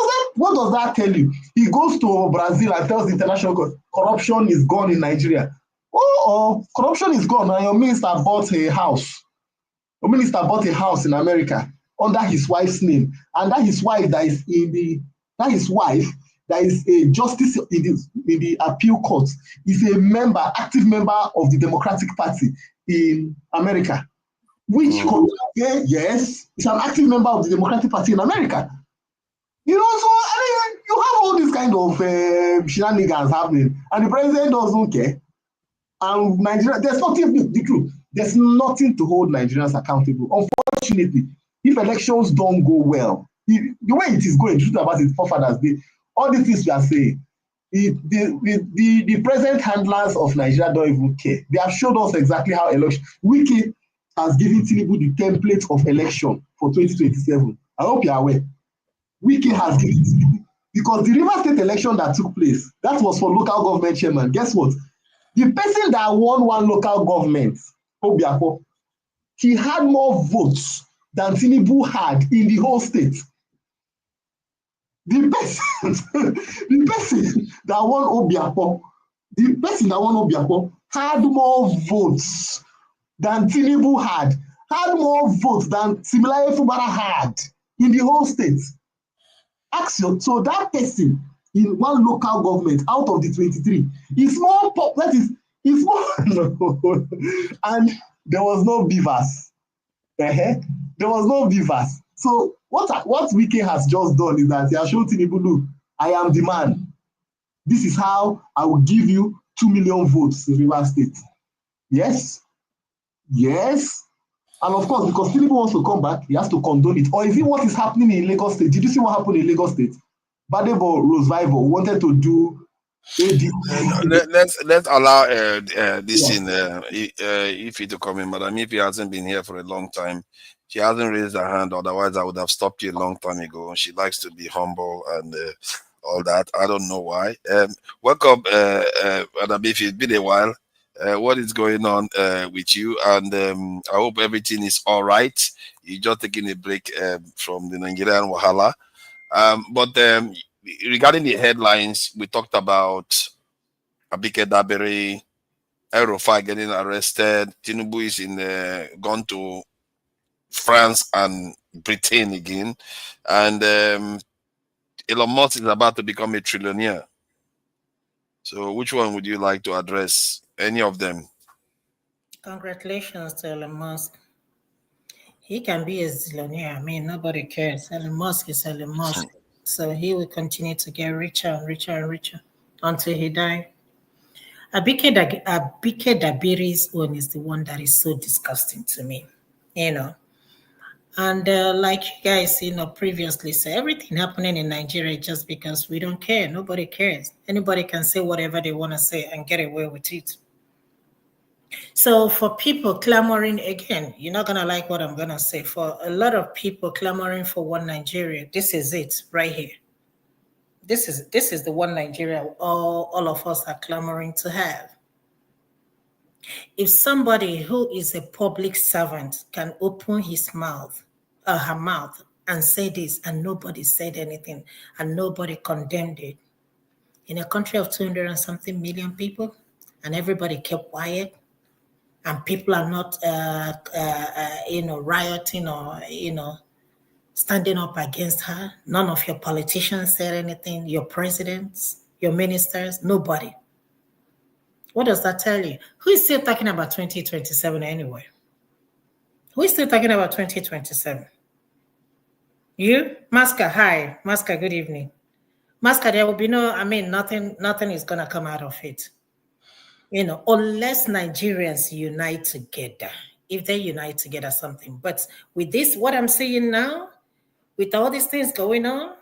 does that tell you? He goes to Brazil and tells the international court, corruption is gone in Nigeria. Corruption is gone. And your minister bought a house. Your minister bought a house in America under his wife's name, and that his wife that is a justice in the appeal court is a active member of the Democratic Party in America. Yes, it's an active member of the Democratic Party in America. You know, so I mean, you have all these kind of shenanigans happening, and the president doesn't care. And Nigeria, there's nothing, the truth, there's nothing to hold Nigerians accountable. Unfortunately, if elections don't go well, the way it is going, the truth about it, forefathers, all these things we are saying, the present handlers of Nigeria don't even care. They have showed us exactly how election. Wiki has given Tinubu the template of election for 2027. I hope you are aware. Wiki has given Tinubu, because the Rivers State election that took place, that was for local government chairman. Guess what? The person that won one local government, Obiako, he had more votes than Tinubu had in the whole state. The person that won Obiako, had more votes than Tinubu had more votes than Similaye Fubara had in the whole state. So that person in one local government out of the 23 is more and there was no beavers. There was no beavers. So what Wike has just done is that he has shown Tinubu, look, I am the man. This is how I will give you 2 million votes in Rivers State. Yes. Yes. And of course, because Tinubu wants to come back, he has to condone it. Or is it what is happening in Lagos State? Did you see what happened in Lagos State? Badebo Rosevival wanted to do let's allow this in Ify to come in. Madam Ify hasn't been here for a long time. She hasn't raised her hand. Otherwise, I would have stopped you a long time ago. She likes to be humble and all that. I don't know why. Welcome, Madam Ify. It's been a while. What is going on with you? And I hope everything is all right. You're just taking a break from the Nigerian Wahala. But regarding the headlines, we talked about Abike Dabere, El-Rufai getting arrested. Tinubu is gone to France and Britain again. And Elon Musk is about to become a trillionaire. So which one would you like to address? Any of them? Congratulations to Elon Musk. He can be a zillionaire. I mean, nobody cares. Elon Musk is Elon Musk. So he will continue to get richer and richer and richer until he dies. Abike Dabere's own is the one that is so disgusting to me, you know. And like you guys, previously said, everything happening in Nigeria is just because we don't care. Nobody cares. Anybody can say whatever they want to say and get away with it. So for people clamoring, again, you're not going to like what I'm going to say. For a lot of people clamoring for one Nigeria, this is it right here. This is the one Nigeria all of us are clamoring to have. If somebody who is a public servant can open his mouth, her mouth, and say this, and nobody said anything, and nobody condemned it, in a country of 200 and something million people, and everybody kept quiet, and people are not, rioting or, standing up against her. None of your politicians said anything, your presidents, your ministers, nobody. What does that tell you? Who is still talking about 2027 anyway? Who is still talking about 2027? You? Maska, hi. Maska, good evening. Maska, there will be nothing is going to come out of it. Unless Nigerians unite together. If they unite together, something. But with this, what I'm seeing now, with all these things going on,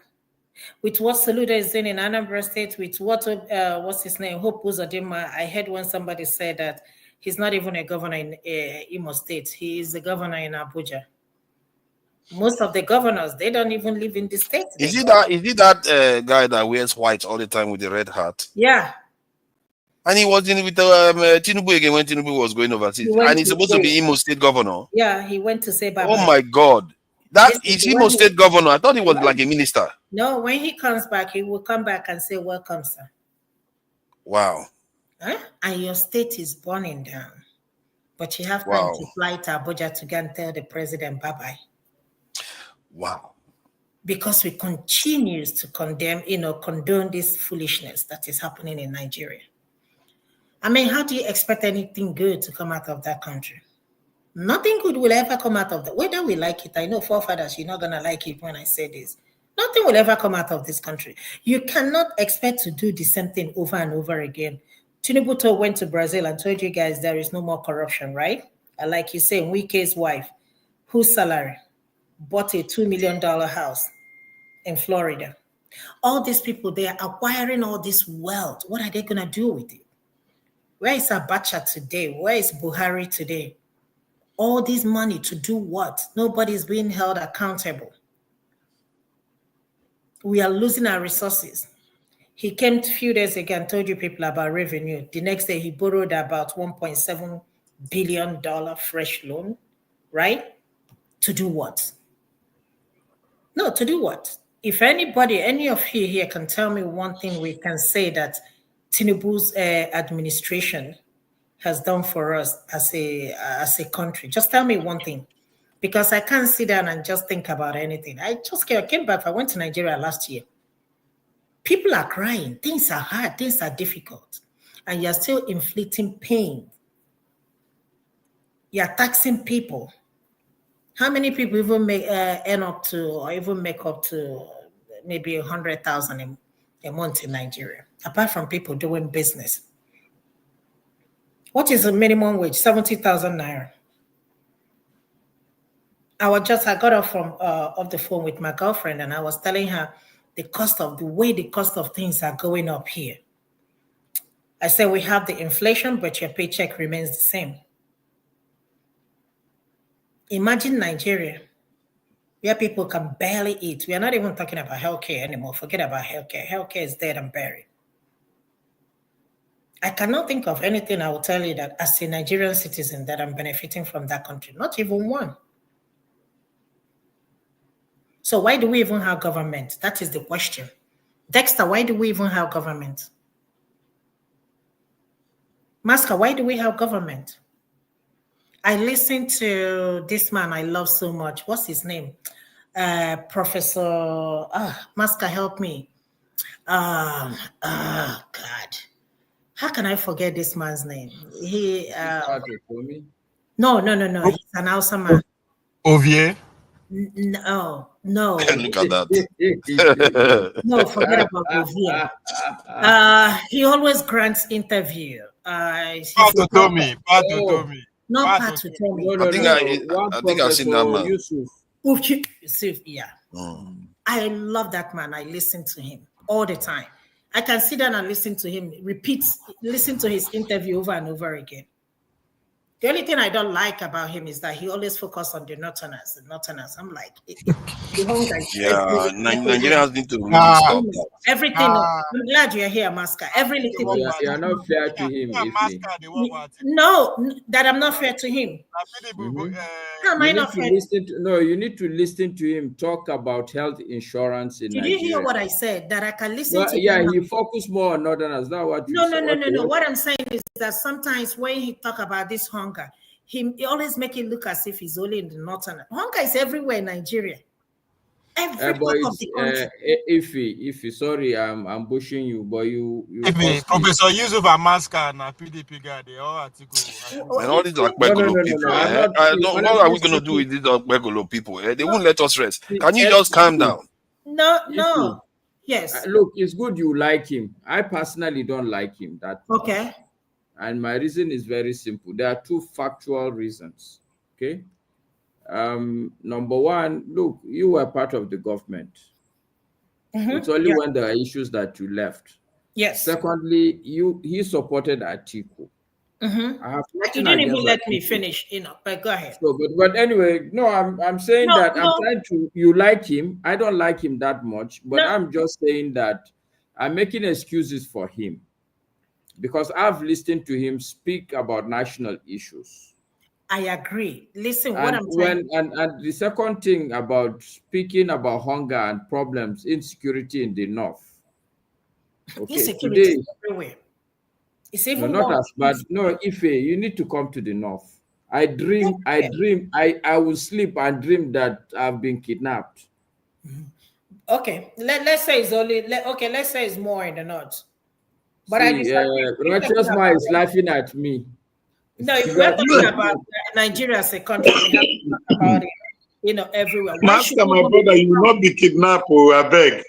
with what Soludo is doing in Anambra State, with what's his name, Hope Uzodinma, I heard when somebody said that he's not even a governor in Imo State. He is a governor in Abuja. Most of the governors, they don't even live in the state. Is it that guy that wears white all the time with the red hat? Yeah. And he was in with Tinubu again when Tinubu was going overseas. And he's supposed to be Imo State governor. Yeah, he went to say bye-bye. Oh my God. That is Imo State governor. I thought he was like a minister. No, when he comes back, he will come back and say, welcome, sir. Wow. Huh? And your state is burning down. But you have time to fly to Abuja to go and tell the president bye-bye. Wow. Because we continue to condone this foolishness that is happening in Nigeria. I mean, how do you expect anything good to come out of that country? Nothing good will ever come out of that. Whether we like it, I know forefathers, you're not going to like it when I say this. Nothing will ever come out of this country. You cannot expect to do the same thing over and over again. Tinubu went to Brazil and told you guys there is no more corruption, right? And like you say, Wike's wife, whose salary bought a $2 million house in Florida. All these people, they are acquiring all this wealth. What are they going to do with it? Where is Abacha today? Where is Buhari today? All this money to do what? Nobody's being held accountable. We are losing our resources. He came a few days ago and told you people about revenue. The next day, he borrowed about $1.7 billion fresh loan, right? To do what? No, to do what? If anybody, any of you here can tell me one thing we can say that Tinubu's administration has done for us as a country. Just tell me one thing, because I can't sit down and just think about anything. I just came back. I went to Nigeria last year. People are crying. Things are hard. Things are difficult. And you're still inflicting pain. You're taxing people. How many people even earn up to, or even make up to maybe 100,000 a month in Nigeria, apart from people doing business? What is the minimum wage? 70,000 naira. I got off the phone with my girlfriend, and I was telling her the way the cost of things are going up here. I said, we have the inflation, but your paycheck remains the same. Imagine Nigeria, where people can barely eat. We are not even talking about healthcare anymore. Forget about healthcare. Healthcare is dead and buried. I cannot think of anything I will tell you that as a Nigerian citizen that I'm benefiting from that country. Not even one. So why do we even have government? That is the question. Dexter, why do we even have government? Maska, why do we have government? I listened to this man I love so much. What's his name? Professor, Maska, help me. God. How can I forget this man's name? No. He's an awesome man. Ovier? No. Look at that. No, forget about Ovier. He always grants interview. Pato told me. Not Pato told me. I think I've seen that man. Yusuf, yeah. I love that man. I listen to him all the time. I can sit down and listen to him, listen to his interview over and over again. The only thing I don't like about him is that he always focuses on the Northerners. I'm like, Nigerians need to really stop that. Everything. I'm glad you're here, Maska. Every little thing. You are not fair to him. No, that I'm not fair to him. How am I not fair? You need to listen to him talk about health insurance in Nigeria. Did you hear what I said? That I can listen to yeah, him. he focused more on Northerners. That's what you No. said. What I'm saying is that sometimes when he talk about this hunger, he always make it look as if he's only in the Northern. Hunger is everywhere in Nigeria. Every part of the country. If sorry, I'm pushing you, but you Professor Yusuf Amaska and PDP guy, they all article. And all these Akbekolo people. What are we going to do with these Akbekolo people? They won't let us rest. Can you just calm down? No. Yes. Look, it's good you like him. I personally don't like him that much. Okay. And my reason is very simple. There are two factual reasons. Okay. Number one, look, you were part of the government. It's only when there are issues that you left. Yes. Secondly, he supported Atiku. I have you didn't even let me finish, but go ahead. So, but anyway, no, I'm saying I'm trying to. You like him. I don't like him that much, but I'm just saying that I'm making excuses for him because I've listened to him speak about national issues. I agree. Listen, and what I'm saying. And the second thing about speaking about hunger and problems, insecurity in the north. Okay, insecurity is everywhere. It's even not as bad. No, Ife, you need to come to the north. I will sleep and dream that I've been kidnapped. Okay, let's say it's only let's say it's more in the north. But Righteous Man is laughing at me. No, if we're talking about Nigeria as a country, we have to talk about it, everywhere. Master, my brother, you will not be kidnapped, I beg.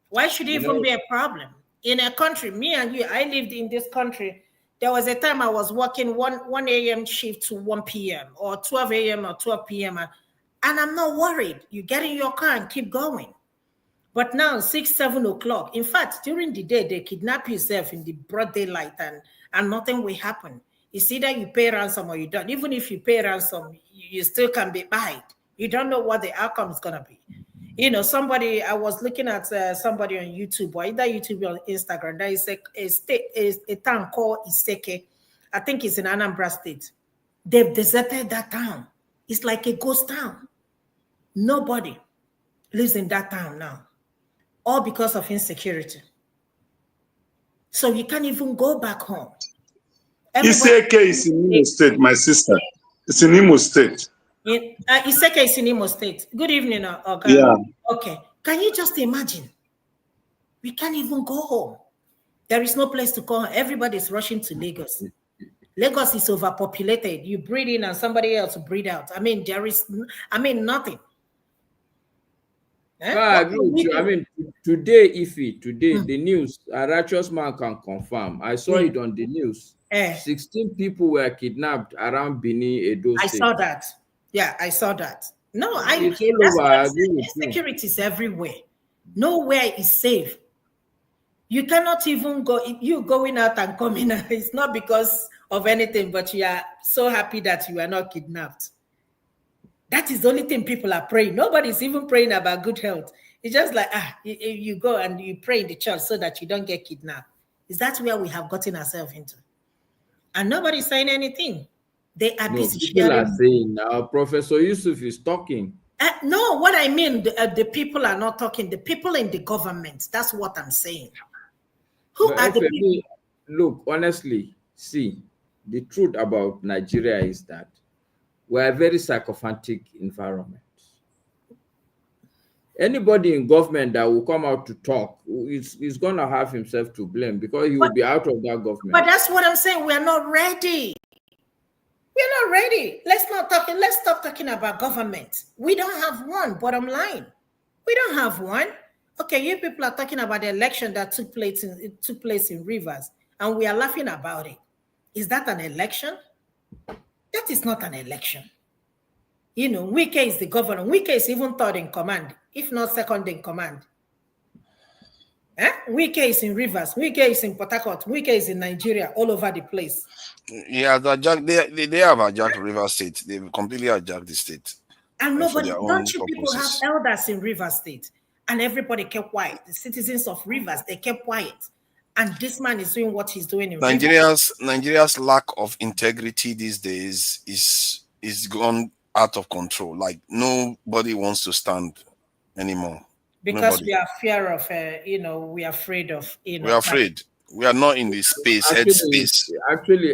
Why should it even be a problem? In a country, me and you, I lived in this country. There was a time I was working 1 a.m. shift to 1 p.m. or 12 a.m. or 12 p.m. And I'm not worried. You get in your car and keep going. But now, 6, 7 o'clock, in fact, during the day, they kidnap yourself in the broad daylight and nothing will happen. It's either you pay ransom or you don't. Even if you pay ransom, you still can be buyed. You don't know what the outcome is going to be. I was looking at somebody on YouTube, or either YouTube or Instagram. There is a town called Iseke. I think it's in Anambra State. They've deserted that town. It's like a ghost town. Nobody lives in that town now, all because of insecurity. So you can't even go back home. Iseke is in Imo State, my sister. It's in Imo State. Iseke is in Imo State. Good evening, Oga. Yeah. Okay. Can you just imagine? We can't even go home. There is no place to go. Everybody's rushing to Lagos. Lagos is overpopulated. You breathe in and somebody else breathe out. I mean, there is, nothing. No, I agree with you. I mean, today, the news, a righteous man can confirm. I saw it on the news. 16 people were kidnapped around Benin, Edo State. I saw that. Yeah, I saw that. No, it's all over. I agree with you. Insecurity is everywhere. Nowhere is safe. You cannot even go. You going out and coming out. It's not because of anything, but you are so happy that you are not kidnapped. That is the only thing people are praying. Nobody's even praying about good health. It's just like, you go and you pray in the church so that you don't get kidnapped. Is that where we have gotten ourselves into? And nobody's saying anything. They are busy people are saying now, Professor Yusuf is talking. No, what I mean, the people are not talking. The people in the government, that's what I'm saying. Who are the people? Look, honestly, see, the truth about Nigeria is that we're a very psychophantic environment. Anybody in government that will come out to talk is going to have himself to blame because he will be out of that government. But that's what I'm saying. We're not ready. We're not ready. Let's stop talking about government. We don't have one, bottom line. We don't have one. Okay, you people are talking about the election that took place in Rivers, and we are laughing about it. Is that an election? That is not an election. You know, Wike is the governor. Wike is even third in command, if not second in command. Wike is in Rivers. Wike is in Port Harcourt. Wike is in Nigeria, all over the place. Yeah, they have hijacked Rivers State. They've completely hijacked the state. And nobody, don't you people have elders in Rivers State? And everybody kept quiet. The citizens of Rivers, they kept quiet. And this man is doing what he's doing in Nigeria's lack of integrity these days is gone out of control. Like nobody wants to stand anymore. Because we are fear of, we are afraid of, We're afraid. We are not in this space, headspace.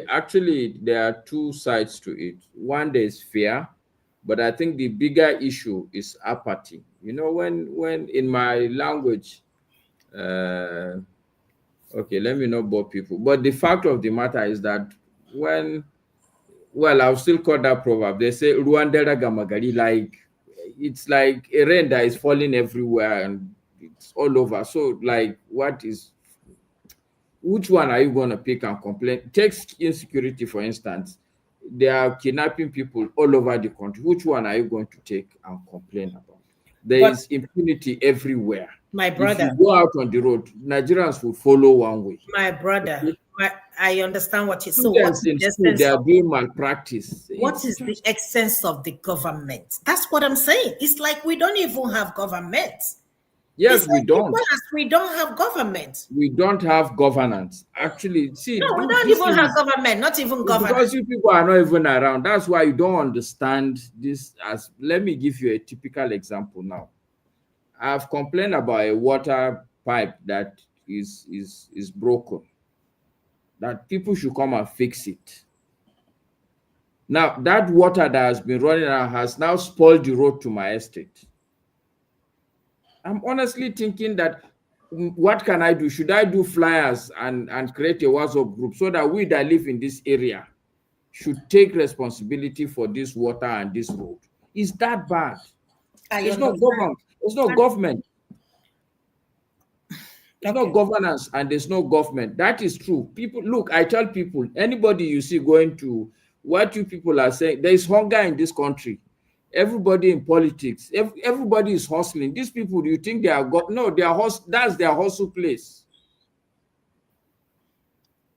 Actually, there are two sides to it. One, there is fear, but I think the bigger issue is apathy. You know, when in my language, okay, let me not bore people. But the fact of the matter is that I'll still call that proverb. They say, Ruandera Gamagari, like, it's like a rain that is falling everywhere and it's all over. So, like, which one are you going to pick and complain? Take insecurity, for instance. They are kidnapping people all over the country. Which one are you going to take and complain about? There is impunity everywhere. My brother. If you go out on the road, Nigerians will follow one way. My brother, I understand what you say. So they are doing malpractice. What is the essence of the government? That's what I'm saying. It's like we don't even have government. Yes, we don't. We don't have government. We don't have governance. Actually, see. No, we don't even have government, not even government. Because you people are not even around. That's why you don't understand this. Let me give you a typical example now. I've complained about a water pipe that is broken. That people should come and fix it. Now, that water that has been running out has now spoiled the road to my estate. I'm honestly thinking that, what can I do? Should I do flyers and create a WhatsApp group so that we that live in this area should take responsibility for this water and this road? Is that bad? It's not government. It's not government. There's no governance and there's no government. That is true. People, look, I tell people, anybody you see going to what you people are saying, there is hunger in this country. Everybody in politics, everybody is hustling. These people, do you think they are they are that's their hustle place.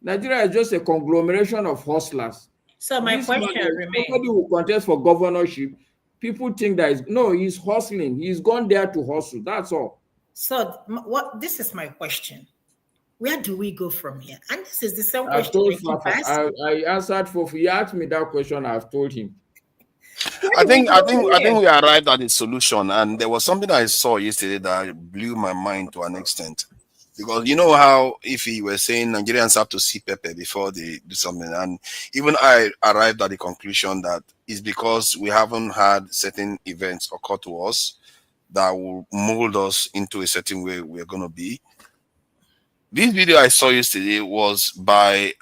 Nigeria is just a conglomeration of hustlers. So my question remains. Somebody who contests for governorship, people think that he's hustling. He's gone there to hustle. That's all. So this is my question. Where do we go from here? And this is the same question I answered for he asked me that question. I've told him. I think we arrived at a solution, and there was something I saw yesterday that blew my mind to an extent. Because you know how if he was saying Nigerians have to see pepper before they do something, and even I arrived at the conclusion that it's because we haven't had certain events occur to us that will mold us into a certain way we're going to be. This video I saw yesterday was by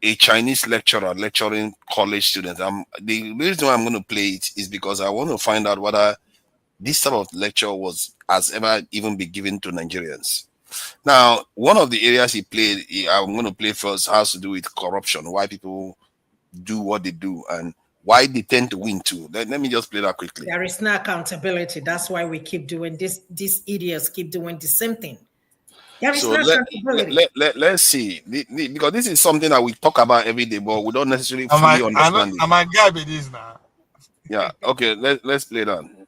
a Chinese lecturer lecturing college students. The reason why I'm going to play it is because I want to find out whether this type of lecture has ever even been given to Nigerians. Now, one of the areas he played, I'm going to play first, has to do with corruption, why people do what they do, and why they tend to win too. Let me just play that quickly. There is no accountability. That's why we keep doing this. These idiots keep doing the same thing. There is So no accountability. let's see, because this is something that we talk about every day, but we don't necessarily fully understand it. I'm a guy with this now. Yeah, okay, let's play that.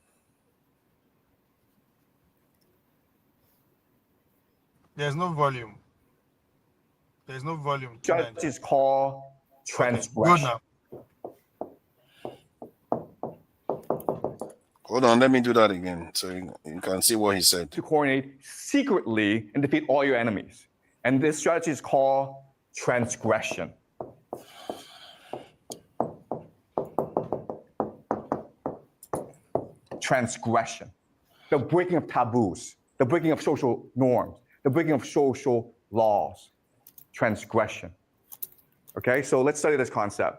There's no volume. There's no volume. Judge is called transgression. Good now. Hold on, let me do that again so you can see what he said. To coordinate secretly and defeat all your enemies. And this strategy is called transgression. Transgression. The breaking of taboos, the breaking of social norms, the breaking of social laws. Transgression. Okay, so let's study this concept.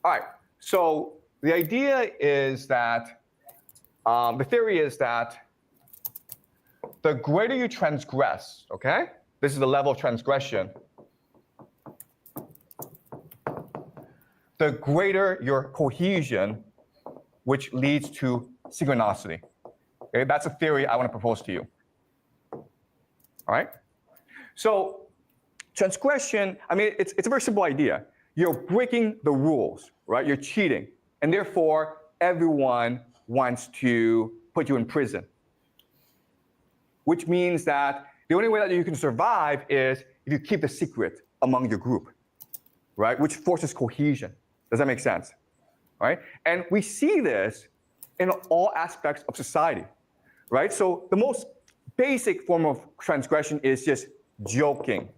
All right, so the idea is that, the theory is that the greater you transgress, okay? This is the level of transgression. The greater your cohesion, which leads to synchronicity. Okay, that's a theory I want to propose to you. All right? So transgression, I mean, it's a very simple idea. You're breaking the rules, right? You're cheating. And therefore, everyone wants to put you in prison. Which means that the only way that you can survive is if you keep the secret among your group, right? Which forces cohesion. Does that make sense? All right? And we see this in all aspects of society, right? So the most basic form of transgression is just joking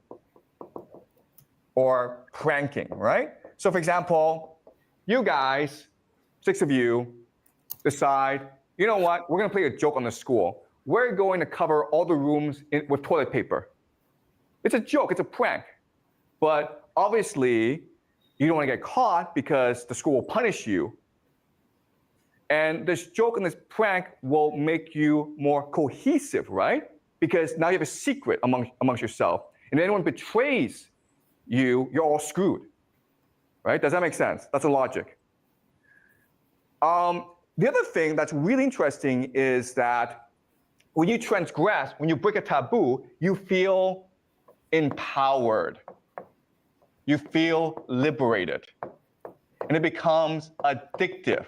or pranking, right? So for example, you guys, 6 of you, decide, you know what, we're gonna play a joke on the school. We're going to cover all the rooms with toilet paper. It's a joke, it's a prank. But obviously, you don't wanna get caught because the school will punish you. And this joke and this prank will make you more cohesive, right? Because now you have a secret amongst yourself. And if anyone betrays you, you're all screwed, right? Does that make sense? That's the logic. The other thing that's really interesting is that when you transgress, when you break a taboo, you feel empowered. You feel liberated. And it becomes addictive,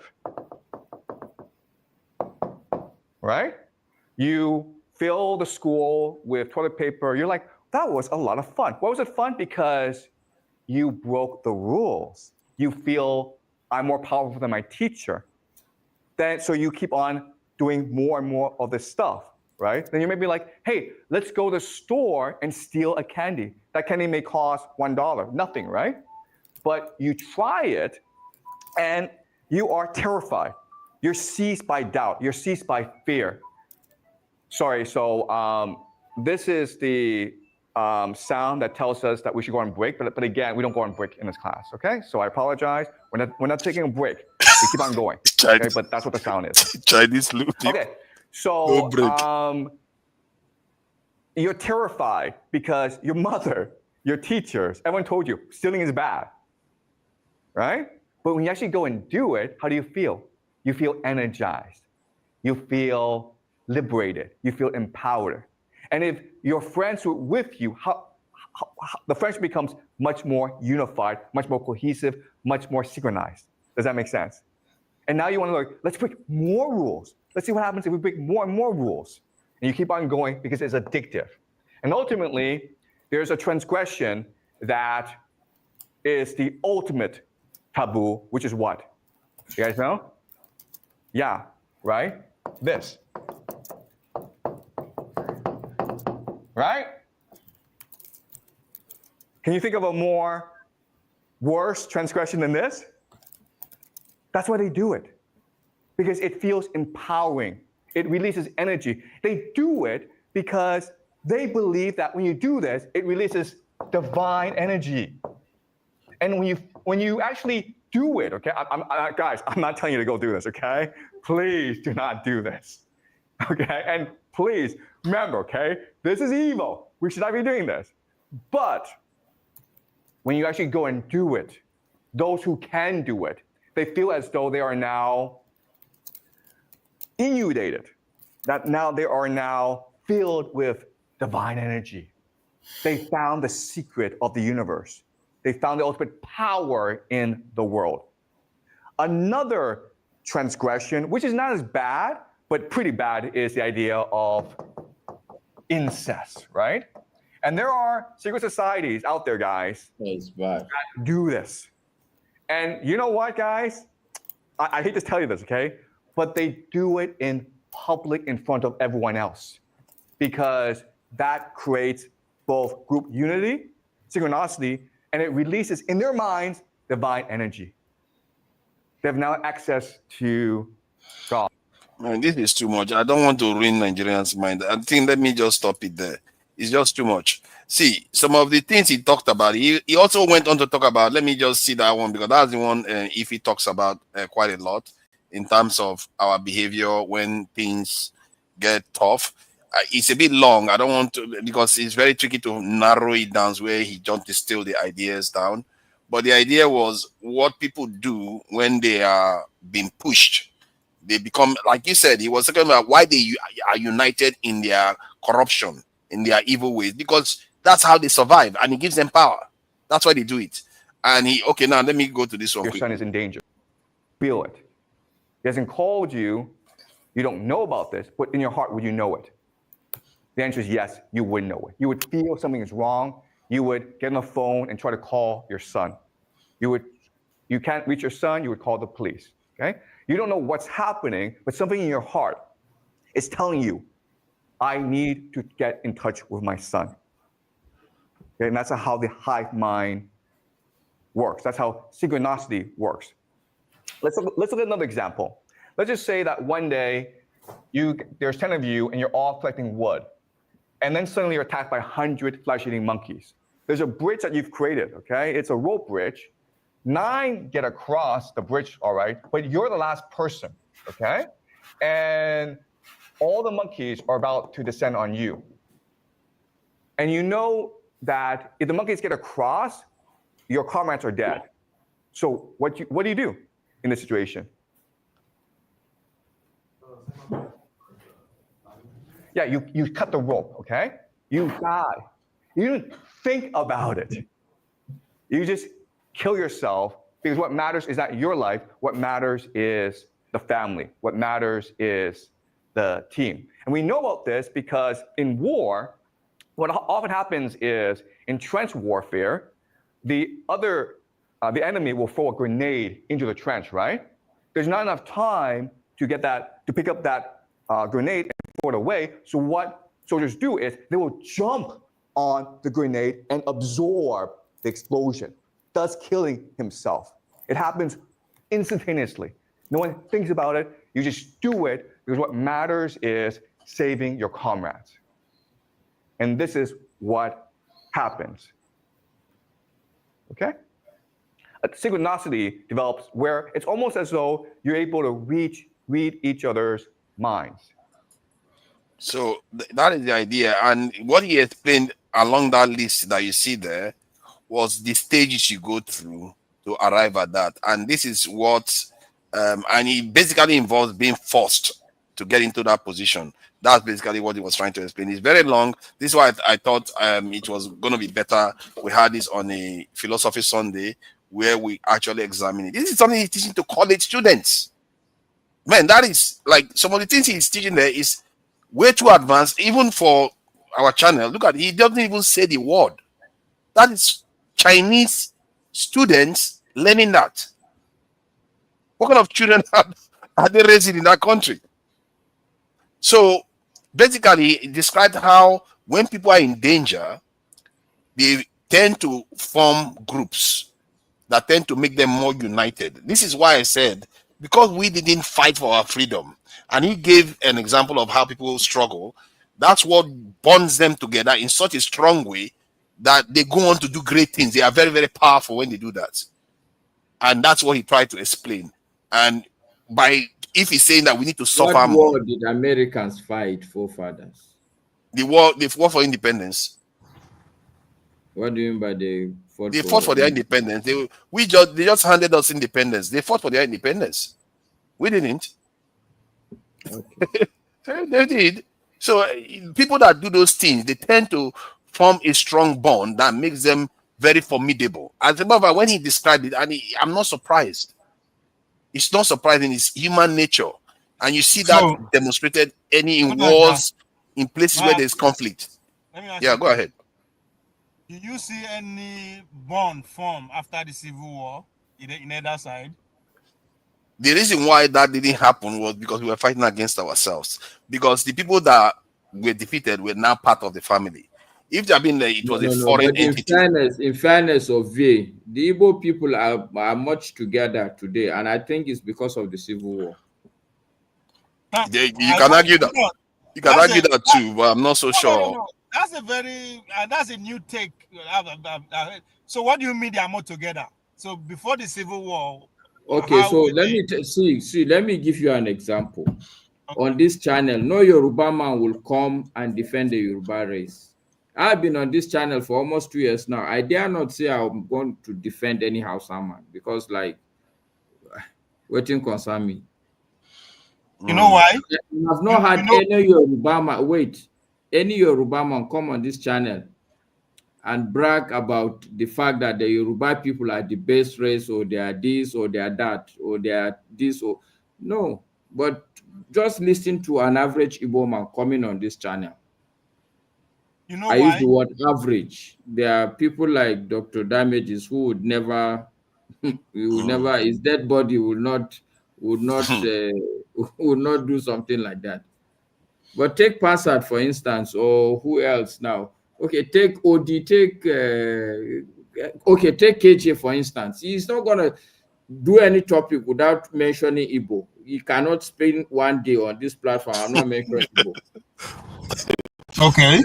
right? You fill the school with toilet paper. You're like, that was a lot of fun. Why was it fun? Because you broke the rules. You feel I'm more powerful than my teacher. So you keep on doing more and more of this stuff, right? Then you may be like, hey, let's go to the store and steal a candy. That candy may cost $1, nothing, right? But you try it and you are terrified. You're seized by doubt. You're seized by fear. Sorry, so this is the sound that tells us that we should go on break, but again, we don't go on break in this class, okay? So I apologize. We're not taking a break. We keep on going, okay? But that's what the sound is. Chinese looting. Okay, so you're terrified because your mother, your teachers, everyone told you stealing is bad, right? But when you actually go and do it, how do you feel? You feel energized. You feel liberated. You feel empowered. And if your friends were with you, the friendship becomes much more unified, much more cohesive, much more synchronized. Does that make sense? And now you want to like, let's break more rules. Let's see what happens if we break more and more rules. And you keep on going because it's addictive. And ultimately, there's a transgression that is the ultimate taboo, which is what? You guys know? Yeah, right? This. Right? Can you think of a more worse transgression than this? That's why they do it. Because it feels empowering. It releases energy. They do it because they believe that when you do this, it releases divine energy. And when you actually do it, okay, guys, I'm not telling you to go do this, okay? Please do not do this, okay? And please remember, okay, this is evil. We should not be doing this. But when you actually go and do it, those who can do it, they feel as though they are now inundated, that now they are now filled with divine energy. They found the secret of the universe. They found the ultimate power in the world. Another transgression, which is not as bad, but pretty bad, is the idea of incest, right? And there are secret societies out there, guys, that do this. And you know what, guys? I hate to tell you this, okay? But they do it in public in front of everyone else, because that creates both group unity, synchronicity, and it releases in their minds divine energy. They have now access to God. Man, this is too much. I don't want to ruin Nigerians' mind. I think let me just stop it there. It's just too much. See, some of the things he talked about, he also went on to talk about, let me just see that one, because that's the one if he talks about quite a lot in terms of our behavior when things get tough. It's a bit long. I don't want to, because it's very tricky to narrow it down where he just distilled the ideas down. But the idea was what people do when they are being pushed. They become, like you said, he was talking about why they are united in their corruption, in their evil ways, because that's how they survive, and it gives them power. That's why they do it. And okay, now let me go to this one. Your son is in danger. Feel it. He hasn't called you. You don't know about this, but in your heart, would you know it? The answer is yes, you would know it. You would feel something is wrong. You would get on the phone and try to call your son. You can't reach your son, you would call the police, okay? You don't know what's happening, but something in your heart is telling you, I need to get in touch with my son. Okay? And that's how the hive mind works. That's how synchronicity works. Let's look at another example. Let's just say that one day there's 10 of you and you're all collecting wood. And then suddenly you're attacked by 100 flesh-eating monkeys. There's a bridge that you've created, okay? It's a rope bridge. 9 get across the bridge, all right? But you're the last person, okay? And all the monkeys are about to descend on you. And you know that if the monkeys get across, your comrades are dead. So what do you do in this situation? Yeah, you cut the rope, okay? You die. You didn't think about it. You just kill yourself, because what matters is not your life. What matters is the family. What matters is the team. And we know about this because in war, what often happens is in trench warfare, the enemy will throw a grenade into the trench, right? There's not enough time to pick up that grenade and throw it away. So what soldiers do is they will jump on the grenade and absorb the explosion, thus killing himself. It happens instantaneously. No one thinks about it. You just do it because what matters is saving your comrades. And this is what happens. Okay? A synchronicity develops where it's almost as though you're able to read each other's minds. So that is the idea. And what he explained along that list that you see there was the stages you go through to arrive at that. And this is what, and it basically involves being forced to get into that position. That's basically what he was trying to explain. It's very long. This is why I thought it was going to be better. We had this on a Philosophy Sunday where we actually examine it. This is something he's teaching to college students. Man, that is like some of the things he's teaching there is way too advanced, even for our channel. Look at it, he doesn't even say the word. That is Chinese students learning that. What kind of children are they raising in that country? So basically, it described how when people are in danger, they tend to form groups that tend to make them more united. This is why I said because we didn't fight for our freedom. And he gave an example of how people struggle. That's what bonds them together in such a strong way that they go on to do great things. They are very, very powerful when they do that. And that's what he tried to explain. And if he's saying that we need to suffer what more. war did Americans fight, forefathers? The war for independence. What do you mean by they fought for their independence? They just handed us independence. They fought for their independence. We didn't. Okay. They did. So people that do those things, they tend to form a strong bond that makes them very formidable. As a matter of fact, when he described it, and I'm not surprised. It's not surprising. It's human nature, and you see that demonstrated in wars, in places where there's conflict. Yeah, go ahead. Do you see any bond form after the Civil War in either side? The reason why that didn't happen was because we were fighting against ourselves. Because the people that were defeated were now part of the family. If there had been it was a foreign entity. In fairness of the Igbo people are much together today, and I think it's because of the Civil War. You can argue that. You can argue that too, but I'm not so sure. No. That's a new take. So what do you mean they are more together? So before the Civil War. Okay, so let me let me give you an example. Okay. On this channel, no Yoruba man will come and defend the Yoruba race. I've been on this channel for almost 2 years now. I dare not say I'm going to defend any Hausa man because, like, waiting concern me. You know why? I've not had any Yoruba man. Wait, any Yoruba man come on this channel and brag about the fact that the Yoruba people are the best race, or they are this, or they are that, or they are this, or no. But just listen to an average Igbo man coming on this channel. You know I why? use the word average. There are people like Dr. Damages who would never, his dead body would not do something like that. But take Passat, for instance, or who else now? Okay, take OD, take KJ, for instance. He's not gonna do any topic without mentioning Igbo. He cannot spend one day on this platform. I'm not mentioning Igbo. Okay.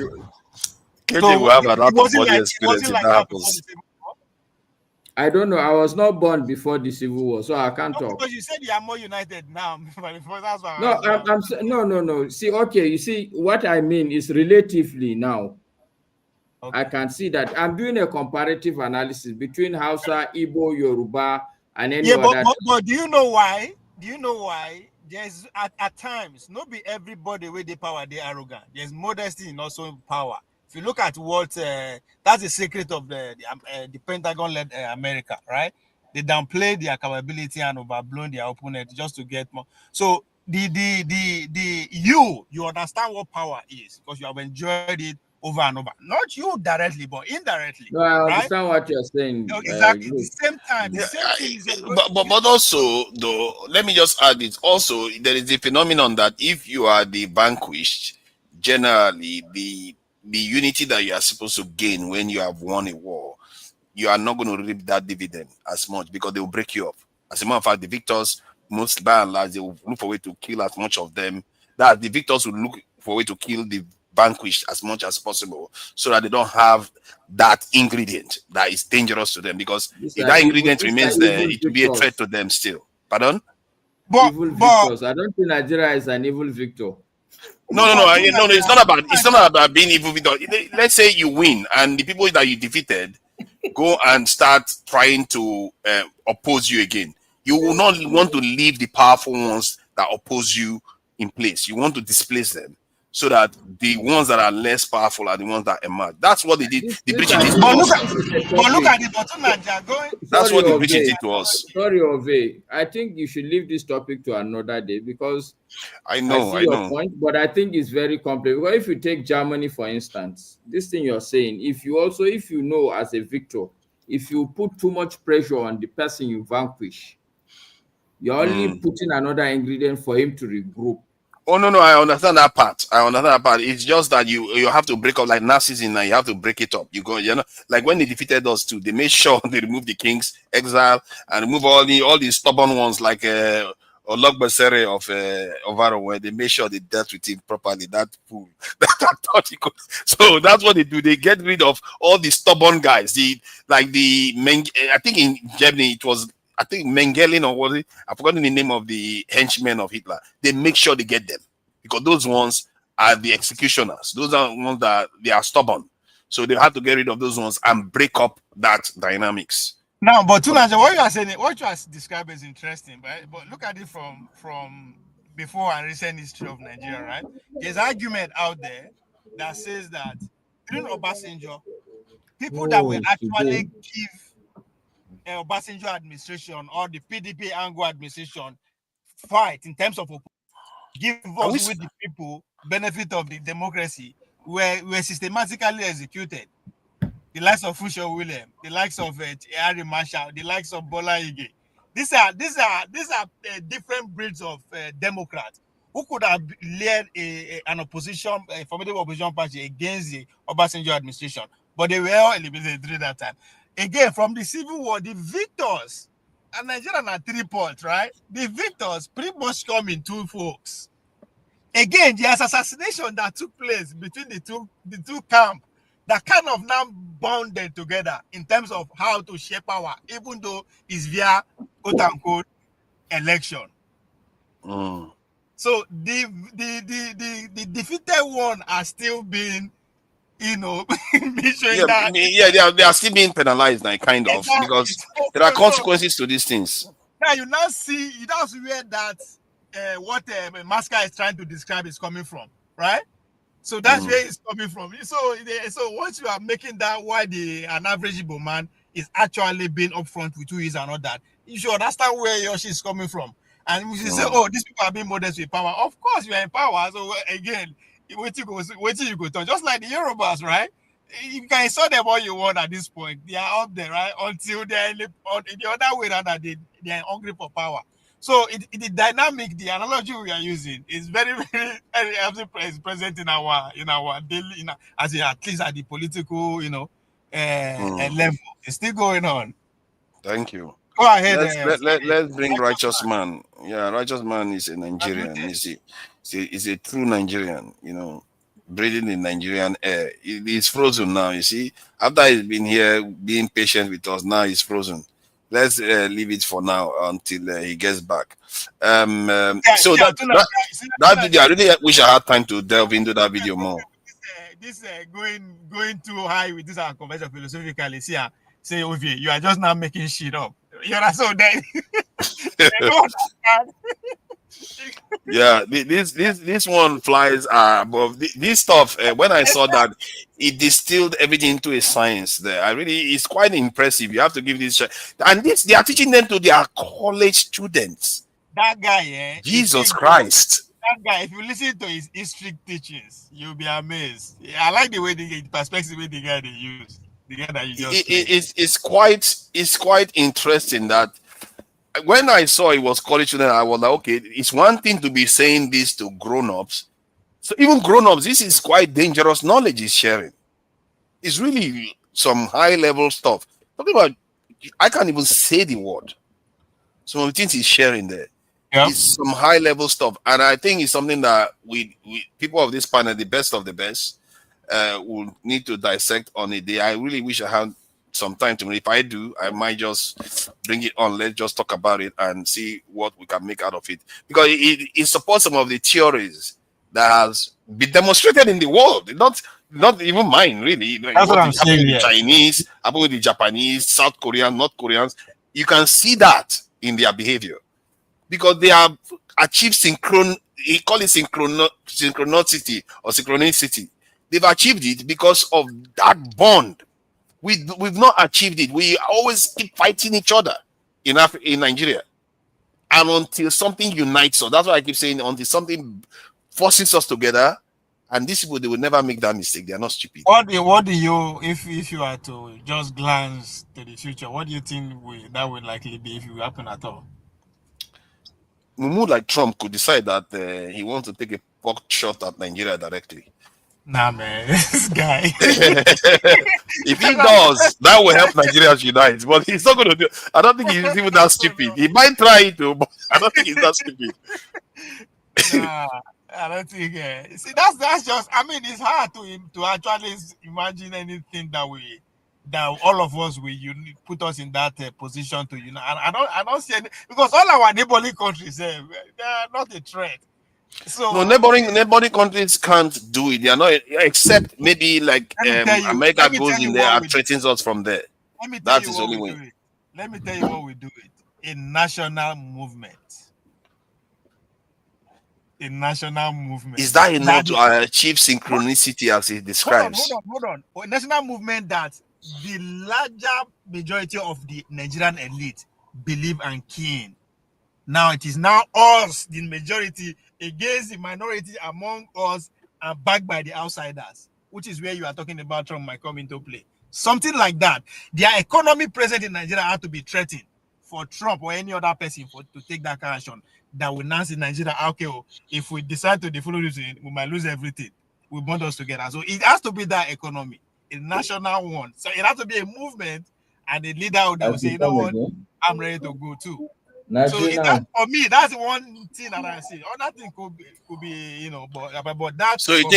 KJ will have an out-of-body experience if that happens. I don't know. I was not born before the Civil War, so I can't talk. Because you said you are more united now. That's why no. See, okay, you see, what I mean is relatively now. Okay. I can see that I'm doing a comparative analysis between Hausa, Igbo, Yoruba, and any other. But do you know why? There's at times, not be everybody with the power, they're arrogant. There's modesty and also power. If you look at what that's the secret of the Pentagon-led America, right? They downplay their capability and overblown their opponent just to get more. So you understand what power is because you have enjoyed it over and over. Not you directly, but indirectly. No, I understand what you're saying. No, exactly. The same time. The same thing is but also, though, let me just add it. Also, there is a phenomenon that if you are the vanquished, generally the unity that you are supposed to gain when you have won a war, you are not going to reap that dividend as much because they will break you up. As a matter of fact, the victors, most by and large, they will look for a way to kill as much of them. That the victors will look for a way to kill the vanquished as much as possible so that they don't have that ingredient that is dangerous to them, because if that ingredient remains there, it will be a threat to them still. Pardon? Evil victors. I don't think Nigeria is an evil victor. No. It's not about being evil victor. Let's say you win and the people that you defeated go and start trying to oppose you again. You will not want to leave the powerful ones that oppose you in place. You want to displace them so that the ones that are less powerful are the ones that emerge. That's what they did. The British did to us. But look at the Bottom going. That's what the British did to us. Sorry, Ove. I think you should leave this topic to another day because I see your point, but I think it's very complex. Because if you take Germany, for instance, this thing you're saying, if you know as a victor, if you put too much pressure on the person you vanquish, you're only putting another ingredient for him to regroup. Oh no, I understand that part. It's just that you have to break up, like Nazism. Now you have to break it up. Like when they defeated us too, they made sure they removed the kings, exile, and remove all the stubborn ones like Ologbasere of Ovaro, where they made sure they dealt with him properly. That fool that I thought he could. So that's what they do. They get rid of all the stubborn guys. I think in Germany it was, I think Mengele, or was it? I've forgotten the name of the henchmen of Hitler. They make sure they get them because those ones are the executioners. Those are the ones that they are stubborn. So they have to get rid of those ones and break up that dynamics. Now, but Tunaja, what you are saying, what you are describing is interesting, right? But look at it from before and recent history of Nigeria, right? There's argument out there that says that during Obasanjo, people that will actually give Obasanjo administration or the PDP Ango administration fight in terms of give us with the people benefit of the democracy were systematically executed. The likes of Fushio William, the likes of Harry Marshall, the likes of Bola Ige. These are different breeds of Democrats who could have led an opposition, a formidable opposition party against the Obasanjo administration, but they were all eliminated during that time. Again, from the Civil War, the victors, and Nigeria are 3 points, right? The victors pretty much come in two folks. Again, there's assassination that took place between the two camps that kind of now bonded together in terms of how to share power, even though it's via quote unquote election. So the defeated one are still being, they are still being penalized, like kind of, because there are consequences to these things. Now you now see where that what Maska is trying to describe is coming from, right? So that's where it's coming from. So once you are making that why an average Igbo man is actually being upfront with who is and all that, you should understand where Yoshi is coming from. And we should say, oh, these people are being modest with power. Of course, you are in power. So again, wait till you go to just like the Yorubas, right? You can insult them all you want at this point. They are up there, right? Until they're in the other way around, they are hungry for power. So the dynamic, the analogy we are using is very, very, very present in our daily, at least at the political, level. It's still going on. Thank you. Go ahead. Let's bring Righteous Man. Yeah, Righteous Man is a Nigerian. He's a true Nigerian, breathing in Nigerian air. He's frozen now, you see. After he's been here being patient with us, now he's frozen. Let's leave it for now until he gets back. That video, I really wish I had time to delve into that video more. This going too high with this convention philosophically. Say, Ovie, you are just now making shit up. So they don't understand. Yeah, this one flies above this stuff. When I saw that, it distilled everything into a science. There, it's quite impressive. You have to give this, and they are teaching them to their college students. That guy, Jesus Christ. That guy, if you listen to his history teachings, you'll be amazed. I like the way the perspective the guy they use. The guy that you just it's quite interesting that. When I saw it was college students, I was like, okay, it's one thing to be saying this to grown-ups. So even grown-ups, this is quite dangerous knowledge he's sharing. It's really some high-level stuff. Talking about, I can't even say the word. Some of the things he's sharing there. Yeah. It's some high-level stuff. And I think it's something that we people of this panel, the best of the best, will need to dissect on it. I really wish I had some time to. If I do, I might just bring it on. Let's just talk about it and see what we can make out of it, because it supports some of the theories that has been demonstrated in the world. Not even mine, really. That's what I'm saying. The Chinese, about the Japanese, South Koreans, North Koreans. You can see that in their behavior because they have achieved he call it synchronicity or synchronicity. They've achieved it because of that bond. We've not achieved it. We always keep fighting each other in Nigeria, and until something unites us. That's why I keep saying until something forces us together. And these people, they will never make that mistake. They are not stupid. What do you, if you are to just glance to the future, what do you think that would likely be if it will happen at all? Mumu like Trump could decide that he wants to take a pot shot at Nigeria directly. Nah, man, this guy. If he does, that will help Nigerians unite. But he's not going to do. I don't think he's even that stupid. He might try to, but I don't think he's that stupid. Nah, I don't think. See, that's just. I mean, it's hard to actually imagine anything that all of us will put us in that position to unite. I don't see any, because all our neighboring countries, they are not a threat. So no, neighboring countries can't do it. They are not, except maybe like America goes in there and threatens us from there. That is the only way. Let me tell you what we do it. A national movement. A national movement. Is that enough to achieve synchronicity as it describes? Hold on. A national movement that the larger majority of the Nigerian elite believe and keen. Now it is now us, the majority, against the minority among us and backed by the outsiders, which is where you are talking about Trump might come into play. Something like that. Their economy present in Nigeria had to be threatened for Trump or any other person to take that kind of action that will announce in Nigeria, okay, if we decide to follow this, we might lose everything. We want us together. So it has to be that economy, a national one. So it has to be a movement and a leader that will say, you know what, I'm ready to go too. So for me, that's one thing that I see. Other thing could be but that. So you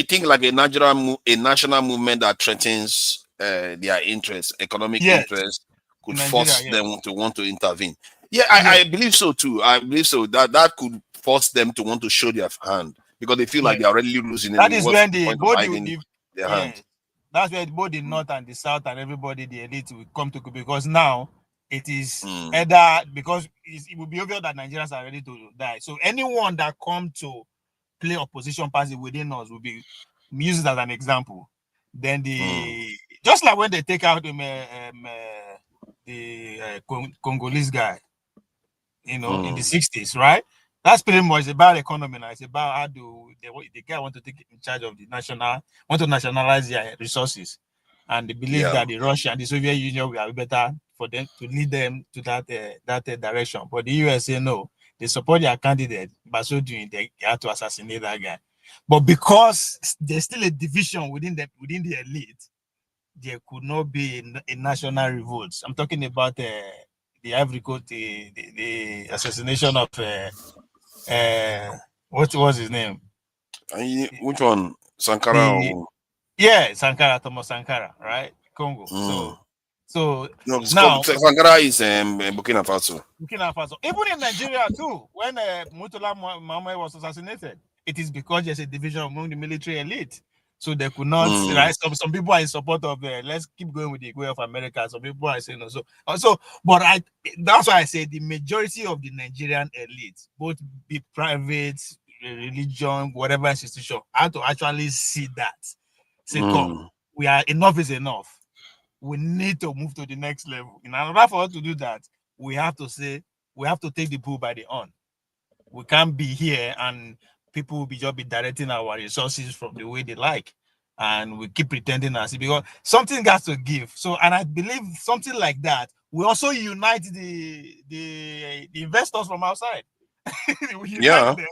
think like a national movement that threatens their interests, economic interests, could force them to want to intervene. Yeah, I believe so too. I believe so that could force them to want to show their hand because they feel like they're already losing. That is when their hand. That's where both the North and the South and everybody, the elite, will come to, because now it is either because it will be obvious that Nigerians are ready to die. So anyone that come to play opposition party within us will be used as an example. Then just like when they take out the Congolese guy, in the 60s, right? That's pretty much about economy now. It's about how the guy want to take in charge of want to nationalize their resources. And they believe that the Russia and the Soviet Union will be better for them to lead them to that direction. But the US say no. They support their candidate, by so doing they have to assassinate that guy. But because there's still a division within the elite, there could not be a national revolt. I'm talking about the Ivory Coast, the assassination of what was his name? Which one? Sankara? Sankara, Thomas Sankara, right? Congo. So now Sankara is Burkina Faso. Even in Nigeria too, when Murtala Mohammed was assassinated, it is because there's a division among the military elite. So they could not, right? Some people are in support of let's keep going with the way of America. Some people are saying no. But that's why I say the majority of the Nigerian elite, both be private, religion, whatever institution, have to actually see that. Say, come, enough is enough. We need to move to the next level. In order for us to do that, we have to take the bull by the horn. We can't be here and people will just be directing our resources from the way they like, and we keep pretending as if, because something got to give. So, and I believe something like that will also unite the investors from outside. We unite them.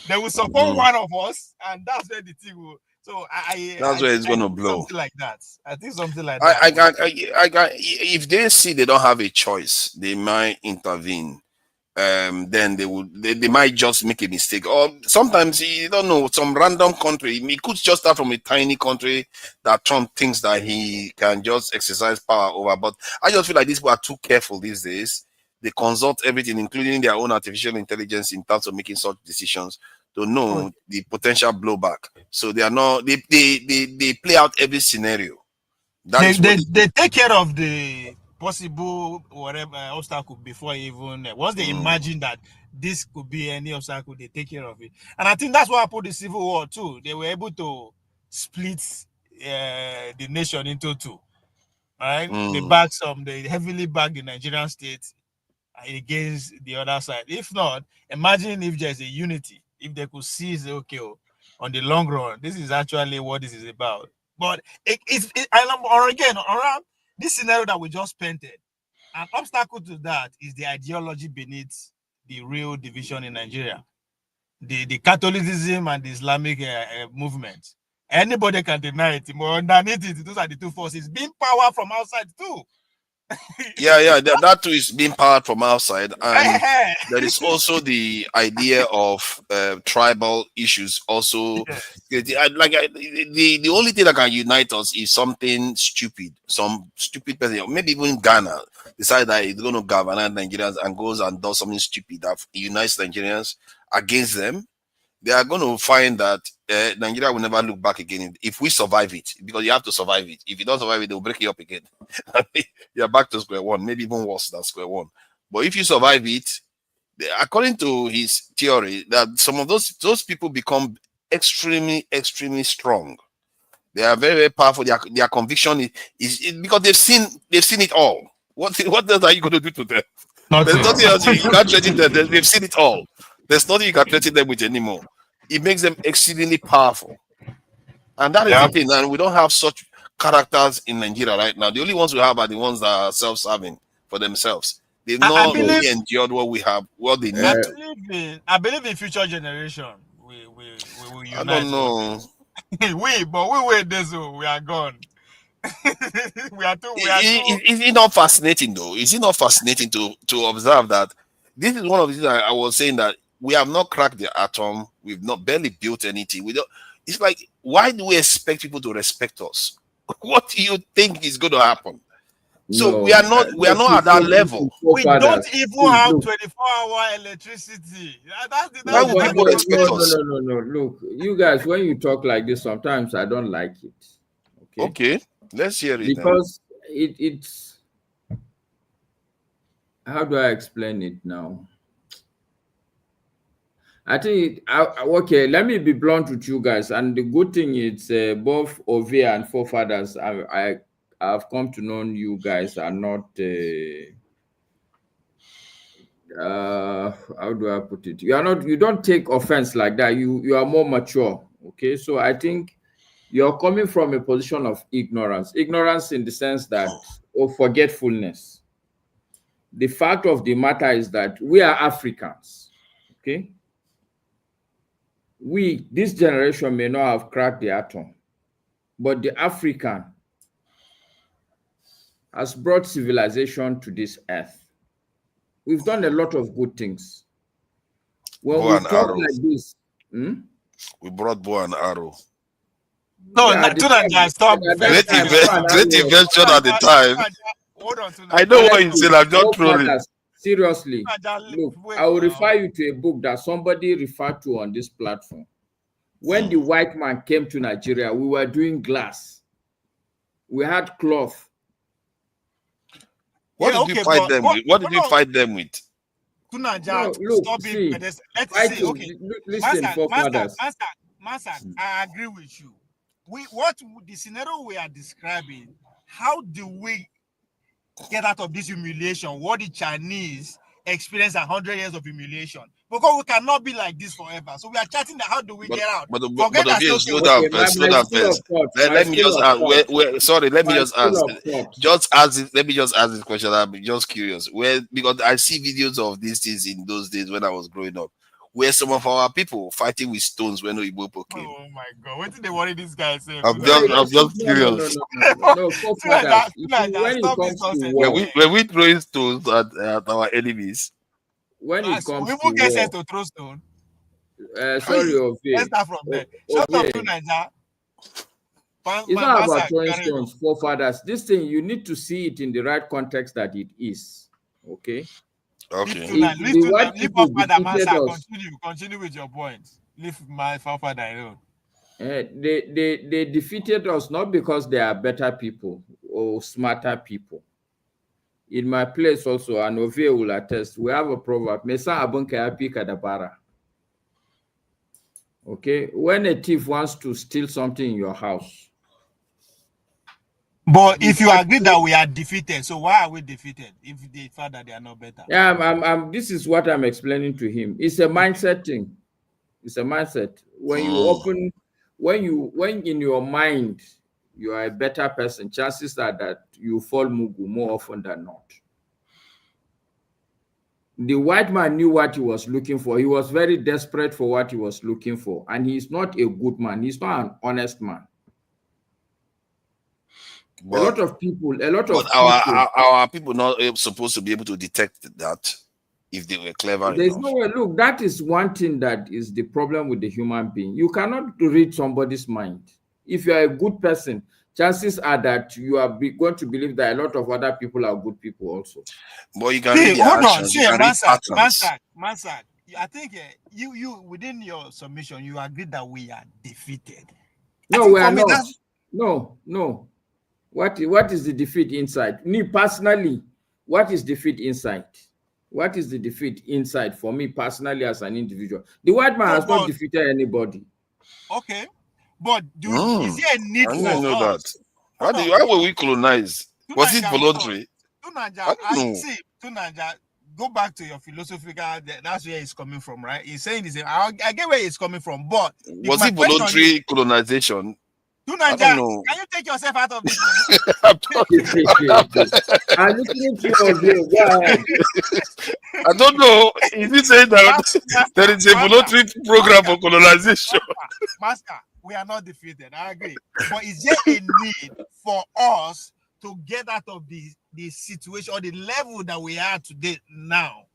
They will support one of us, and that's where the thing will. So that's where it's gonna blow. Something like that. I think something like that. If they see they don't have a choice, they might intervene. Then they might just make a mistake, or sometimes you don't know, some random country. It could just start from a tiny country that Trump thinks that he can just exercise power over. But I just feel like these people are too careful these days. They consult everything, including their own artificial intelligence, in terms of making such decisions to know the potential blowback. So they are not. They play out every scenario. They take care of the possible whatever obstacle before even once they imagine that this could be any obstacle, they take care of it. And I think that's why I put the Civil War too. They were able to split the nation into two, right? They heavily backed the Nigerian state against the other side. If not, imagine if there's a unity, if they could see, okay, on the long run, this is actually what this is about. But around this scenario that we just painted, an obstacle to that is the ideology beneath the real division in Nigeria. The Catholicism and the Islamic movement Anybody can deny it, but underneath it, those are the two forces. Being power from outside too. Yeah, that too is being powered from outside, and there is also the idea of tribal issues. Also, the only thing that can unite us is something stupid, some stupid person, maybe even Ghana decide that it's going to galvanize Nigerians and goes and does something stupid that unites Nigerians against them. They are going to find that Nigeria will never look back again if we survive it, because you have to survive it. If you don't survive it, they'll break you up again. You're back to square one, maybe even worse than square one. But if you survive it, according to his theory, that some of those people become extremely strong. They are very powerful. Their conviction is because they've seen it all. What else are you going to do to them? There's nothing else. You can't threaten them. They've seen it all. There's nothing you can threaten them with anymore. It makes them exceedingly powerful. And that is the thing. And we don't have such characters in Nigeria right now. The only ones we have are the ones that are self-serving for themselves. They've not really endured what we have, what they need. I believe in future generation. We will unite. I don't know. we wait this. We are gone. Is it not fascinating though? Is it not fascinating to observe that this is one of the things I was saying, that we have not cracked the atom. We've not barely built anything. We don't. It's like, why do we expect people to respect us? What do you think is going to happen? So we are not at that level. We don't even have 24-hour electricity. Why would people respect us? No. Look, you guys, when you talk like this, sometimes I don't like it. Okay, let's hear it. Because it's how do I explain it now? I think, okay, let me be blunt with you guys. And the good thing is both Ovia and forefathers, I've come to know you guys are not, how do I put it? You don't take offense like that. You are more mature, okay? So I think you're coming from a position of ignorance. Ignorance in the sense that, of forgetfulness. The fact of the matter is that we are Africans, okay? This generation may not have cracked the atom, but the African has brought civilization to this earth. We've done a lot of good things. When we talk like this, we brought bow and arrow. No, stop. Great invention at the time. Hold on, I know what you said. I'm just trolling. Seriously, look, I will refer you to a book that somebody referred to on this platform. When the white man came to Nigeria, we were doing glass. We had cloth. What did you fight them with? What did you fight them with? Listen, forefathers. Master, I agree with you. The scenario we are describing, how do we get out of this humiliation? What the Chinese experienced 100 years of humiliation, because we cannot be like this forever. So we are chatting that how do we get out? Slow down first. Let me just ask. Let me just ask. Let me just ask this question. I'm just curious. Because I see videos of these things in those days when I was growing up, where some of our people fighting with stones when Oyibo came. Oh my God! What did they worry these guys? I'm just curious. No, when it comes to war, when we throwing stones at our enemies. When it comes to war, get to throw stone. Sorry, Ovie. Let's start from there. Shut up, Nigeria. It's not about throwing stones, forefathers. This thing, you need to see it in the right context that it is. Okay. Okay. Continue with your point. Leave my forefather alone. They defeated us not because they are better people or smarter people. In my place also, and Ovie will attest, we have a proverb, Mesa abunke api kadabara. Okay, when a thief wants to steal something in your house. But if you agree that we are defeated, so why are we defeated if they found that they are not better? Yeah, this is what I'm explaining to him. It's a mindset thing. It's a mindset. When in your mind you are a better person, chances are that you fall mugu more often than not. The white man knew what he was looking for. He was very desperate for what he was looking for. And he's not a good man. He's not an honest man. But, a lot of people. Our people not supposed to be able to detect that if they were clever There's enough. no way. Look, that is one thing that is the problem with the human being. You cannot read somebody's mind. If you are a good person, chances are that you are going to believe that a lot of other people are good people also. But you can read their actions. You can read patterns. Mansard, I think you within your submission, you agree that we are defeated. No, we are not. No. What is the defeat inside? Me personally, what is defeat inside? What is the defeat inside for me personally as an individual? The white man has not defeated anybody. Okay, but is there a need for us? Why were we colonized? Was it voluntary? Tunanja, go back to your philosophical. That's where it's coming from, right? He's saying I get where it's coming from, but was it voluntary colonization? Tunanja, can you take yourself out of this? I'm listening to your view. I don't know. Is he saying that there is a voluntary program for colonization? Master, we are not defeated. I agree. But is there a need for us to get out of the situation or the level that we are today now?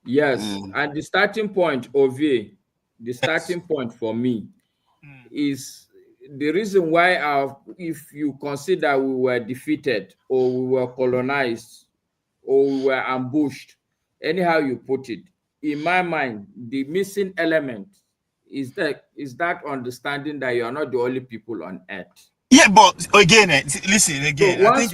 Yes. And the starting point of the starting point for me is the reason why if you consider we were defeated or we were colonized or we were ambushed, anyhow you put it, in my mind, the missing element is that understanding that you are not the only people on earth. Yeah, but again, listen again. So I think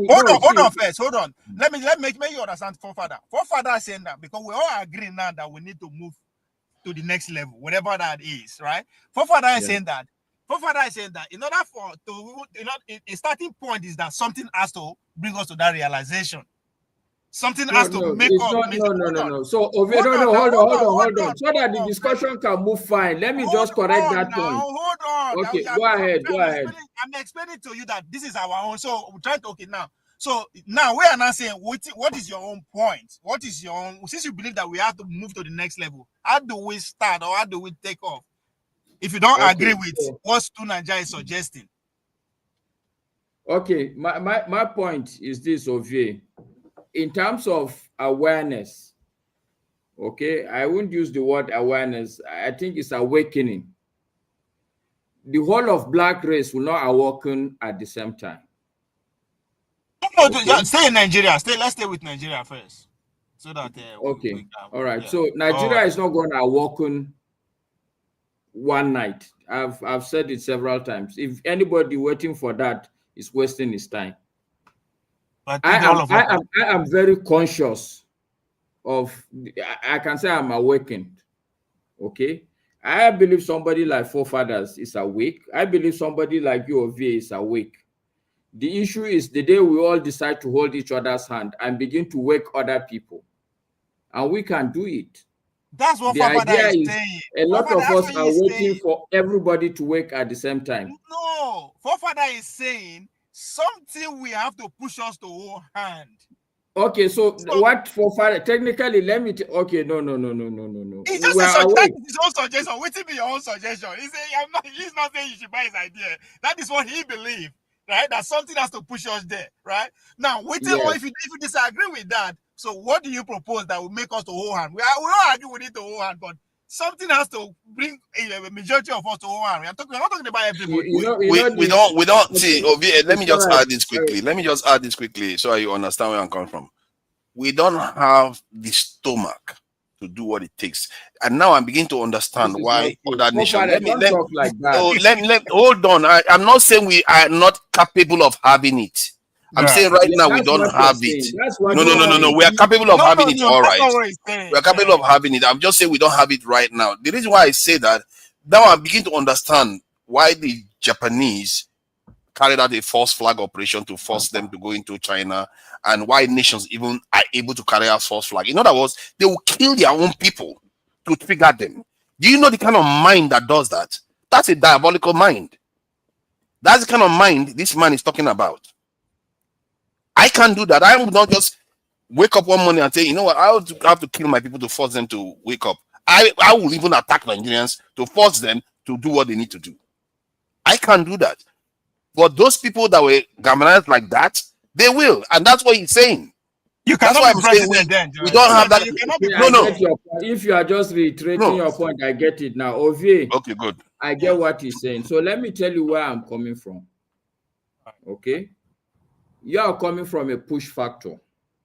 hold on first. Hold on. Let me make you understand forefather. Forefather saying that because we all agree now that we need to move to the next level, whatever that is, right? Forefather is saying that. Forefather is saying that in order a starting point is that something has to bring us to that realization. Something has to make us. No. So, hold on. So that the discussion can move fine. Let me just correct that point. Hold on. Okay, go ahead. I'm explaining to you that this is our own. So we're trying to now. So now we are not saying what is your own point? What is your own? Since you believe that we have to move to the next level, how do we start or how do we take off? If you don't agree with what Tunanja is suggesting. Okay, my point is this, Ovie. In terms of awareness, okay, I wouldn't use the word awareness. I think it's awakening. The whole of black race will not awaken at the same time. Okay. Stay in Nigeria. Let's stay with Nigeria first. So that all right. Yeah. So Nigeria is not going to awaken one night. I've said it several times. If anybody waiting for that is wasting his time. I am very conscious of. I can say I'm awakened. Okay, I believe somebody like forefathers is awake. I believe somebody like you, Ovie, is awake. The issue is the day we all decide to hold each other's hand and begin to wake other people, and we can do it. That's what the idea is saying. A lot of us are waiting for everybody to wake at the same time. No, forefather is saying something we have to push us to hold hand. Okay, so what forefather? Technically, let me. Okay, no. It's just his own suggestion. Wait till be your own suggestion. He's not saying you should buy his idea. That is what he believes, right? That something has to push us there, right? Now, wait till if you disagree with that. So what do you propose that will make us to hold hand? We all agree we need to hold hand, but something has to bring a majority of us to hold hand. We're not talking about everybody. We don't see. Let me just add this quickly. So you understand where I'm coming from. We don't have the stomach to do what it takes, and now I'm beginning to understand why other nations. Hold on. I'm not saying we are not capable of having it. I'm saying right now we don't have it. No. We are capable of having it, all right. We are capable of having it. I'm just saying we don't have it right now. The reason why I say that, now I'm beginning to understand why the Japanese carried out a false flag operation to force them to go into China, and why nations even are able to carry out false flag. In other words, they will kill their own people to trigger them. Do you know the kind of mind that does that? That's a diabolical mind. That's the kind of mind this man is talking about. I can't do that. I am not just wake up one morning and say, you know what, I have to kill my people to force them to wake up. I will even attack Nigerians to force them to do what they need to do. I can't do that. But those people that were galvanized like that, they will. And that's what he's saying. You cannot be president then. We don't have that. You cannot be If you are just reiterating your point, I get it now. Ovie. Okay, good. I get what he's saying. So let me tell you where I'm coming from. Okay? You are coming from a push factor,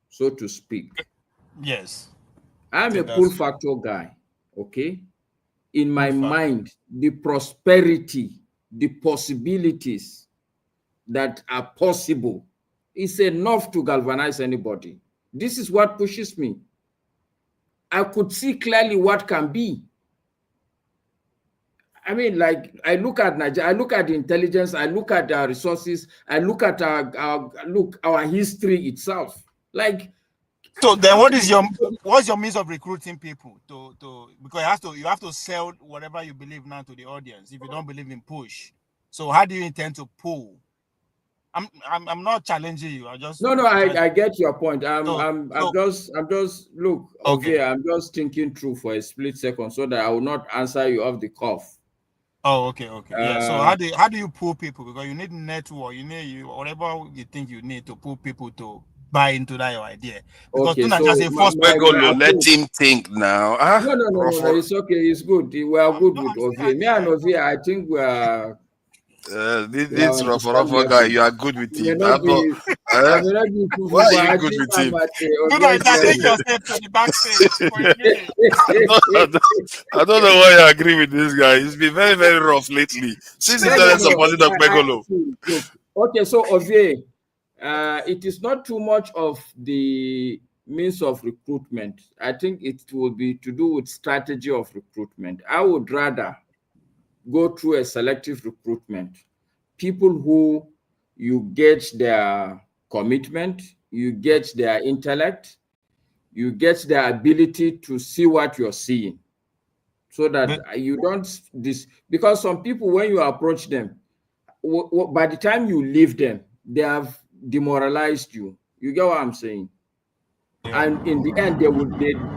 so to speak. Yes. I'm a pull factor guy. Okay? In my mind, the prosperity, the possibilities that are possible is enough to galvanize anybody. This is what pushes me. I could see clearly what can be. I mean, like, I look at Nigeria, I look at the intelligence, I look at our resources, I look at our history itself. Like, so then what's your means of recruiting people to because you have to sell whatever you believe now to the audience if you don't believe in push. So how do you intend to pull? I'm not challenging you. I just I get your point. I'm just look, okay, I'm just thinking through for a split second so that I will not answer you off the cuff. Oh, okay. Yeah. So how do you pull people? Because you need network, you need whatever you think you need to pull people to buy into that your idea. Because okay, so just a first let him think now. No, it's okay, it's good. We are good with Ovie. Me and Ovie, I think we are. This Rafa guy, you are good with him. Why are you good with him? I don't know why I agree with this guy. He's been very, very rough lately. Since he started supporting Dr. Megolo. Okay, so Ovie, it is not too much of the means of recruitment. I think it will be to do with strategy of recruitment. I would rather go through a selective recruitment. People who you get their commitment, you get their intellect, you get their ability to see what you're seeing. So that you don't because some people, when you approach them, by the time you leave them, they have demoralized you. You get what I'm saying? And in the end, they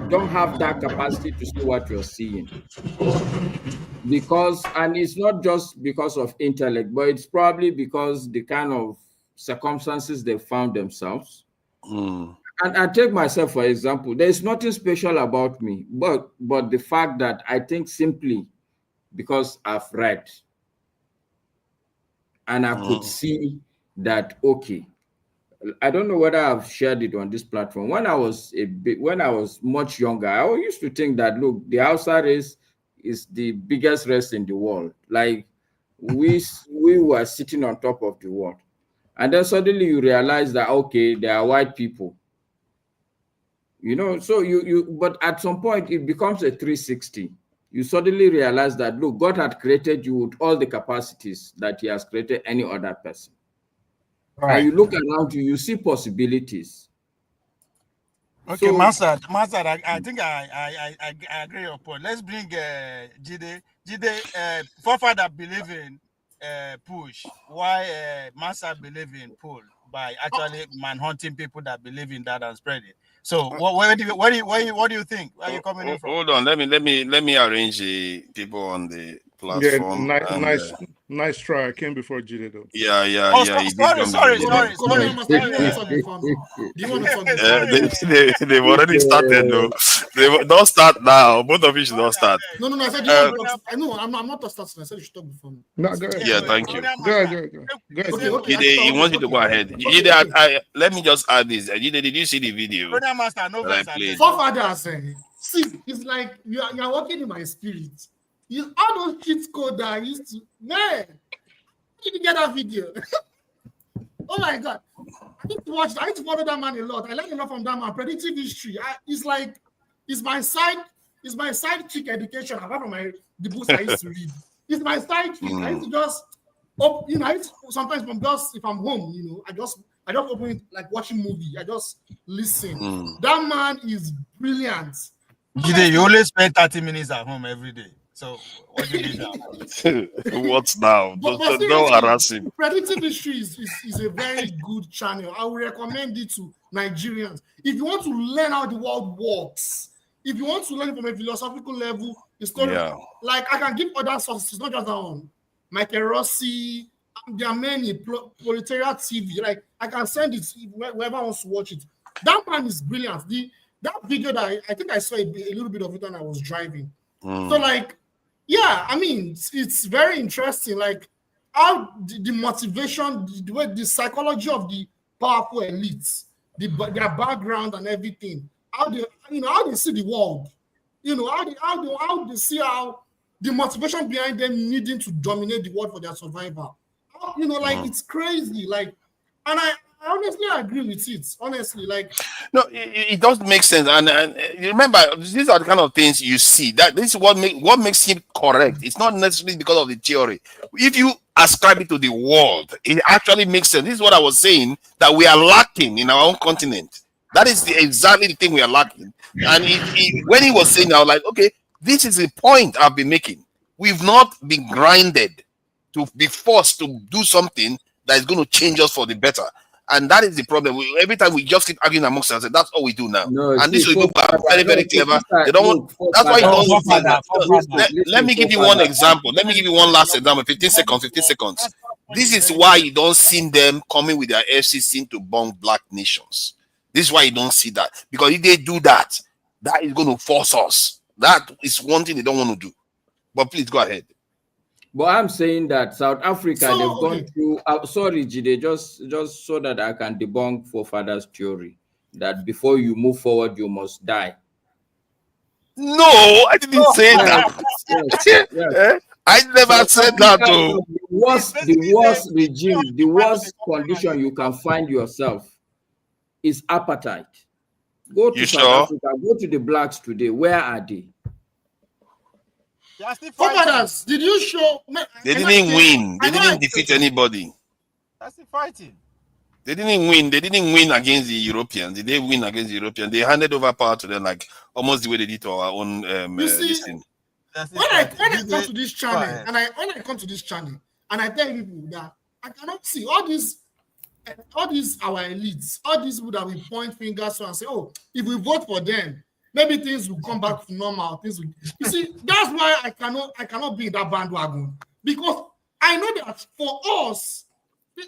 don't have that capacity to see what you're seeing. And it's not just because of intellect, but it's probably because the kind of circumstances they found themselves. And I take myself, for example, there's nothing special about me, but the fact that I think simply because I've read and I could see that, okay, I don't know whether I've shared it on this platform. When I was much younger, I used to think that, look, the Hausa race is the biggest race in the world. Like we were sitting on top of the world. And then suddenly you realize that, okay, there are white people. You know, so but at some point it becomes a 360. You suddenly realize that, look, God had created you with all the capacities that he has created any other person. Right. And you look around you, you see possibilities. Okay, so, Master, I think I agree with your point. Let's bring Jide. Jide, forefather believe in push. Why Master believe in pull by actually manhunting people that believe in that and spread it. So what do you think? Where are you coming in from? Hold on, let me arrange the people on the platform. Yeah, nice try. I came before Jide though. Yeah. Sorry. They've already started though. They don't start now. Both of you should not start. No. I said I'm not starting. I said you should talk before me. No, go ahead. Yeah, thank you. Go ahead. Jide, he wants you to go ahead. Jide, let me just add this. Jide, did you see the video? Forefathers, see, it's like you're working in my spirit. All those cheat code that I used to, man, how did you get that video? Oh my God. I need to follow that man a lot. I learned a lot from that man. Predictive history. It's my side chick education apart from the books I used to read. It's my side chick. I used to just, sometimes if I'm home, I just open it like watching movie. I just listen. That man is brilliant. Jide, you only spend 30 minutes at home every day. So what do you do now? What's now? But Don't harass him. Predictive history is a very good channel. I would recommend it to Nigerians. If you want to learn how the world works, if you want to learn from a philosophical level, the story, like I can give other sources, not just that one. Michael Rossi, there are many, Proletariat TV. Like I can send it whoever wants to watch it. That man is brilliant. That video that I think I saw a little bit of it when I was driving. So like, yeah, I mean, it's very interesting. Like how the motivation, the psychology of the powerful elites, their background and everything, how they see the world, how they see how the motivation behind them needing to dominate the world for their survival. It's crazy. Like, and I honestly agree with it. Honestly, like, no, it does make sense. And remember, these are the kind of things you see. That this is what makes him correct. It's not necessarily because of the theory. If you ascribe it to the world, it actually makes sense. This is what I was saying, that we are lacking in our own continent. That is exactly the thing we are lacking. And when he was saying, I was like, okay, this is the point I've been making. We've not been grinded to be forced to do something that is going to change us for the better. And that is the problem. Every time we just keep arguing amongst ourselves, that's all we do now. No, and these people are very, very clever. They don't want. That's why you don't. Let me give you one example. Let me give you one last example. 15 seconds. This is why you don't see them coming with their FCC to bomb black nations. This is why you don't see that. Because if they do that, that is going to force us. That is one thing they don't want to do. But please go ahead. But I'm saying that South Africa, they've gone through. Sorry, Jide, just so that I can debunk forefathers' theory that before you move forward, you must die. No, I didn't say that. Yes. I never said that. Though. The worst regime, the worst condition you can find yourself is apartheid. Go to South Africa. Go to the blacks today. Where are they? Forefathers, did you show? They didn't win. They didn't defeat anybody. That's the fighting. They didn't win. They didn't win against the Europeans. Did they win against the Europeans? They handed over power to them, like almost the way they did to our own. You see, when I come to this channel, and I tell people that I cannot see all these our elites, all these people that we point fingers to and say, oh, if we vote for them, maybe things will come back to normal. You see, that's why I cannot be in that bandwagon, because I know that for us,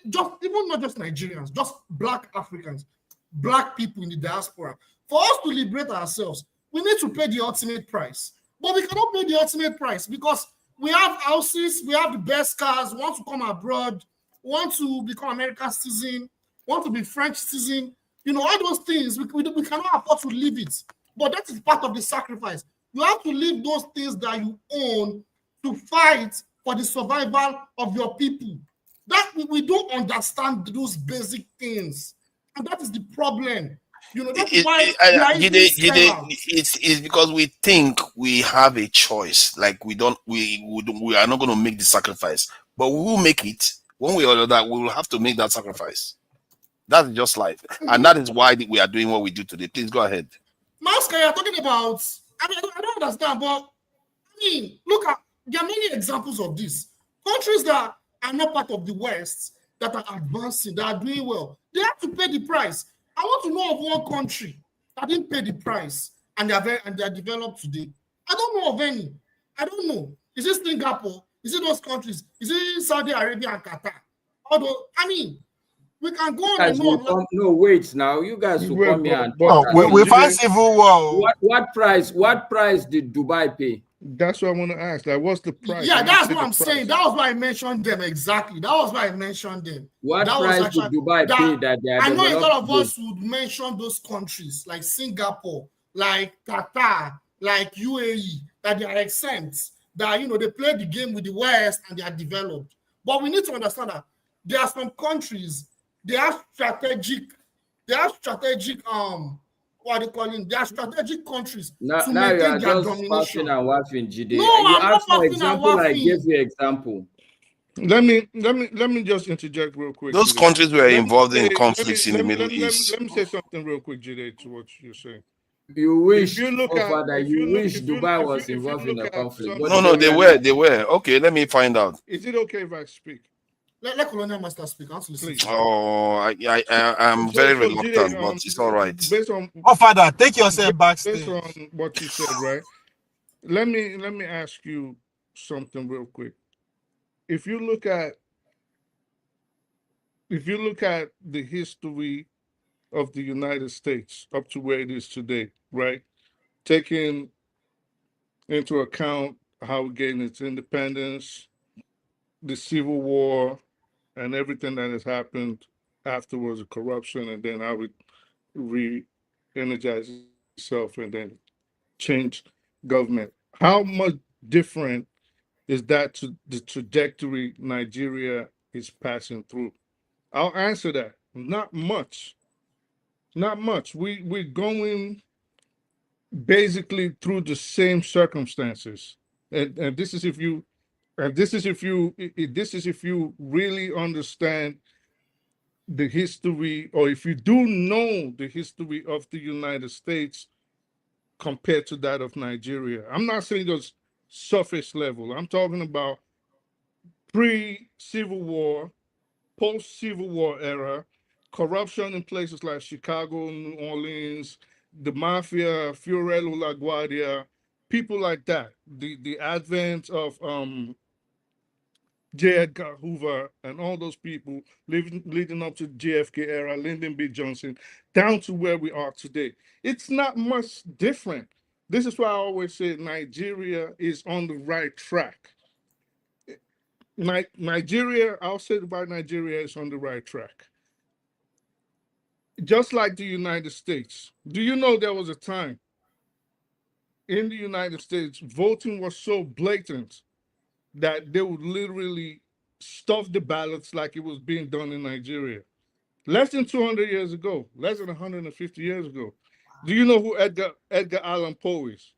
not just Nigerians, just black Africans, black people in the diaspora, for us to liberate ourselves, we need to pay the ultimate price. But we cannot pay the ultimate price because we have houses, we have the best cars, want to come abroad, want to become American citizen, want to be French citizen. All those things, we cannot afford to leave it. But that is part of the sacrifice. You have to leave those things that you own to fight for the survival of your people. That we don't understand those basic things. And that is the problem. That's why it's because we think we have a choice. Like we are not going to make the sacrifice, but we will make it one way or another. We will have to make that sacrifice. That's just life, and that is why we are doing what we do today. Please go ahead. Maska, you're talking about. I don't understand, but look at there are many examples of this. Countries that are not part of the West that are advancing, that are doing well, they have to pay the price. I want to know of one country that didn't pay the price and they are developed today. I don't know of any. I don't know. Is it Singapore? Is it those countries? Is it Saudi Arabia and Qatar? Although, we can go on and on. No, wait now. You guys will come here and we find civil war. What price did Dubai pay? That's what I want to ask. Like, what's the price? Yeah, that's what I'm saying. That was why I mentioned them exactly. That was why I mentioned them. What price did Dubai pay that they are I know a lot of us would mention those countries like Singapore, like Qatar, like UAE, that they are exempt, that they play the game with the West and they are developed. But we need to understand that there are some countries, they have strategic what are they calling? They are strategic countries to maintain their domination. And laughing, Jide. No, you I'm asked not for example. I gave you example. Let me just interject real quick. Those countries were involved in conflicts in the Middle East. Let me say something real quick, Jide, to what you're saying. You wish, you look at, Father, you wish Dubai was involved in the conflict. But No, they were. Okay, let me find out. Is it okay if I speak? Let Colonial Master speak. I want to listen. Oh, I'm very reluctant, but it's all right. Based on, Father, take yourself backstage. Based on what you said, right? Let me ask you something real quick. If you look at the history of the United States up to where it is today, right? Taking into account how it gained its independence, the Civil War, and everything that has happened afterwards, the corruption, and then how it re-energized itself and then changed government. How much different is that to the trajectory Nigeria is passing through? I'll answer that. Not much. Not much. We're going basically through the same circumstances. And this is if you really understand the history, or if you do know the history of the United States compared to that of Nigeria. I'm not saying just surface level. I'm talking about pre-Civil War, post-Civil War era, corruption in places like Chicago, New Orleans, the mafia, Fiorello LaGuardia, people like that. The advent of J. Edgar Hoover and all those people leading up to JFK era, Lyndon B. Johnson, down to where we are today. It's not much different. This is why I always say Nigeria is on the right track. Nigeria, I'll say about Nigeria is on the right track. Just like the United States. Do you know there was a time in the United States, voting was so blatant that they would literally stuff the ballots like it was being done in Nigeria. Less than 200 years ago, less than 150 years ago. Do you know who Edgar Allan Poe is?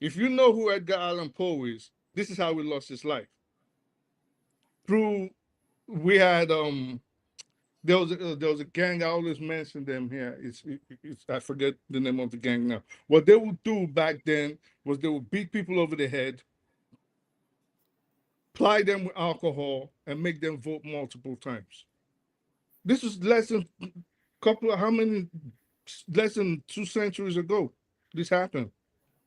If you know who Edgar Allan Poe is, this is how he lost his life. We had there was a gang. I always mention them here. I forget the name of the gang now. What they would do back then was they would beat people over the head, ply them with alcohol, and make them vote multiple times. This was less than 2 centuries ago. This happened.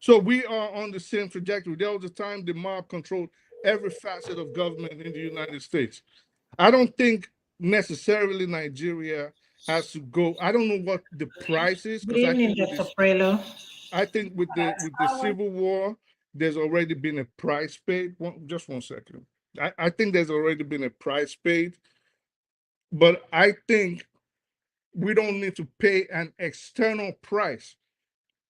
So we are on the same trajectory. There was a time the mob controlled every facet of government in the United States. I don't think necessarily Nigeria has to go. I don't know what the price is. Good evening, Dr. Prelo. I think with the Civil War, there's already been a price paid. Just 1 second. I think there's already been a price paid, but I think we don't need to pay an external price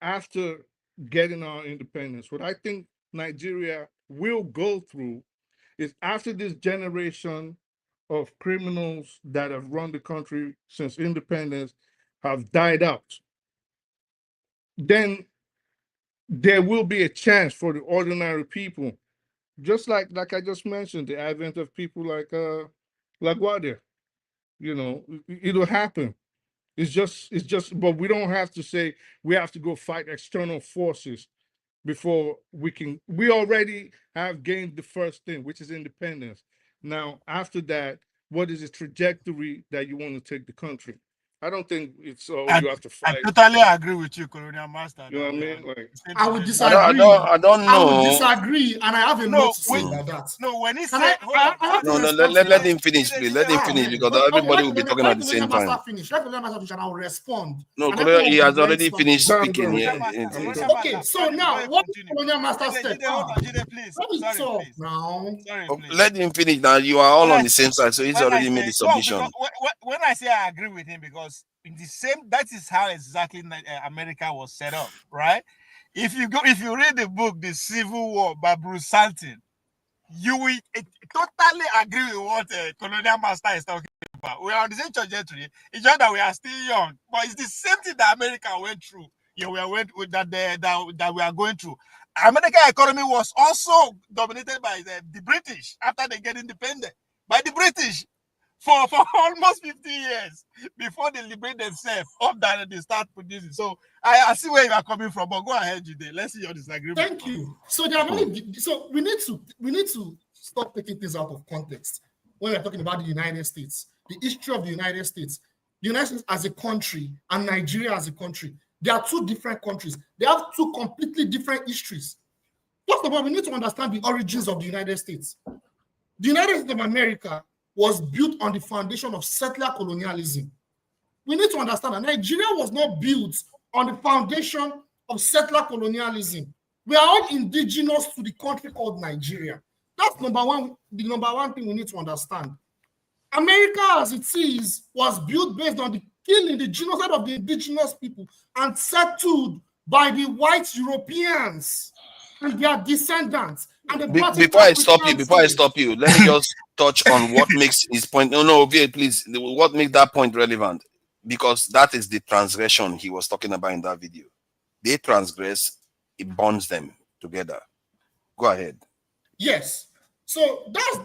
after getting our independence. What I think Nigeria will go through is, after this generation of criminals that have run the country since independence have died out, then there will be a chance for the ordinary people, just like I just mentioned, the advent of people like LaGuardia. You know, it'll happen. It's just, but we don't have to say we have to go fight external forces before we can. We already have gained the first thing, which is independence. Now, after that, what is the trajectory that you want to take the country? I don't think it's you have to fight. I totally agree with you, Colonial Master. You know what I mean? Like, I would disagree. I don't know. I would disagree, and I have a note to say about that. No, when he said, let him finish, please. Let him finish, because everybody will be talking at the same time. Let the master finish, and I'll respond. No, he has already finished speaking. Okay, so now what the Colonial Master said? Let him finish. Now you are all on the same side, so he's already made the submission. When I say I agree with him, because in the same, that is how exactly America was set up, right? If you read the book The Civil War by Bruce Salton, you will totally agree with what Colonial Master is talking about. We are on the same trajectory. It's just that we are still young, but it's the same thing that America went through. That we are going through. American economy was also dominated by the British after they get independent, by the British. for almost 50 years before they liberate themselves up that they start producing. So I see where you are coming from, but go ahead, Jude. Let's see your disagreement. Thank you. So there are many, so we need to stop taking things out of context when we're talking about the United States, the history of the United States. The United States as a country and Nigeria as a country, they are two different countries. They have two completely different histories. First of all, we need to understand the origins of the United States. The United States of America was built on the foundation of settler colonialism. We need to understand that Nigeria was not built on the foundation of settler colonialism. We are all indigenous to the country called Nigeria. That's number one, the number one thing we need to understand. America as it is was built based on the killing, the genocide of the indigenous people and settled by the white Europeans and their descendants. And before I stop you, let me just touch on what makes his point. No, please. What makes that point relevant? Because that is the transgression he was talking about in that video. They transgress, it bonds them together. Go ahead. Yes. So that's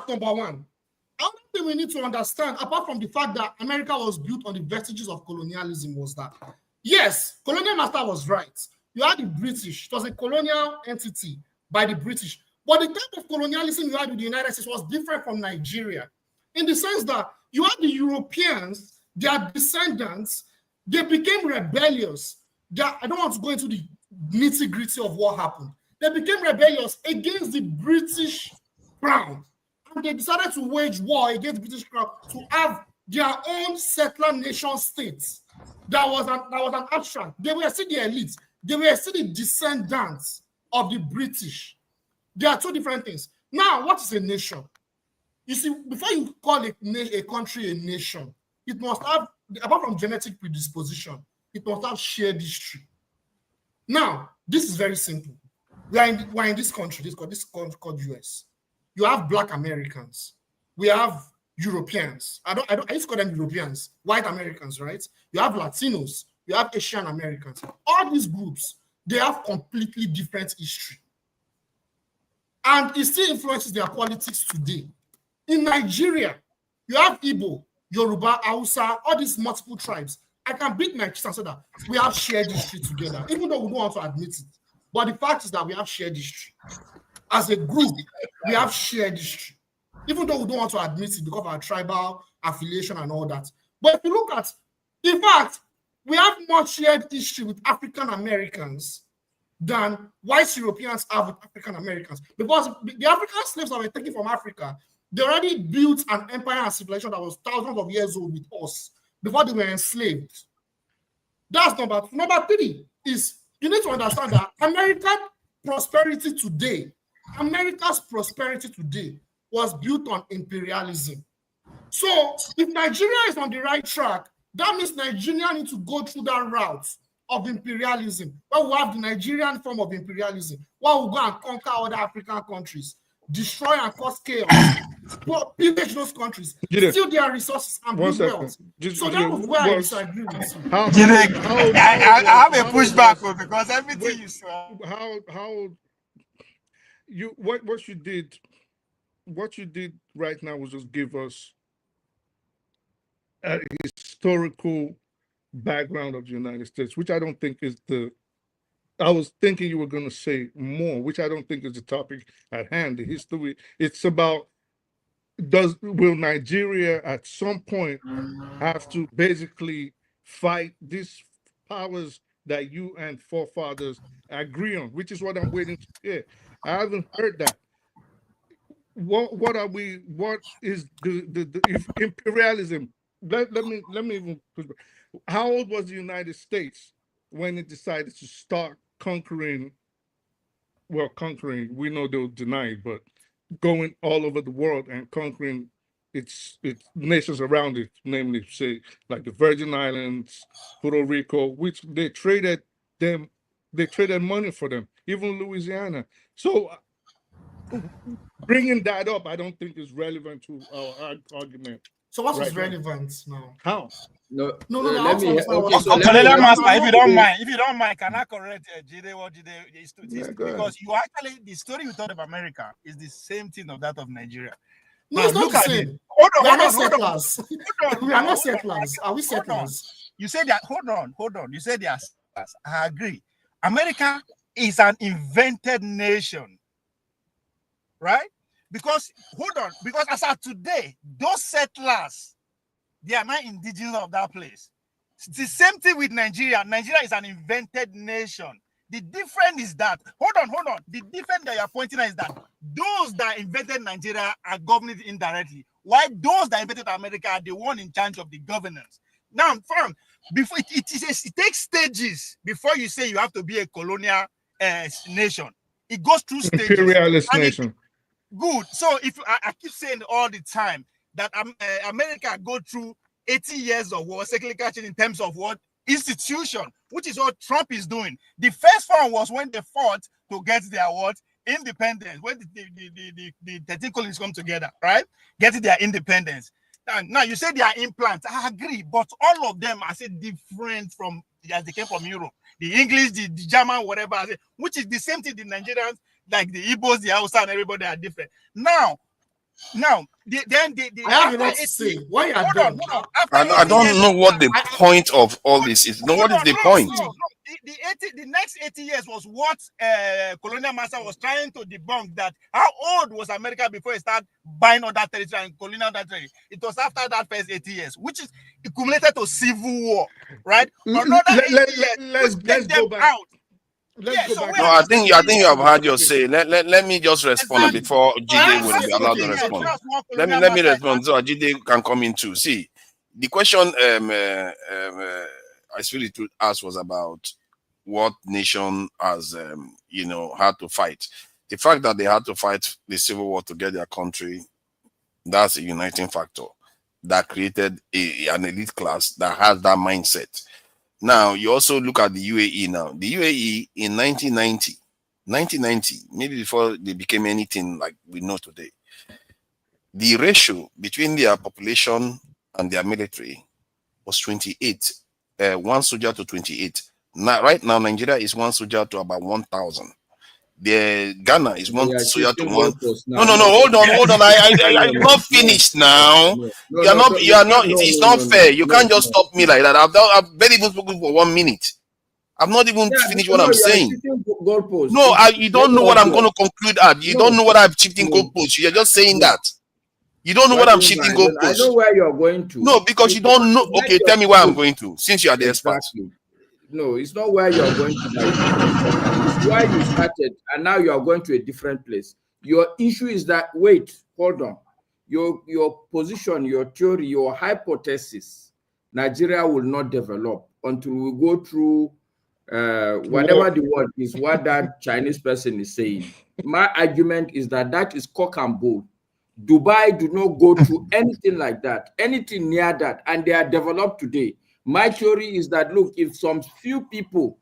number one. Another thing we need to understand, apart from the fact that America was built on the vestiges of colonialism, was that, yes, colonial master was right. You had the British. It was a colonial entity by the British. But the type of colonialism you had with the United States was different from Nigeria, in the sense that you had the Europeans, their descendants, they became rebellious. I don't want to go into the nitty-gritty of what happened. They became rebellious against the British crown. And they decided to wage war against the British crown to have their own settler nation states. That was an abstract. They were still the elites. They were still the descendants of the British. There are two different things. Now, what is a nation? You see, before you call a country a nation, it must have, apart from genetic predisposition, it must have shared history. Now, this is very simple. We are in this country, this country called US. You have Black Americans. We have Europeans. I used to call them Europeans, white Americans, right? You have Latinos. You have Asian Americans. All these groups, they have completely different history. And it still influences their politics today. In Nigeria, you have Igbo, Yoruba, Hausa, all these multiple tribes. I can beat my chest and say that we have shared history together, even though we don't want to admit it. But the fact is that we have shared history. As a group, we have shared history, even though we don't want to admit it because of our tribal affiliation and all that. But if you look at, in fact, we have more shared history with African Americans than white Europeans have with African Americans. Because the African slaves that were taken from Africa, they already built an empire and civilization that was thousands of years old with us before they were enslaved. That's number two. Number three is you need to understand that America's prosperity today was built on imperialism. So if Nigeria is on the right track, that means Nigeria need to go through that route of imperialism, where we have the Nigerian form of imperialism, where we go and conquer other African countries, destroy and cause chaos, pillage those countries, steal their resources and build wealth. So that was where I disagree with you. I have a pushback because everything you saw. What you did right now was just give us a historical background of the United States, which I don't think is I was thinking you were going to say more, which I don't think is the topic at hand. The history, it's about, will Nigeria at some point have to basically fight these powers that you and forefathers agree on, which is what I'm waiting to hear. I haven't heard that. What is the if imperialism? Let me even push back. How old was the United States when it decided to start conquering? Well, conquering, we know they'll deny it, but going all over the world and conquering its nations around it, namely, say, like the Virgin Islands, Puerto Rico, which they traded money for them, even Louisiana. So bringing that up, I don't think is relevant to our argument. So what is relevant now? How? No. Let me. If you don't mind, can I correct Jide? What Jide is because you actually the story you thought of America is the same thing of that of Nigeria. No, it's not look the at same. it. Hold We are on, not hold on, settlers. hold on. We are not settlers. Are we Hold on. settlers? You said that. Hold on. You said they are settlers. I agree. America is an invented nation, right? Because because as of today, those settlers, they are not indigenous of that place. It's the same thing with Nigeria. Nigeria is an invented nation. The difference is that, hold on. The difference that you're pointing at is that those that invented Nigeria are governing it indirectly, while those that invented America are the one in charge of the governance. Now, fam, before it takes stages before you say you have to be a colonial nation. It goes through stages. Imperialist nation. Good. So if I keep saying all the time that America go through 80 years of war, cyclical change in terms of what institution, which is what Trump is doing. The first one was when they fought to get their what independence, when the 13 colonies come together, right? Getting their independence. Now you say they are implants. I agree, but all of them are different from as they came from Europe. The English, the German, whatever, which is the same thing. The Nigerians, like the Igbos, the Hausa, and everybody are different. Now, I have a lot to say. Why are done? I don't know what the point of all this is. No, what is the point? The next 80 years was what colonial master was trying to debunk, that how old was America before it started buying other territory and colonial territory. It was after that first 80 years, which is accumulated to civil war, right? Another 80 years, let's take them out. No, I think you have had your say. Let me just respond before Jide will be allowed to respond. Let me respond so Jide can come in too. See, the question I feel it asked was about what nation has had to fight. The fact that they had to fight the civil war to get their country, that's a uniting factor that created an elite class that has that mindset. Now, you also look at the UAE now. The UAE in 1990, maybe before they became anything like we know today, the ratio between their population and their military was 28, 1 soldier to 28. Now, right now, Nigeria is 1 soldier to about 1,000. The Ghana is 1 soldier to 1. No, hold on. I'm not finished now. You are not. It's not fair. You can't just stop me like that. I've barely even spoken for 1 minute. I've not even finished what I'm saying. No, you don't know what I'm going to conclude at. You don't know what I'm shifting goalposts. You're just saying that. You don't know what I'm shifting goalposts. I know where you're going to. No, because you don't know. Okay, tell me where I'm going to, since you are the expert. No, it's not where you're going to. It's where you started, and now you are going to a different place. Your issue is that, wait, hold on. Your position, your theory, your hypothesis, Nigeria will not develop until we go through whatever the word is, what that Chinese person is saying. My argument is that is cock and bull. Dubai do not go through anything like that, anything near that, and they are developed today. My theory is that, look, if some few people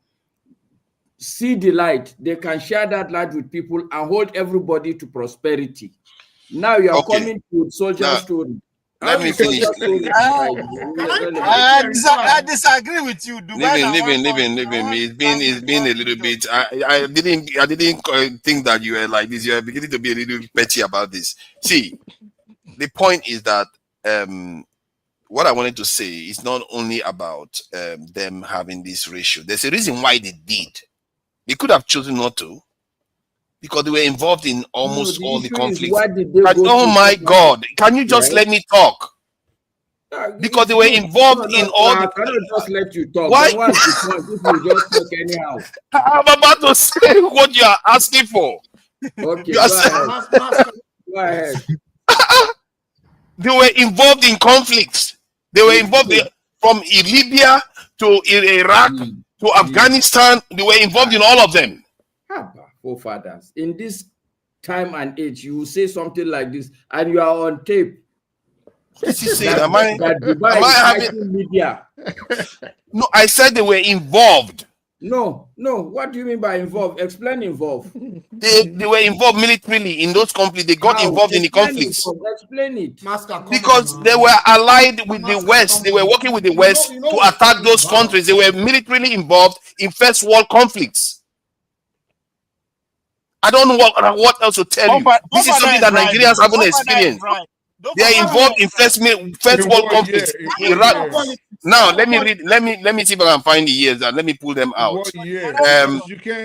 see the light, they can share that light with people and hold everybody to prosperity. Now you are coming to soldier story. Let me finish. I disagree with you. Living. It's been a little bit. I didn't think that you were like this. You are beginning to be a little petty about this. See, the point is that what I wanted to say is not only about them having this ratio. There's a reason why they did. They could have chosen not to, because they were involved in almost all the conflicts. Oh my God! Can you just let me talk? Because they were involved in all the. I cannot just let you talk. Why? What's the point if you just talk anyhow? I'm about to say what you are asking for. Okay, go ahead. They were involved in conflicts. They were involved from Libya to Iraq to Afghanistan. They were involved in all of them. Forefathers, in this time and age, you say something like this, and you are on tape. Am I having media? No, I said they were involved. No. What do you mean by involved? Explain involved. They were involved militarily in those conflicts. They got involved in the conflicts. Explain it. Because they were allied with the West. They were working with the West to attack those countries. They were militarily involved in first world conflicts. I don't know what else to tell you. This is something that Nigerians haven't experienced. They are involved in first world conflicts. Iraq. Now let me read. Let me see if I can find the years and let me pull them out. What year?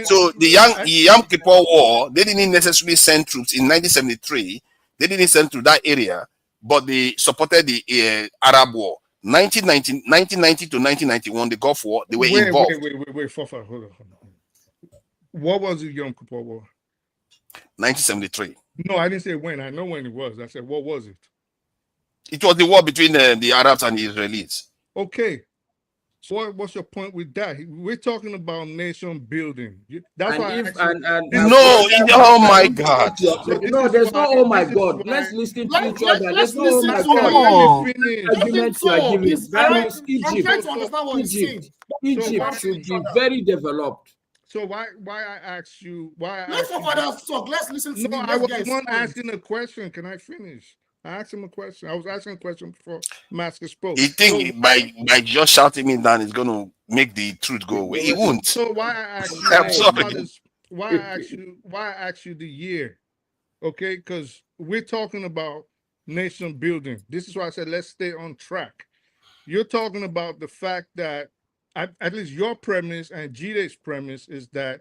So the Yom Kippur War, they didn't necessarily send troops in 1973. They didn't send to that area, but they supported the Arab War. 1990 to 1991, the Gulf War. They were involved. Wait, Fafa, hold on. What was the Yom Kippur War? 1973. No, I didn't say when. I know when it was. I said, what was it? It was the war between the Arabs and the Israelis. Okay. So what's your point with that? We're talking about nation building. That's why oh my God. No, there's no oh my God. Let's listen to each other. There's no oh my God. Egypt should be very developed. So why I asked you why let's talk. Let's listen to I was the one asking a question. Can I finish? I asked him a question. I was asking a question before Master spoke. You think by just shouting me down is going to make the truth go away? It won't. So why I asked you? I'm sorry. Why I asked you the year? Okay, because we're talking about nation building. This is why I said let's stay on track. You're talking about the fact that at least your premise and Jide's premise is that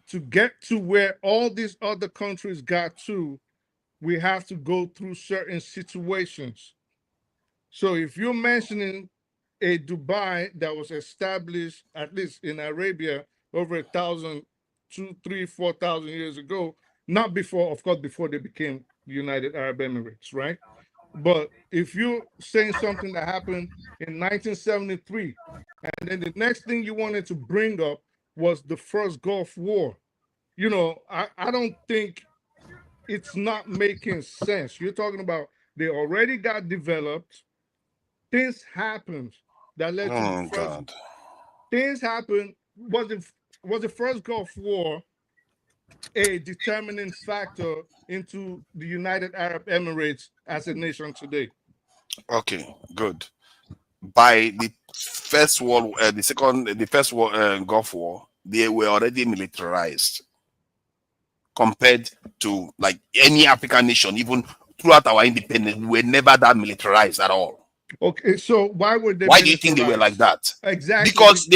to get to where all these other countries got to, we have to go through certain situations. So if you're mentioning a Dubai that was established, at least in Arabia, over 1,000, 2,000, 3,000, 4,000 years ago, not before, of course, before they became the United Arab Emirates, right? But if you're saying something that happened in 1973, and then the next thing you wanted to bring up was the first Gulf War, you know, I don't think it's not making sense. You're talking about they already got developed. Things happened that led to the first. God. Things happened. Was the first Gulf War a determining factor into the United Arab Emirates as a nation today? Okay, good. By the first Gulf War, they were already militarized compared to like any African nation. Even throughout our independence, we were never that militarized at all. Okay, so why were they? Why do you think they were like that? Exactly. Because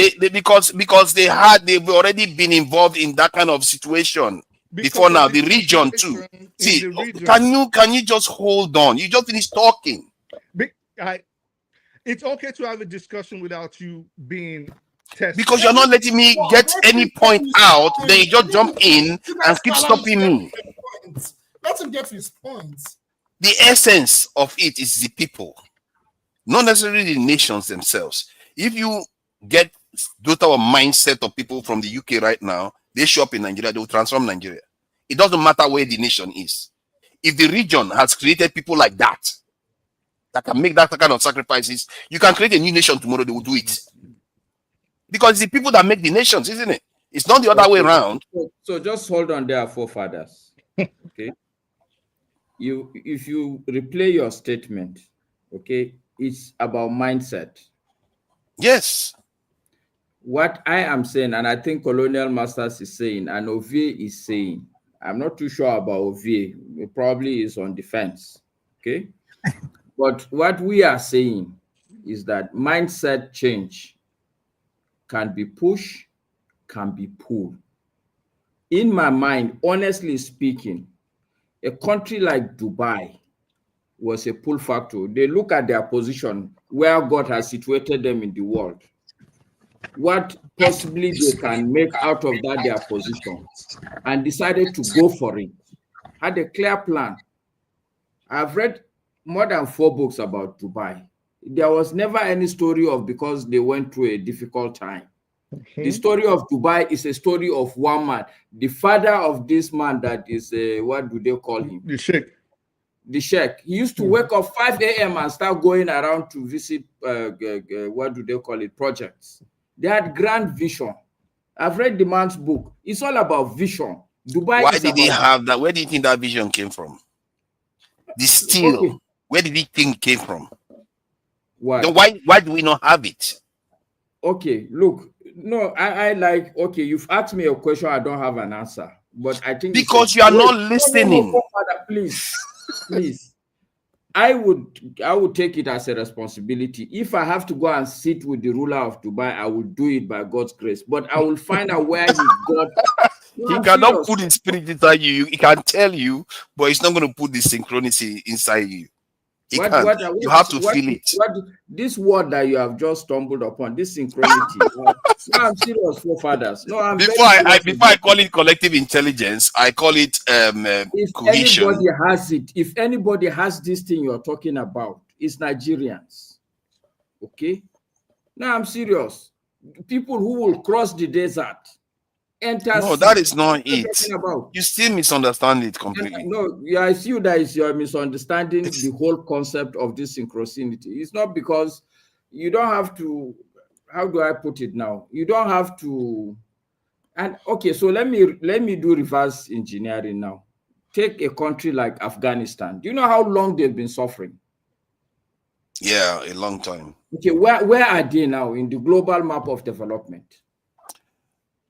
they've already been involved in that kind of situation before now. The region too. See, can you just hold on? You just finished talking. It's okay to have a discussion without you being tested. Because you're not letting me get any point out, then you just jump in and keep stopping me. Let him get his points. The essence of it is the people, not necessarily the nations themselves. If you get those type of mindset of people from the UK right now, they show up in Nigeria, they will transform Nigeria. It doesn't matter where the nation is. If the region has created people like that can make that kind of sacrifices, you can create a new nation tomorrow, they will do it. Because it's the people that make the nations, isn't it? It's not the other way around. So just hold on there, forefathers. Okay. If you replay your statement, okay, it's about mindset. Yes. What I am saying, and I think Colonial Masters is saying, and Ovie is saying, I'm not too sure about Ovie. It probably is on defense. Okay. But what we are saying is that mindset change can be push, can be pull. In my mind, honestly speaking, a country like Dubai was a pull factor. They look at their position, where God has situated them in the world. What possibly they can make out of that their position, and decided to go for it. Had a clear plan. I've read more than 4 books about Dubai. There was never any story of because they went through a difficult time. The story of Dubai is a story of one man. The father of this man that is, what do they call him? The Sheikh. The Sheikh. He used to wake up 5 a.m. and start going around to visit, what do they call it, projects. They had grand vision. I've read the man's book. It's all about vision. Dubai. Why did he have that? Where do you think that vision came from? The steel. Okay. Where did he think came from? Why? Why do we not have it? Okay, look. No, I like, okay, you've asked me a question, I don't have an answer. But I think because you are not listening. Please. I would take it as a responsibility. If I have to go and sit with the ruler of Dubai, I will do it by God's grace. But I will find out where he got. He cannot put his spirit inside you. He can tell you, but he's not going to put the synchronicity inside you. You have to feel it. This word that you have just stumbled upon, this synchronicity. No, I'm serious, forefathers. No, I'm before I call it collective intelligence, I call it cohesion. Anybody has it, if anybody has this thing you're talking about, it's Nigerians. Okay? No, I'm serious. People who will cross the desert. No, that is not it. You still misunderstand it completely. No, yeah, I see that you're misunderstanding the whole concept of this synchronicity. It's not because you don't have to. How do I put it now? You don't have to. And okay, so let me do reverse engineering now. Take a country like Afghanistan. Do you know how long they've been suffering? Yeah, a long time. Okay, where are they now in the global map of development?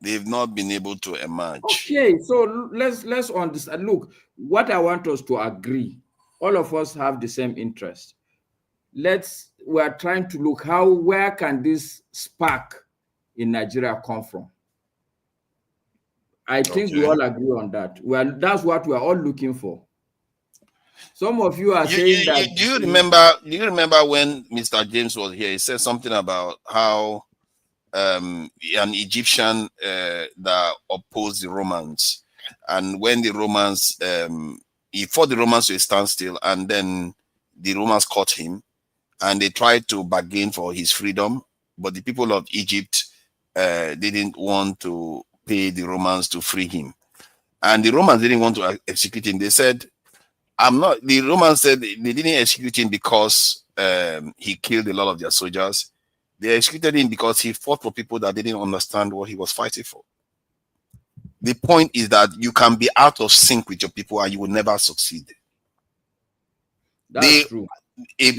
They've not been able to emerge. Okay, so let's understand. Look, what I want us to agree, all of us have the same interest. We're trying to look where can this spark in Nigeria come from? I think we all agree on that. Well, that's what we're all looking for. Some of you are saying that. Do you remember when Mr. James was here? He said something about how an Egyptian that opposed the Romans, and when the Romans he fought the Romans to a standstill, and then the Romans caught him and they tried to bargain for his freedom, but the people of Egypt didn't want to pay the Romans to free him, and the Romans didn't want to execute him. They said, the Romans said they didn't execute him because he killed a lot of their soldiers. They executed him because he fought for people that didn't understand what he was fighting for. The point is that you can be out of sync with your people and you will never succeed. That's true. A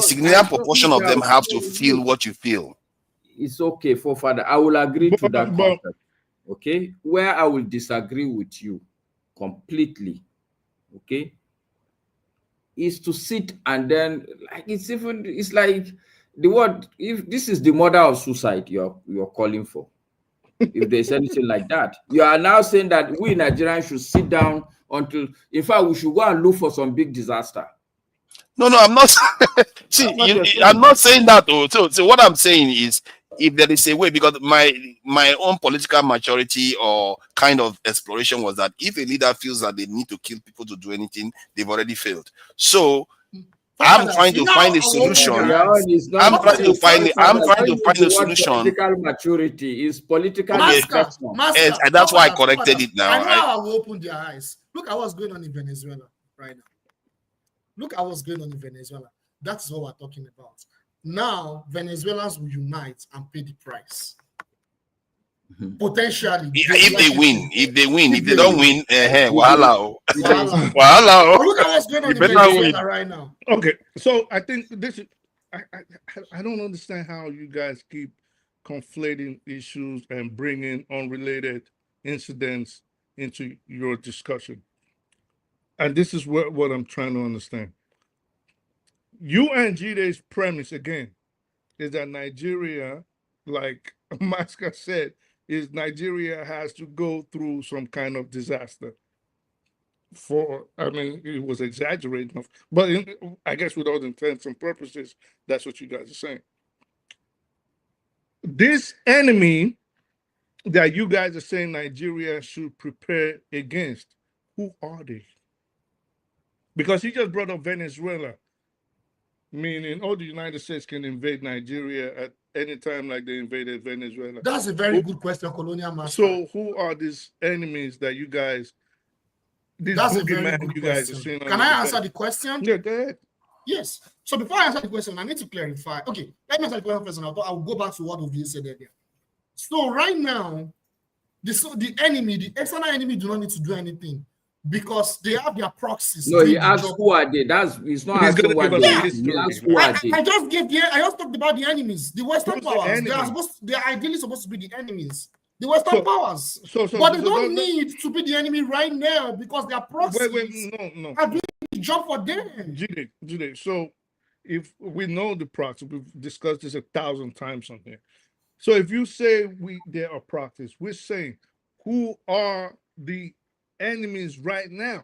significant proportion of them have to feel what you feel. It's okay, forefather. I will agree to that concept. Okay? Where I will disagree with you completely, okay, is to sit and then, like, it's like the word, if this is the mother of suicide you're calling for, if there's anything like that, you are now saying that we Nigerians should sit down until, in fact, we should go and look for some big disaster. No, I'm not. See, I'm not saying that. So what I'm saying is, if there is a way, because my own political maturity or kind of exploration was that if a leader feels that they need to kill people to do anything, they've already failed. So I'm trying to find a solution. I'm trying to find a solution. Political maturity is political. Yes, and that's why I corrected it now. I know I will open their eyes. Look at what's going on in Venezuela right now. Look at what's going on in Venezuela. That's what we're talking about. Now, Venezuelans will unite and pay the price. Potentially. If they win. If they don't win, wahala. Look at what's going on in Venezuela right now. Okay, so I think this is, I don't understand how you guys keep conflating issues and bringing unrelated incidents into your discussion. And this is what I'm trying to understand. You and Jide's premise, again, is that Nigeria, like Maska said, is Nigeria has to go through some kind of disaster. It was exaggerating, but I guess with all intents and purposes, that's what you guys are saying. This enemy that you guys are saying Nigeria should prepare against, who are they? Because he just brought up Venezuela, meaning all the United States can invade Nigeria at any time like they invaded Venezuela. That's a very good question, Colonial Master. So who are these enemies that you guys, that's a very good question. Can I answer the question? Yeah, go ahead. Yes. So before I answer the question, I need to clarify. Okay, let me answer the question first, and I'll go back to what Ovie said earlier. So right now, the enemy, the external enemy do not need to do anything, because they have their proxies. No, he asked who are they. He's not asking what they are. He asked who are they. I just talked about the enemies, the Western powers. They are ideally supposed to be the enemies, the Western powers. But they don't need to be the enemy right now because their proxies no. are doing the job for them. Jide, so if we know the proxies, we've discussed this 1,000 times on here. So if you say there are proxies, we're saying who are the enemies right now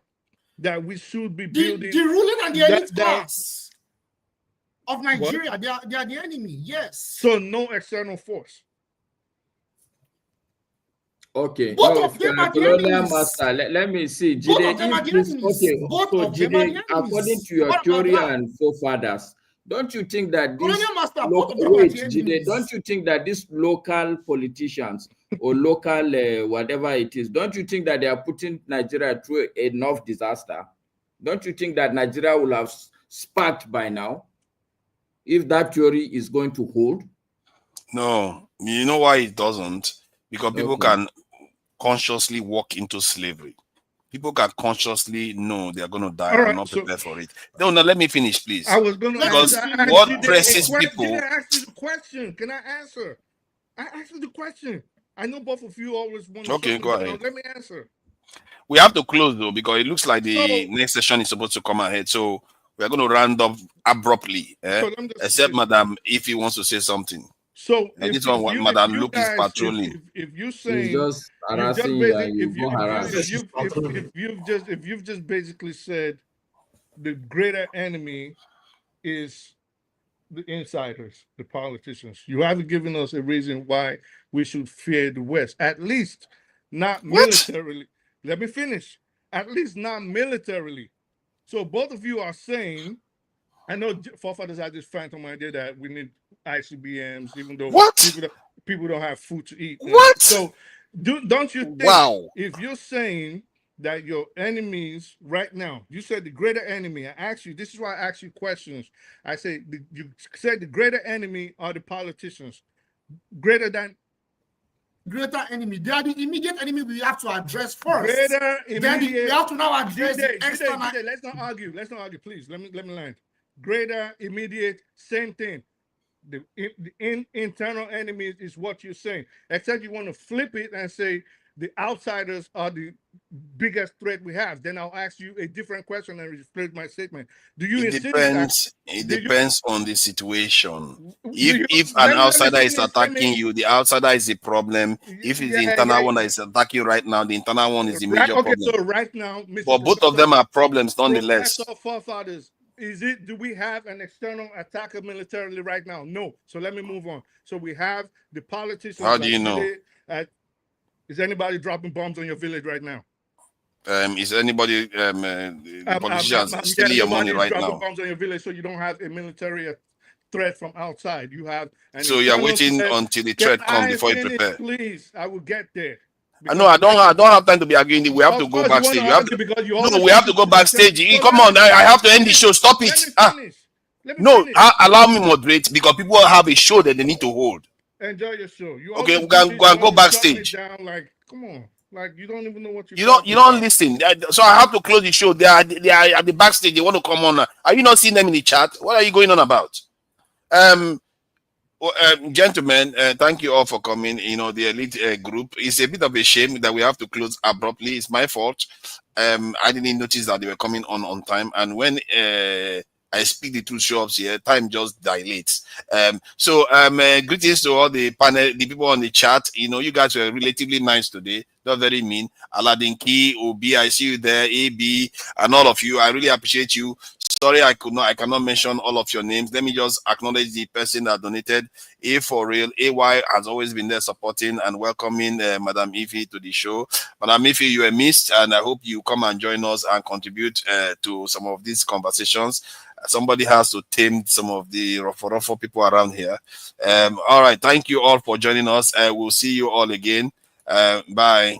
that we should be building? The ruling and the elite class of Nigeria, they are the enemy, yes. So no external force. Okay, both of them are the enemies. Master, let me see. Both of them are the enemies. Both of them are the enemies. According to your theory and forefathers, don't you think that this don't you think that these local politicians or local whatever it is, don't you think that they are putting Nigeria through enough disaster? Don't you think that Nigeria will have sparked by now if that theory is going to hold? No, you know why it doesn't? Because people can consciously walk into slavery. People can consciously know they are going to die and not prepare for it. No, let me finish, please. I was going to because what presses people. Can I ask you the question? Can I answer? I asked you the question. I know both of you always want to. Okay, go ahead. Let me answer. We have to close though because it looks like the next session is supposed to come ahead. So we are going to round up abruptly. Except Madam, if he wants to say something. So this one, Madam Luke is patrolling. If you say just harassing if you've just basically said the greater enemy is the insiders, the politicians, you haven't given us a reason why we should fear the West. At least not militarily. Let me finish. At least not militarily. So both of you are saying, I know forefathers had this phantom idea that we need ICBMs, even though people don't have food to eat. What? So don't you think if you're saying that your enemies right now, you said the greater enemy, I asked you, this is why I ask you questions. I say, you said the greater enemy are the politicians. Greater enemy. They are the immediate enemy we have to address first. Greater immediate. We have to now address the external. Let's not argue. Let's not argue, please. Let me land. Greater, immediate, same thing. The internal enemies is what you're saying. Except you want to flip it and say the outsiders are the biggest threat we have. Then I'll ask you a different question and split my statement. Do you It depends on the situation. If an outsider is attacking you, the outsider is the problem. If it's the internal one that is attacking you right now, the internal one is the major problem. So right now, but both of them are problems nonetheless. Forefathers, do we have an external attacker militarily right now? No. So let me move on. So we have the politicians. How do you know? Is anybody dropping bombs on your village right now? Is anybody politicians stealing your money right now? Bombs on your village, so you don't have a military threat from outside. You have. So you're waiting until the threat comes before you prepare. Please, I will get there. I know I don't have time to be arguing. We have to go backstage. We have to go backstage. Come on, I have to end the show. Stop it. No, allow me moderate because people have a show that they need to hold. Enjoy your show. Okay, we can go backstage. Like, come on, like you don't even know what you don't listen. So I have to close the show. They are at the backstage. They want to come on. Are you not seeing them in the chat? What are you going on about? Gentlemen, thank you all for coming. You know, the elite group. It's a bit of a shame that we have to close abruptly. It's my fault. I didn't notice that they were coming on time, and when I speak the truth show ups here, time just dilates. Greetings to all the panel, the people on the chat. You know, you guys were relatively nice today, not very mean. Aladdin Key, Obi, I see you there, AB, and all of you. I really appreciate you. Sorry, I cannot mention all of your names. Let me just acknowledge the person that donated. A for real, AY has always been there supporting and welcoming Madam Ify to the show. Madam Ify, you were missed, and I hope you come and join us and contribute to some of these conversations. Somebody has to tame some of the rough people around here. All right, thank you all for joining us. We'll see you all again. Bye.